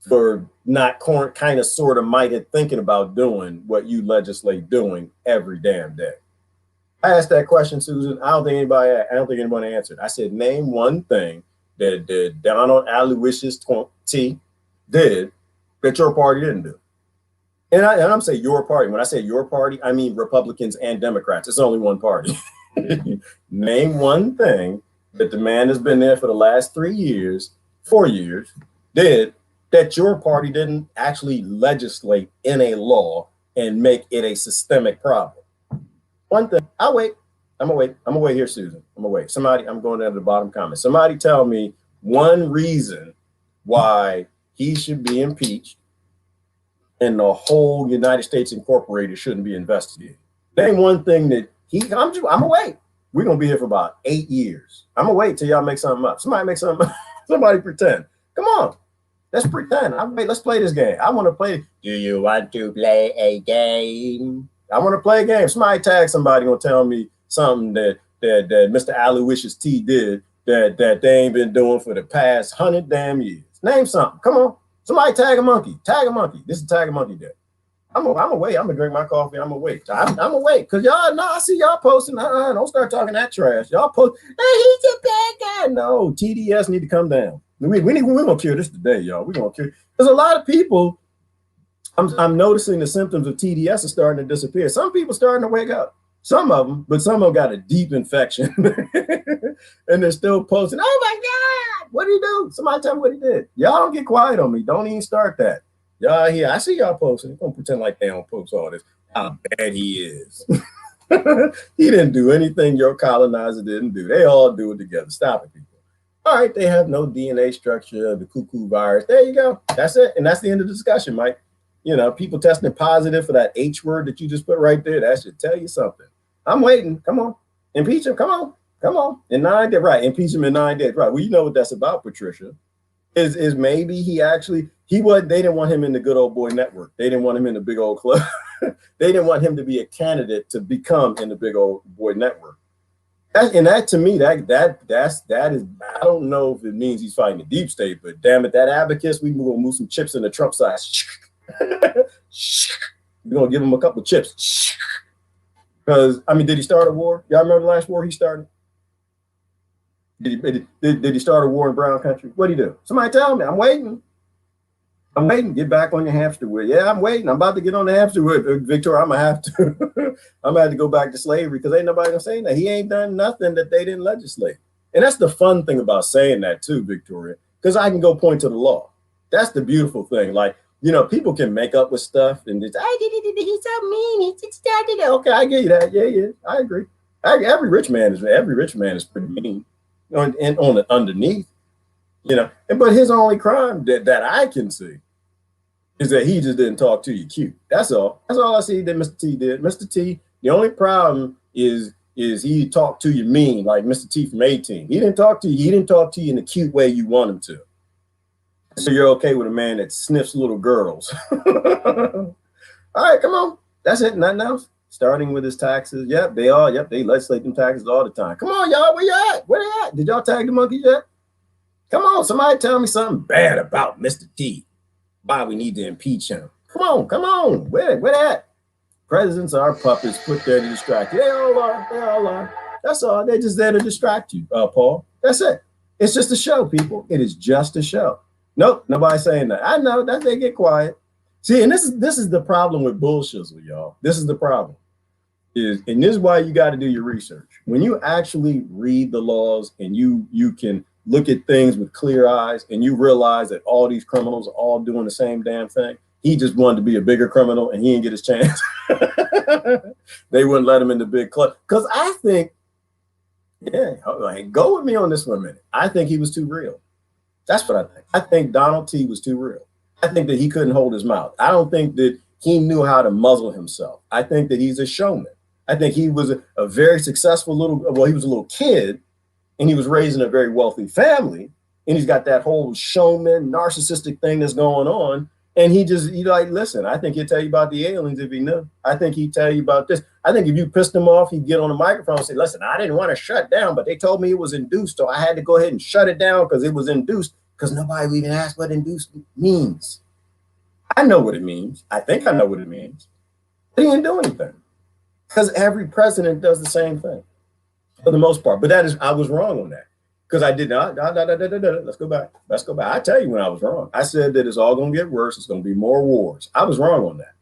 for not kind of sort of might have thinking about doing what you legislate doing every damn day. I asked that question, Susan. I don't think anybody answered. I said, name one thing that Donald Aloysius T did that your party didn't do. And I'm saying your party. When I say your party, I mean Republicans and Democrats. It's only one party. Name one thing that the man has been there for the last 4 years, did that your party didn't actually legislate in a law and make it a systemic problem. One thing. I'll wait. I'm gonna wait here, Susan. I'm gonna wait. I'm going down to the bottom comment. Somebody tell me one reason why he should be impeached and the whole United States Incorporated shouldn't be investigated. Name one thing that I'm gonna wait. We're gonna be here for about 8 years. I'm gonna wait till y'all make something up. Somebody make something up. Somebody pretend. Come on. Let's pretend. Let's play this game. I want to play. Do you want to play a game? I want to play a game. Somebody tag somebody gonna tell me something that Mr. Aloysius T did that they ain't been doing for the past 100 damn years. Name something. Come on. Somebody tag a monkey. Tag a monkey. This is tag a monkey day. I'm gonna wait. I'm gonna drink my coffee. I'm gonna wait. I'm gonna wait because y'all know I see y'all posting. Don't start talking that trash. Y'all post. Hey, he's a bad guy. No, TDS need to come down. We're gonna cure this today, y'all. We're gonna cure. There's a lot of people. I'm noticing the symptoms of TDS are starting to disappear. Some people starting to wake up. Some of them, but some of them got a deep infection, and they're still posting. Oh my God, what did he do? Somebody tell me what he did. Y'all don't get quiet on me. Don't even start that. Y'all here. I see y'all posting. Don't pretend like they don't post all this. How bad he is. He didn't do anything your colonizer didn't do. They all do it together. Stop it, people. All right, they have no DNA structure, the cuckoo virus. There you go. That's it. And that's the end of the discussion, Mike. You know, people testing positive for that H word that you just put right there. That should tell you something. I'm waiting. Come on. Impeach him. Come on. Come on. In 9 days. Right. Impeach him in 9 days. Right. Well, you know what that's about, Patricia. Is maybe they didn't want him in the good old boy network. They didn't want him in the big old club. They didn't want him to be a candidate to become in the big old boy network. That to me, that is, I don't know if it means he's fighting the deep state, but damn it, that abacus, we gonna move some chips in the Trump side. We're gonna give him a couple chips. Because did he start a war? Y'all remember the last war he started? Did he start a war in brown country? What'd he do? Somebody tell me. I'm waiting. Get back on your hamster wheel. Yeah, I'm waiting. I'm about to get on the hamster wheel, Victoria. I'm gonna have to. I'm gonna have to go back to slavery because ain't nobody gonna say that. He ain't done nothing that they didn't legislate. And that's the fun thing about saying that too, Victoria, because I can go point to the law. That's the beautiful thing. Like, you know, people can make up with stuff and just, he's so mean. He started it. Okay, I get you that. Yeah, I agree. Every rich man is pretty mean. And on the underneath, you know, but his only crime that I can see is that he just didn't talk to you cute. That's all. That's all I see that Mr. T did. Mr. T, the only problem is he talked to you mean, like Mr. T from 18. He didn't talk to you. He didn't talk to you in the cute way you want him to. So you're okay with a man that sniffs little girls. All right, come on. That's it. Nothing else. Starting with his taxes. Yep, they legislate them taxes all the time. Come on, y'all. Where you at? Where they at? Did y'all tag the monkeys yet? Come on, somebody tell me something bad about Mr. T. Why we need to impeach him. Come on. Where they at? Presidents are puppets put there to distract you. They all are. That's all. They're just there to distract you, Paul. That's it. It's just a show, people. It is just a show. Nope, nobody's saying that. I know that they get quiet. See, and this is the problem with bullshizzle, y'all. This is the problem. And this is why you got to do your research. When you actually read the laws and you can look at things with clear eyes and you realize that all these criminals are all doing the same damn thing. He just wanted to be a bigger criminal and he didn't get his chance. They wouldn't let him in the big club. Because I think, go with me on this for a minute. I think he was too real. That's what I think. I think Donald T was too real. I think that he couldn't hold his mouth. I don't think that he knew how to muzzle himself. I think that he's a showman. I think he was a very successful he was a little kid, and he was raised in a very wealthy family, and he's got that whole showman narcissistic thing that's going on. And he like, listen, I think he'd tell you about the aliens if he knew. I think he'd tell you about this. I think if you pissed him off, he'd get on the microphone and say, listen, I didn't want to shut down, but they told me it was induced, so I had to go ahead and shut it down because it was induced, because nobody even asked what induced means. I know what it means. I think I know what it means. But he didn't do anything, because every president does the same thing for the most part. But I was wrong on that. Because I did not. Let's go back. I tell you when I was wrong. I said that it's all going to get worse. It's going to be more wars. I was wrong on that.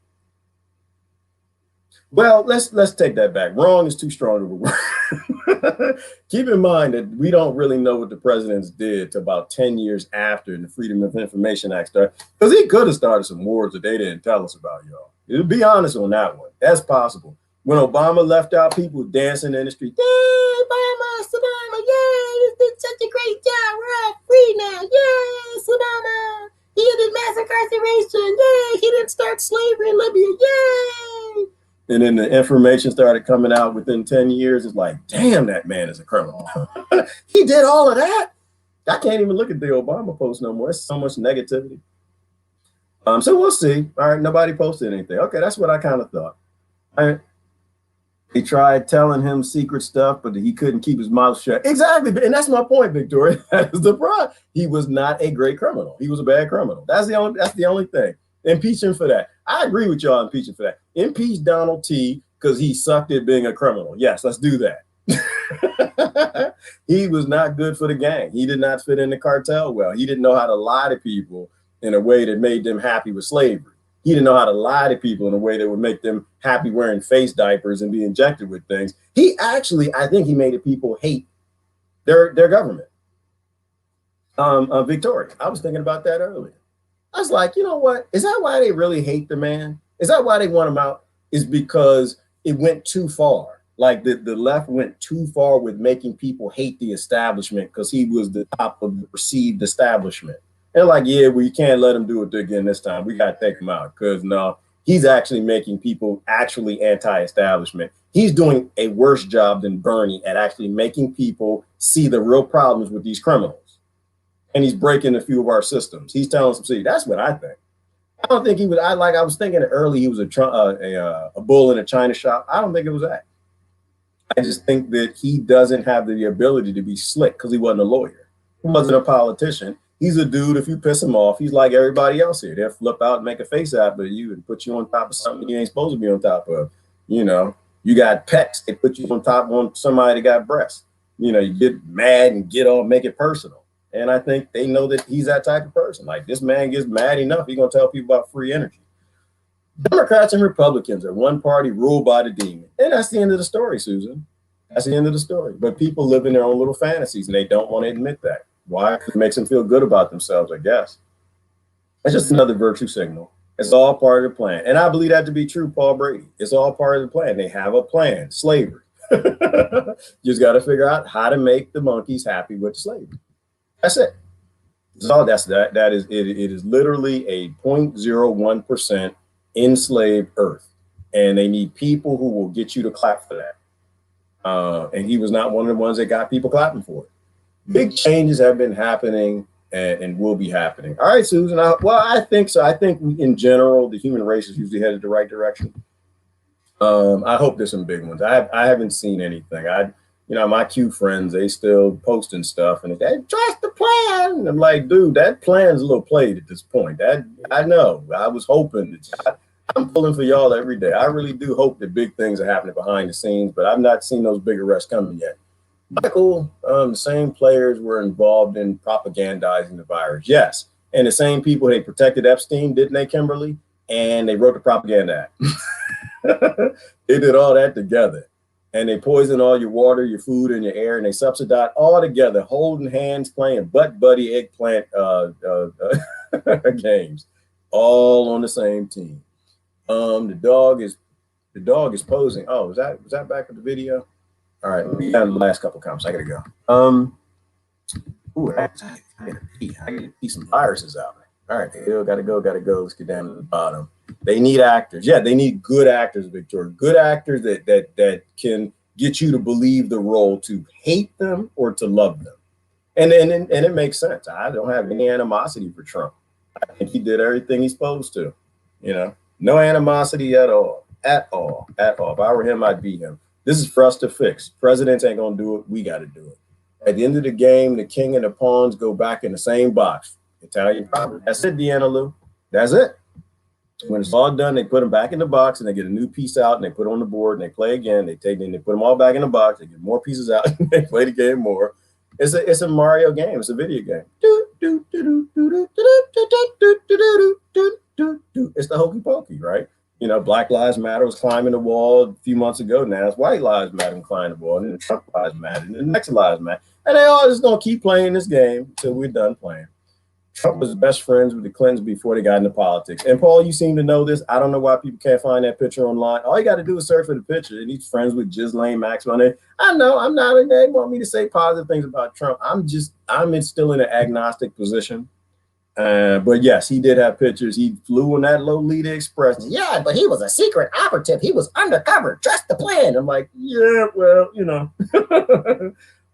Well, let's take that back. Wrong is too strong of a word. Keep in mind that we don't really know what the presidents did to about 10 years after the Freedom of Information Act started, because he could have started some wars that they didn't tell us about, y'all. To be honest on that one, that's possible. When Obama left out, people dancing in the street. Yay, Obama, yay, you did such a great job. We're all free now. Yay, Obama. He did mass incarceration. Yay, he didn't start slavery in Libya. Yay. And then the information started coming out within 10 years. It's like, damn, that man is a criminal. He did all of that. I can't even look at the Obama post no more. It's so much negativity. So we'll see. All right, nobody posted anything. Okay, that's what I kind of thought. He tried telling him secret stuff, but he couldn't keep his mouth shut. Exactly. And that's my point, Victoria. That is the problem. He was not a great criminal. He was a bad criminal. That's the only thing. Impeach him for that. I agree with y'all impeaching for that. Impeach Donald T. because he sucked at being a criminal. Yes, let's do that. He was not good for the gang. He did not fit in the cartel well. He didn't know how to lie to people in a way that made them happy with slavery. He didn't know how to lie to people in a way that would make them happy wearing face diapers and be injected with things. He actually, I think he made the people hate their government. Victoria, I was thinking about that earlier. I was like, you know what? Is that why they really hate the man? Is that why they want him out? Is because it went too far. Like the left went too far with making people hate the establishment because he was the top of the perceived establishment. And like, yeah, we can't let him do it again this time. We got to take him out because no, he's actually making people actually anti-establishment. He's doing a worse job than Bernie at actually making people see the real problems with these criminals. And he's breaking a few of our systems. He's telling us, see, that's what I think. I don't think he was, I was thinking early he was a bull in a china shop. I don't think it was that. I just think that he doesn't have the ability to be slick because he wasn't a lawyer. He wasn't a politician. He's a dude, if you piss him off, he's like everybody else here. They'll flip out and make a face out of you and put you on top of something you ain't supposed to be on top of. You know, you got pets, they put you on top of somebody that got breasts. You know, you get mad and get all, make it personal. And I think they know that he's that type of person. Like, this man gets mad enough, he's going to tell people about free energy. Democrats and Republicans are one party ruled by the demon. And that's the end of the story, Susan. That's the end of the story. But people live in their own little fantasies, and they don't want to admit that. Why? Because it makes them feel good about themselves, I guess. It's just another virtue signal. It's all part of the plan. And I believe that to be true, Paul Brady. It's all part of the plan. They have a plan, slavery. You just got to figure out how to make the monkeys happy with slavery. That's it. That's all. That is it. It is literally a 0.01% enslaved earth, and they need people who will get you to clap for that. And he was not one of the ones that got people clapping for it. Big changes have been happening and will be happening. All right, Susan. I think so. I think in general, the human race is usually headed the right direction. I hope there's some big ones. I haven't seen anything. My Q friends, they still posting stuff and they trust the plan. And I'm like, dude, that plan's a little played at this point. That I know. I was hoping that I'm pulling for y'all every day. I really do hope that big things are happening behind the scenes, but I've not seen those big arrests coming yet. Michael, the same players were involved in propagandizing the virus. Yes. And the same people, they protected Epstein, didn't they, Kimberly? And they wrote the Propaganda Act. They did all that together. And they poison all your water, your food, and your air, and they subsidize all together, holding hands, playing butt buddy eggplant games, all on the same team. The dog is posing. Oh, was that back at the video? All right, let me down the last couple of comments. I gotta go. I gotta pee some viruses out. All right, the hill gotta go. Let's get down to the bottom. They need actors. Yeah, they need good actors, Victoria. Good actors that can get you to believe the role, to hate them or to love them. And it makes sense. I don't have any animosity for Trump. I think he did everything he's supposed to. You know, no animosity at all. At all. If I were him, I'd beat him. This is for us to fix. Presidents ain't gonna do it. We got to do it. At the end of the game, the king and the pawns go back in the same box. Italian proverb. That's it, Deanna Lou. That's it. When it's all done, they put them back in the box and they get a new piece out and they put it on the board and they play again. They put them all back in the box. They get more pieces out and they play the game more. It's a Mario game. It's a video game. It's the hokey pokey, right? You know, Black Lives Matter was climbing the wall a few months ago. Now it's White Lives Matter and climbing the wall, and then Trump Lives Matter, and the next Lives Matter. And they all just gonna keep playing this game until we're done playing. Trump was best friends with the Clintons before they got into politics. And Paul, you seem to know this. I don't know why people can't find that picture online. All you got to do is search for the picture. And he's friends with Ghislaine Maxwell. I know I'm not. They want me to say positive things about Trump. I'm still in an agnostic position. But yes, he did have pictures. He flew on that Lolita Express. Yeah, but he was a secret operative. He was undercover. Trust the plan. I'm like, yeah, well, you know.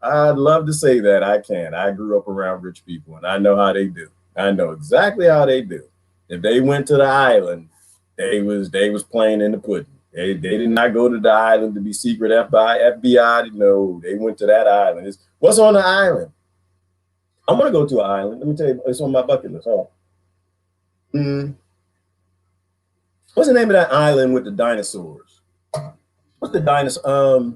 I'd love to say that. I can. I grew up around rich people, and I know how they do. I know exactly how they do. If they went to the island, they was playing in the pudding. They did not go to the island to be secret FBI. No, they went to that island. What's on the island? I'm gonna go to an island. Let me tell you, it's on my bucket list. Oh. What's the name of that island with the dinosaurs? What's the dinosaur?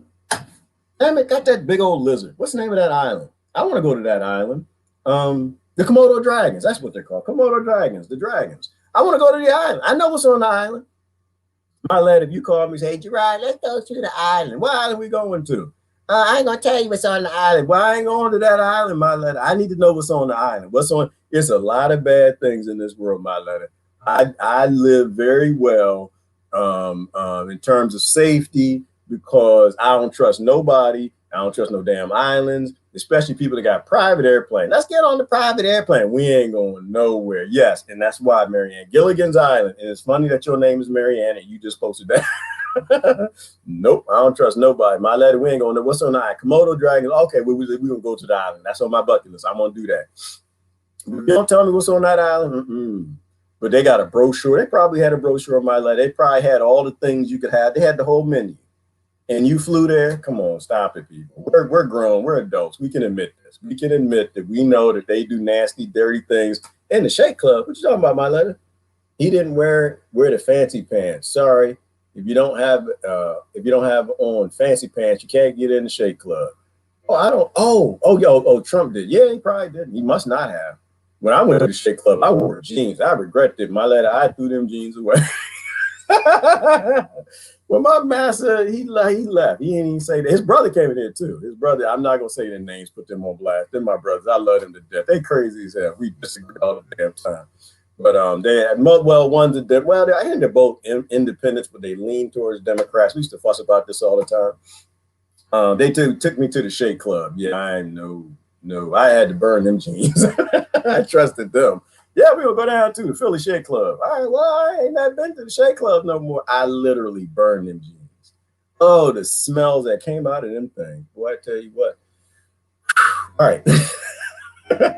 Damn it, got that big old lizard. What's the name of that island? I want to go to that island. The Komodo dragons. That's what they're called. Komodo dragons. The dragons. I want to go to the island. I know what's on the island. My lad, if you call me and say, hey, Gerard, let's go to the island. What island we going to? I ain't gonna tell you what's on the island. Well, I ain't going to that island, my lad. I need to know what's on the island. What's on? It's a lot of bad things in this world, my lad. I live very well in terms of safety, because I don't trust nobody. I don't trust no damn islands, especially people that got private airplane. Let's get on the private airplane. We ain't going nowhere. Yes, and that's why Marianne Gilligan's Island. And it's funny that your name is Marianne and you just posted that. Nope, I don't trust nobody. My lady, we ain't going to. What's on the island? Komodo dragons. Okay, we're going to go to the island. That's on my bucket list. I'm going to do that. You don't tell me what's on that island? But they got a brochure. They probably had a brochure on my lady. They probably had all the things you could have. They had the whole menu. And you flew there? Come on, stop it, people. We're grown. We're adults. We can admit this. We can admit that we know that they do nasty, dirty things. In the Shake Club, what you talking about, my letter? He didn't wear the fancy pants. Sorry, if you don't have on fancy pants, you can't get in the Shake Club. Trump did. Yeah, he probably did. He must not have. When I went to the Shake Club, I wore jeans. I regret it. My letter, I threw them jeans away. Well, my master, he left. He didn't even say that. His brother came in here too. His brother, I'm not gonna say their names, put them on blast. They're my brothers. I love them to death. They crazy as hell. We disagree all the damn time. But I think they're both independents, but they lean towards Democrats. We used to fuss about this all the time. They took me to the Shake Club. Yeah, I had to burn them jeans. I trusted them. Yeah, we will go down to the Philly Shake Club. All right, well, I ain't not been to the Shake Club no more. I literally burned them jeans. Oh, the smells that came out of them things. Boy, I tell you what. All right.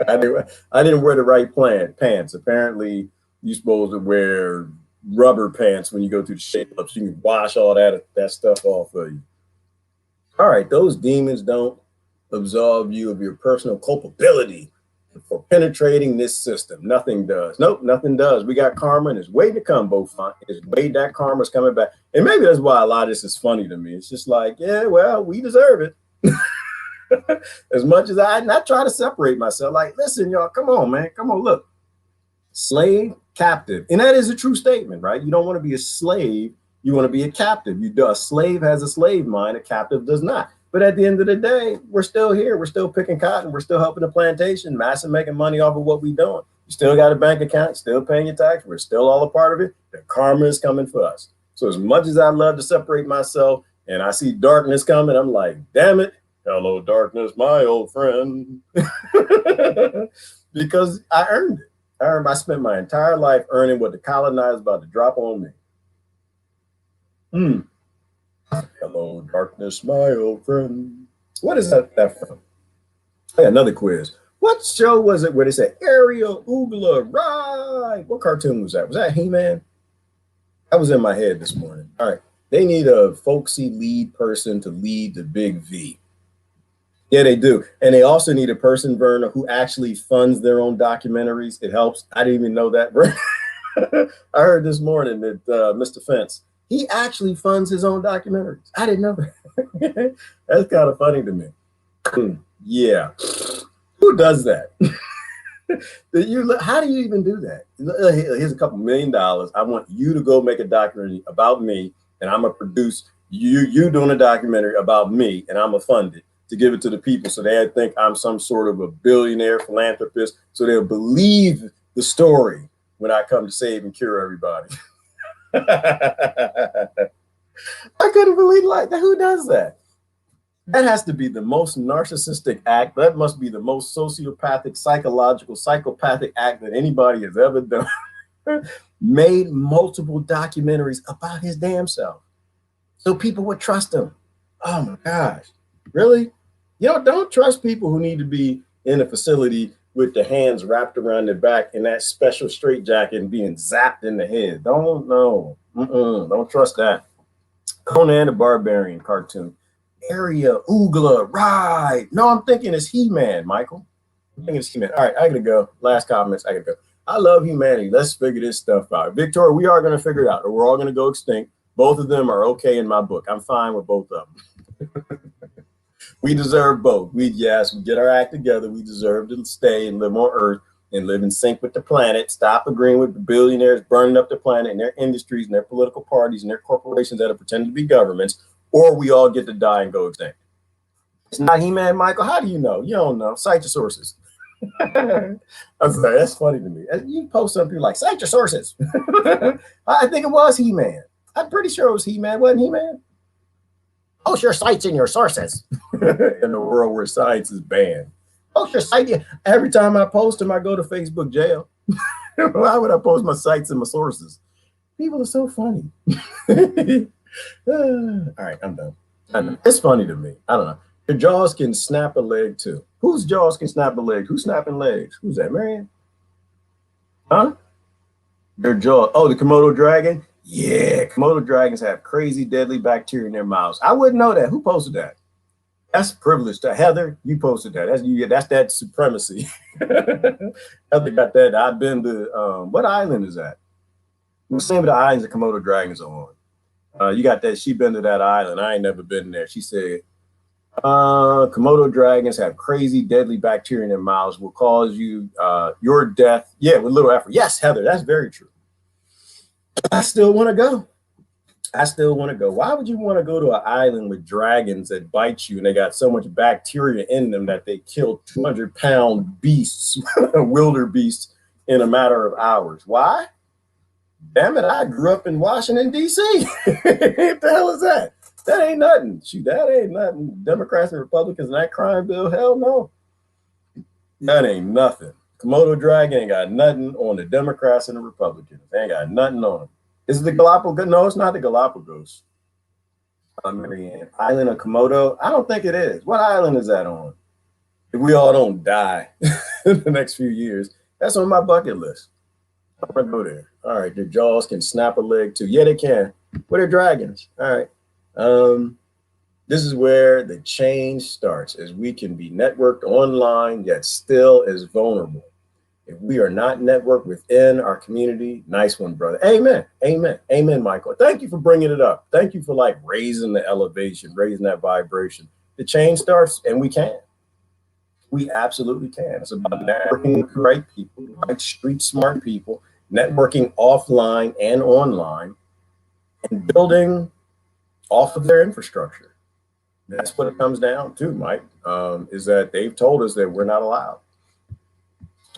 I didn't wear the right pants. Apparently, you're supposed to wear rubber pants when you go to the Shake Club so you can wash all that stuff off of you. All right, those demons don't absolve you of your personal culpability for penetrating this system. Nothing does. Nope, nothing does. We got karma and it's waiting to come, Beaufont. That karma's coming back. And maybe that's why a lot of this is funny to me. It's just like, yeah, well, we deserve it. As much as I try to separate myself, like, listen, y'all, come on, man. Come on, look. Slave, captive. And that is a true statement, right? You don't want to be a slave. You want to be a captive. A slave has a slave mind. A captive does not. But at the end of the day, we're still here. We're still picking cotton. We're still helping the plantation, massive making money off of what we're doing. You still got a bank account, still paying your tax. We're still all a part of it. The karma is coming for us. So as much as I love to separate myself and I see darkness coming, I'm like, damn it. Hello, darkness, my old friend. Because I earned it. I spent my entire life earning what the colonizers about to drop on me. Hello, darkness, my old friend. What is that from? Hey, another quiz. What show was it where they said Ariel Oogla, right? What cartoon was that? Was that He-Man? That was in my head this morning. All right. They need a folksy lead person to lead the big V. Yeah, they do. And they also need a person, Verna, who actually funds their own documentaries. It helps. I didn't even know that. I heard this morning that Mr. Fence, he actually funds his own documentaries. I didn't know that. That's kind of funny to me. Yeah. Who does that? How do you even do that? Here's a couple $1 million. I want you to go make a documentary about me, and I'm gonna produce you doing a documentary about me, and I'm gonna fund it to give it to the people, so they think I'm some sort of a billionaire philanthropist, so they'll believe the story when I come to save and cure everybody. I couldn't believe like that. Who does that? That has to be the most narcissistic act. That must be the most sociopathic, psychopathic act that anybody has ever done. Made multiple documentaries about his damn self, so people would trust him. Oh my gosh, really? Don't trust people who need to be in a facility with the hands wrapped around their back in that special straitjacket and being zapped in the head. Don't trust that. Conan the Barbarian cartoon. Area Oogla, right? No, I'm thinking it's He-Man, Michael. I'm thinking it's He-Man. All right, I gotta go. Last comments, I gotta go. I love humanity. Let's figure this stuff out. Victoria, we are gonna figure it out, or we're all gonna go extinct. Both of them are okay in my book. I'm fine with both of them. We deserve both. We get our act together. We deserve to stay and live on Earth and live in sync with the planet. Stop agreeing with the billionaires burning up the planet and their industries and their political parties and their corporations that are pretending to be governments, or we all get to die and go extinct. It's not He-Man, Michael. How do you know? You don't know. Cite your sources. I'm sorry, that's funny to me. You post something like, cite your sources. I think it was He-Man. I'm pretty sure it was He-Man. Wasn't He-Man? Post your sites and your sources. In a world where science is banned. Post your site. Every time I post them, I go to Facebook jail. Why would I post my sites and my sources? People are so funny. All right, I'm done. I know. It's funny to me. I don't know. Your jaws can snap a leg too. Whose jaws can snap a leg? Who's snapping legs? Who's that, Marianne? Huh? Their jaw. Oh, the Komodo dragon? Yeah, Komodo dragons have crazy deadly bacteria in their mouths. I wouldn't know that. Who posted that? That's privileged. Heather, you posted that. That's that supremacy. Heather got that. I've been to what island is that? The same of the islands the Komodo dragons are on. You got that. She been to that island. I ain't never been there. She said Komodo dragons have crazy deadly bacteria in their mouths, will cause you your death. Yeah, with little effort. Yes, Heather, that's very true. I still want to go. Why would you want to go to an island with dragons that bite you and they got so much bacteria in them that they kill 200-pound beasts, wildebeests, in a matter of hours? Why? Damn it, I grew up in Washington, D.C. What the hell is that? That ain't nothing. Shoot, that ain't nothing. Democrats and Republicans and that crime bill, hell no. That ain't nothing. Komodo dragon ain't got nothing on the Democrats and the Republicans. They ain't got nothing on them. Is it the Galapagos? No, it's not the Galapagos. Marianne. Island of Komodo? I don't think it is. What island is that on? If we all don't die in the next few years, that's on my bucket list. I'm gonna go there. All right, their jaws can snap a leg too. Yeah, they can. What are dragons? All right. This is where the change starts, as we can be networked online, yet still is vulnerable. If we are not networked within our community, nice one, brother. Amen. Amen. Amen, Michael. Thank you for bringing it up. Thank you for like raising the elevation, raising that vibration. The change starts, and we can. We absolutely can. It's about networking with the right people, right street smart people, networking offline and online, and building off of their infrastructure. That's what it comes down to, Mike, is that they've told us that we're not allowed.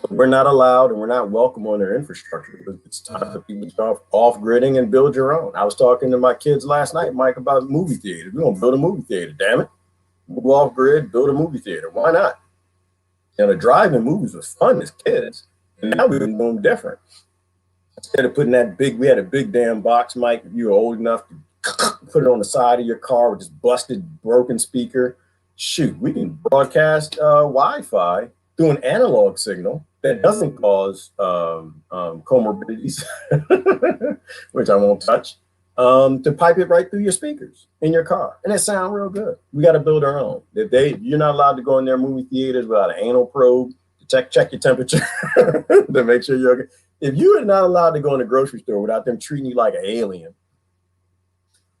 We're not allowed and we're not welcome on their infrastructure. It's time for people to start off-gridding and build your own. I was talking to my kids last night, Mike, about movie theaters. We're going to build a movie theater, damn it. Move off-grid, build a movie theater. Why not? The drive-in movies was fun as kids. And now we're doing them different. Instead of putting that big, we had a big damn box mic. If you were old enough to put it on the side of your car with this busted, broken speaker, shoot, we can broadcast Wi-Fi through an analog signal that doesn't cause comorbidities, which I won't touch, to pipe it right through your speakers in your car. And it sounds real good. We got to build our own. You're not allowed to go in their movie theaters without an anal probe to check your temperature to make sure you're okay. If you are not allowed to go in the grocery store without them treating you like an alien,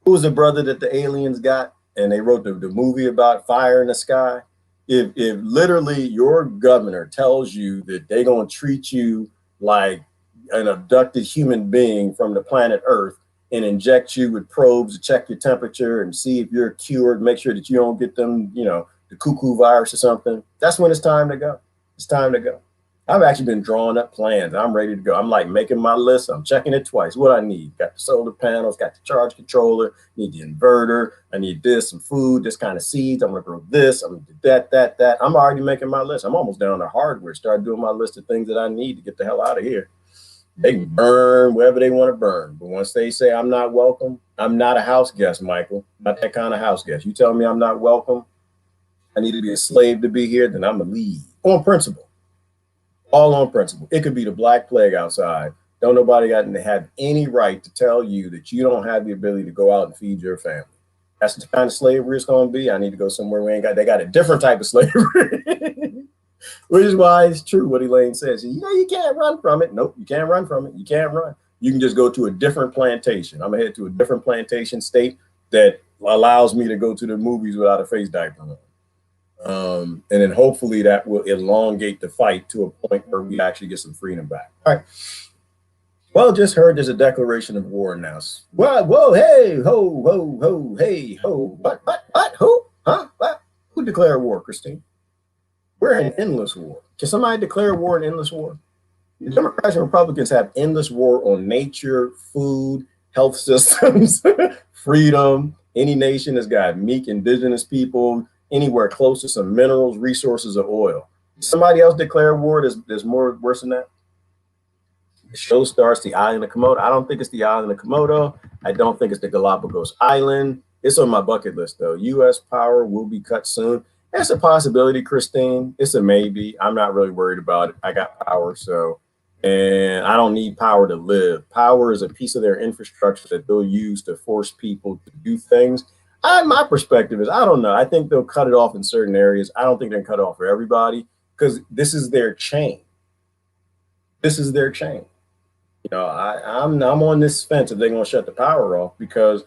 who was the brother that the aliens got? And they wrote the movie about fire in the sky. If literally your governor tells you that they're going to treat you like an abducted human being from the planet Earth and inject you with probes to check your temperature and see if you're cured, make sure that you don't get them, the cuckoo virus or something, that's when it's time to go. It's time to go. I've actually been drawing up plans. I'm ready to go. I'm like making my list. I'm checking it twice. What I need: got the solar panels, got the charge controller, need the inverter. I need this, some food, this kind of seeds. I'm gonna grow this. I'm gonna do that. I'm already making my list. I'm almost down to hardware. Start doing my list of things that I need to get the hell out of here. They can burn wherever they want to burn, but once they say I'm not welcome, I'm not a house guest, Michael. Not that kind of house guest. You tell me I'm not welcome, I need to be a slave to be here, then I'm gonna leave on principle. All on principle. It could be the Black Plague outside. Don't nobody have any right to tell you that you don't have the ability to go out and feed your family. That's the kind of slavery it's going to be. I need to go somewhere they got a different type of slavery, which is why it's true what Elaine says. You can't run from it. Nope, you can't run from it. You can't run. You can just go to a different plantation. I'm going to head to a different plantation state that allows me to go to the movies without a face diaper on. And then hopefully that will elongate the fight to a point where we actually get some freedom back. All right. Well, just heard there's a declaration of war announced. Whoa, hey, ho, hey, ho. What, who? Huh? What? Who declared war, Christine? We're in endless war. Can somebody declare war and endless war? The Democrats and Republicans have endless war on nature, food, health systems, freedom. Any nation has got meek indigenous people, anywhere close to some minerals, resources, or oil. Somebody else declare war there's more worse than that. The show starts the island of Komodo. I don't think it's the island of Komodo. I don't think it's the Galapagos Island. It's on my bucket list though. U.S. power will be cut soon. That's a possibility, Christine. It's a maybe. I'm not really worried about it. I got power, and I don't need power to live. Power is a piece of their infrastructure that they'll use to force people to do things. My perspective is, I don't know. I think they'll cut it off in certain areas. I don't think they're cut off for everybody because this is their chain. This is their chain. I'm on this fence if they're going to shut the power off because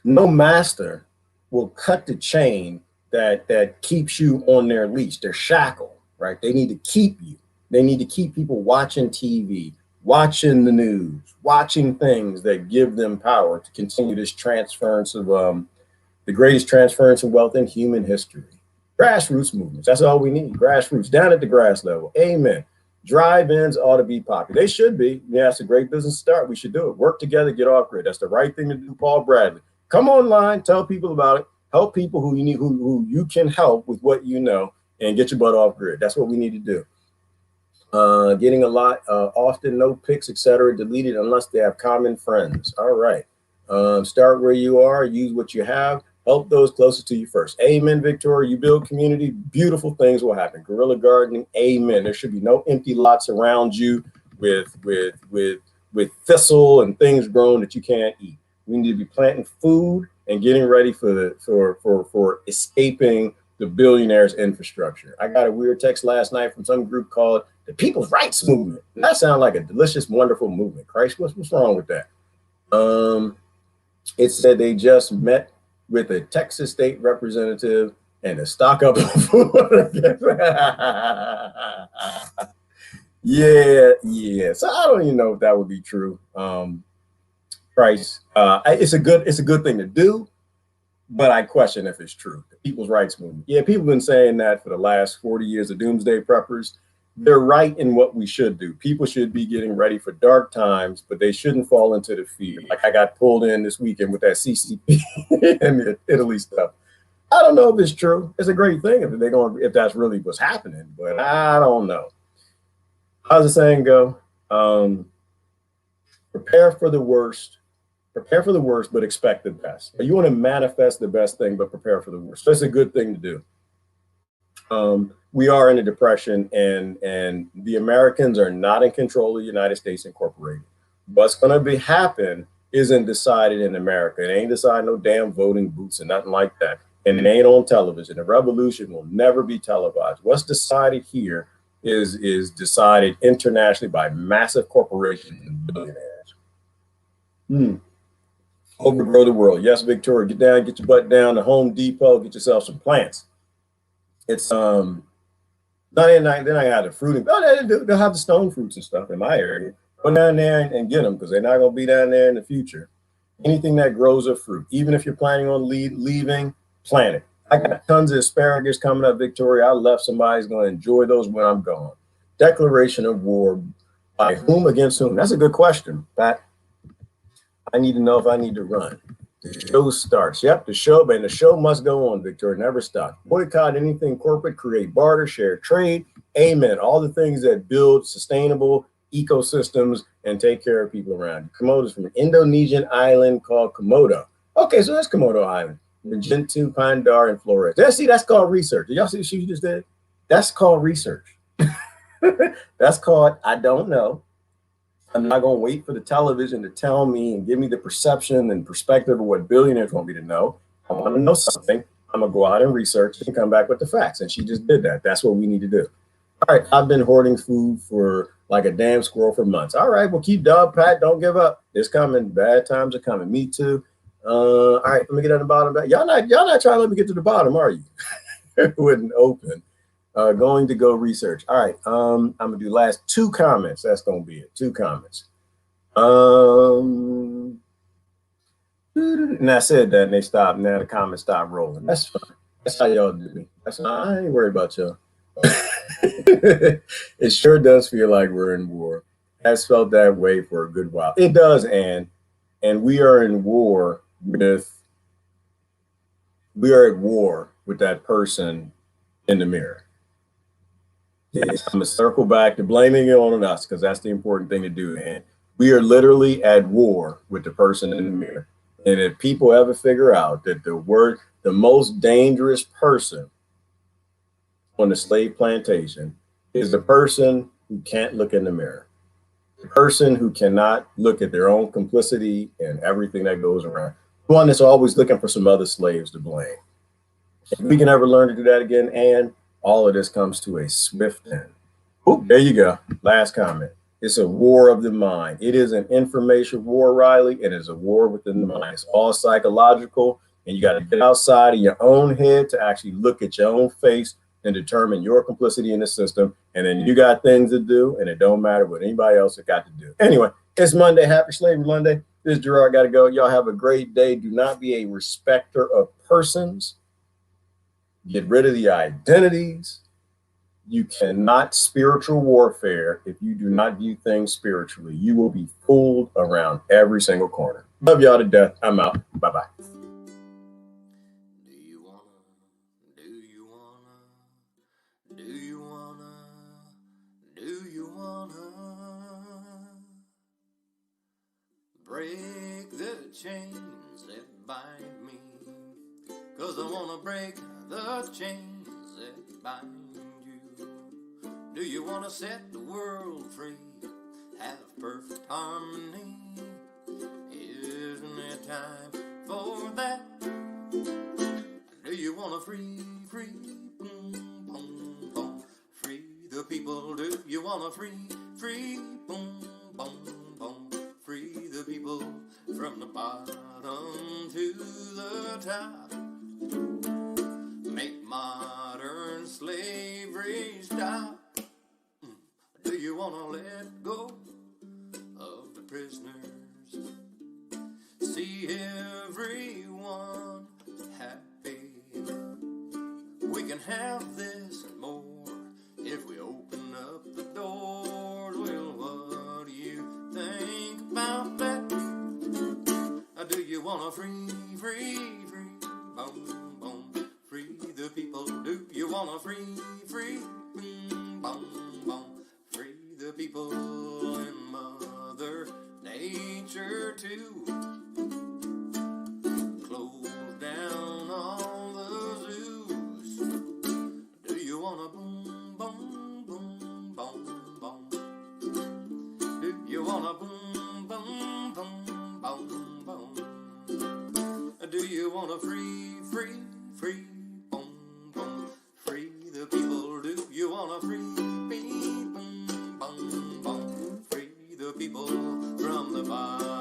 no master will cut the chain that keeps you on their leash. They're shackled, right? They need to keep you. They need to keep people watching TV, watching the news, watching things that give them power to continue this transference of the greatest transference of wealth in human history. Grassroots movements. That's all we need. Grassroots, down at the grass level. Amen. Drive-ins ought to be popular. They should be. Yeah, it's a great business start. We should do it. Work together, get off grid. That's the right thing to do, Paul Bradley. Come online, tell people about it. Help people who you need, who you can help with what you know, and get your butt off grid. That's what we need to do. Getting a lot, often no pics, etc. deleted unless they have common friends. All right. Start where you are, use what you have, help those closest to you first. Amen, Victoria. You build community, beautiful things will happen. Guerrilla gardening, amen. There should be no empty lots around you with thistle and things grown that you can't eat. We need to be planting food and getting ready for escaping the billionaires' infrastructure. I got a weird text last night from some group called the People's Rights Movement. That sounds like a delicious, wonderful movement. Christ, what's wrong with that? It said they just met with a Texas state representative and to stock up on food. Yeah. So I don't even know if that would be true. Christ, it's a good thing to do, but I question if it's true. The People's Rights Movement. Yeah, people have been saying that for the last 40 years of doomsday preppers. They're right in what we should do. People should be getting ready for dark times, but they shouldn't fall into the fear. Like I got pulled in this weekend with that CCP and the Italy stuff. I don't know if it's true. It's a great thing if that's really what's happening, but I don't know. How's the saying go? Prepare for the worst. Prepare for the worst, but expect the best. You want to manifest the best thing, but prepare for the worst. That's a good thing to do. We are in a depression, and the Americans are not in control of the United States Incorporated. What's going to be happen isn't decided in America. It ain't decided no damn voting booths and nothing like that. And it ain't on television. The revolution will never be televised. What's decided here is decided internationally by massive corporations and billionaires. Overgrow the world. Yes, Victoria, get down, get your butt down to Home Depot, get yourself some plants. It's no, they're not gonna have the fruiting. Oh, they'll have the stone fruits and stuff in my area. Go down there and get them because they're not gonna be down there in the future. Anything that grows a fruit, even if you're planning on leaving, plant it. I got tons of asparagus coming up, Victoria. I left. Somebody's gonna enjoy those when I'm gone. Declaration of war by whom against whom? That's a good question, Pat. I need to know if I need to run. The show starts. Yep, the show must go on, Victoria. Never stop. Boycott anything corporate, create barter, share trade. Amen. All the things that build sustainable ecosystems and take care of people around you. Komodo is from an Indonesian island called Komodo. Okay, so that's Komodo Island. Gentoo, Pandar, and Flores. See, that's called research. Did y'all see what she just did? That's called research. That's called I don't know. I'm not going to wait for the television to tell me and give me the perception and perspective of what billionaires want me to know. I want to know something. I'm going to go out and research and come back with the facts. And she just did that. That's what we need to do. All right. I've been hoarding food for like a damn squirrel for months. All right. Well, keep dog, Pat. Don't give up. It's coming. Bad times are coming. Me too. All right. Let me get on the bottom. Y'all not trying to let me get to the bottom, are you? It wouldn't open. Going to go research. All right. I'm gonna do last 2 comments. That's gonna be it. 2 comments. And I said that and they stopped. Now the comments stopped rolling. That's fine. That's how y'all do me. That's fine. I ain't worried about y'all. It sure does feel like we're in war. Has felt that way for a good while. It does, and we are in war with. We are at war with that person in the mirror. I'm going to circle back to blaming it on us because that's the important thing to do. And we are literally at war with the person in the mirror. And if people ever figure out that the most dangerous person on the slave plantation is the person who can't look in the mirror, the person who cannot look at their own complicity and everything that goes around, the one that's always looking for some other slaves to blame. If we can ever learn to do that again, and all of this comes to a swift end. Oh, there you go. Last comment. It's a war of the mind. It is an information war, Riley, and it's a war within the mind. It's all psychological, and you got to get outside of your own head to actually look at your own face and determine your complicity in the system. And then you got things to do, and it don't matter what anybody else has got to do. Anyway, it's Monday. Happy Slavery Monday. This is Gerard. Got to go. Y'all have a great day. Do not be a respecter of persons. Get rid of the identities. You cannot spiritual warfare if you do not view things spiritually. You will be fooled around every single corner. Love y'all to death. I'm out. Bye-bye. Break the chains that bind me, 'cause I wanna break the chains that bind you. Do you wanna set the world free, have perfect harmony? Isn't it time for that? Do you wanna free, boom, boom, boom, free the people? Do you wanna free, boom, boom, boom, free the people from the bottom to the top? Make modern slavery stop. Do you want to let go of the prisoners? See everyone happy. We can have this and more if we open up the doors. Well, what do you think about that? Do you want to free, boom, boom, free the people? Do you want to free, boom, boom, boom, free the people? wanna free, free, free, boom, boom, free the people? Do you wanna free, boom, boom, boom, free the people from the bottom?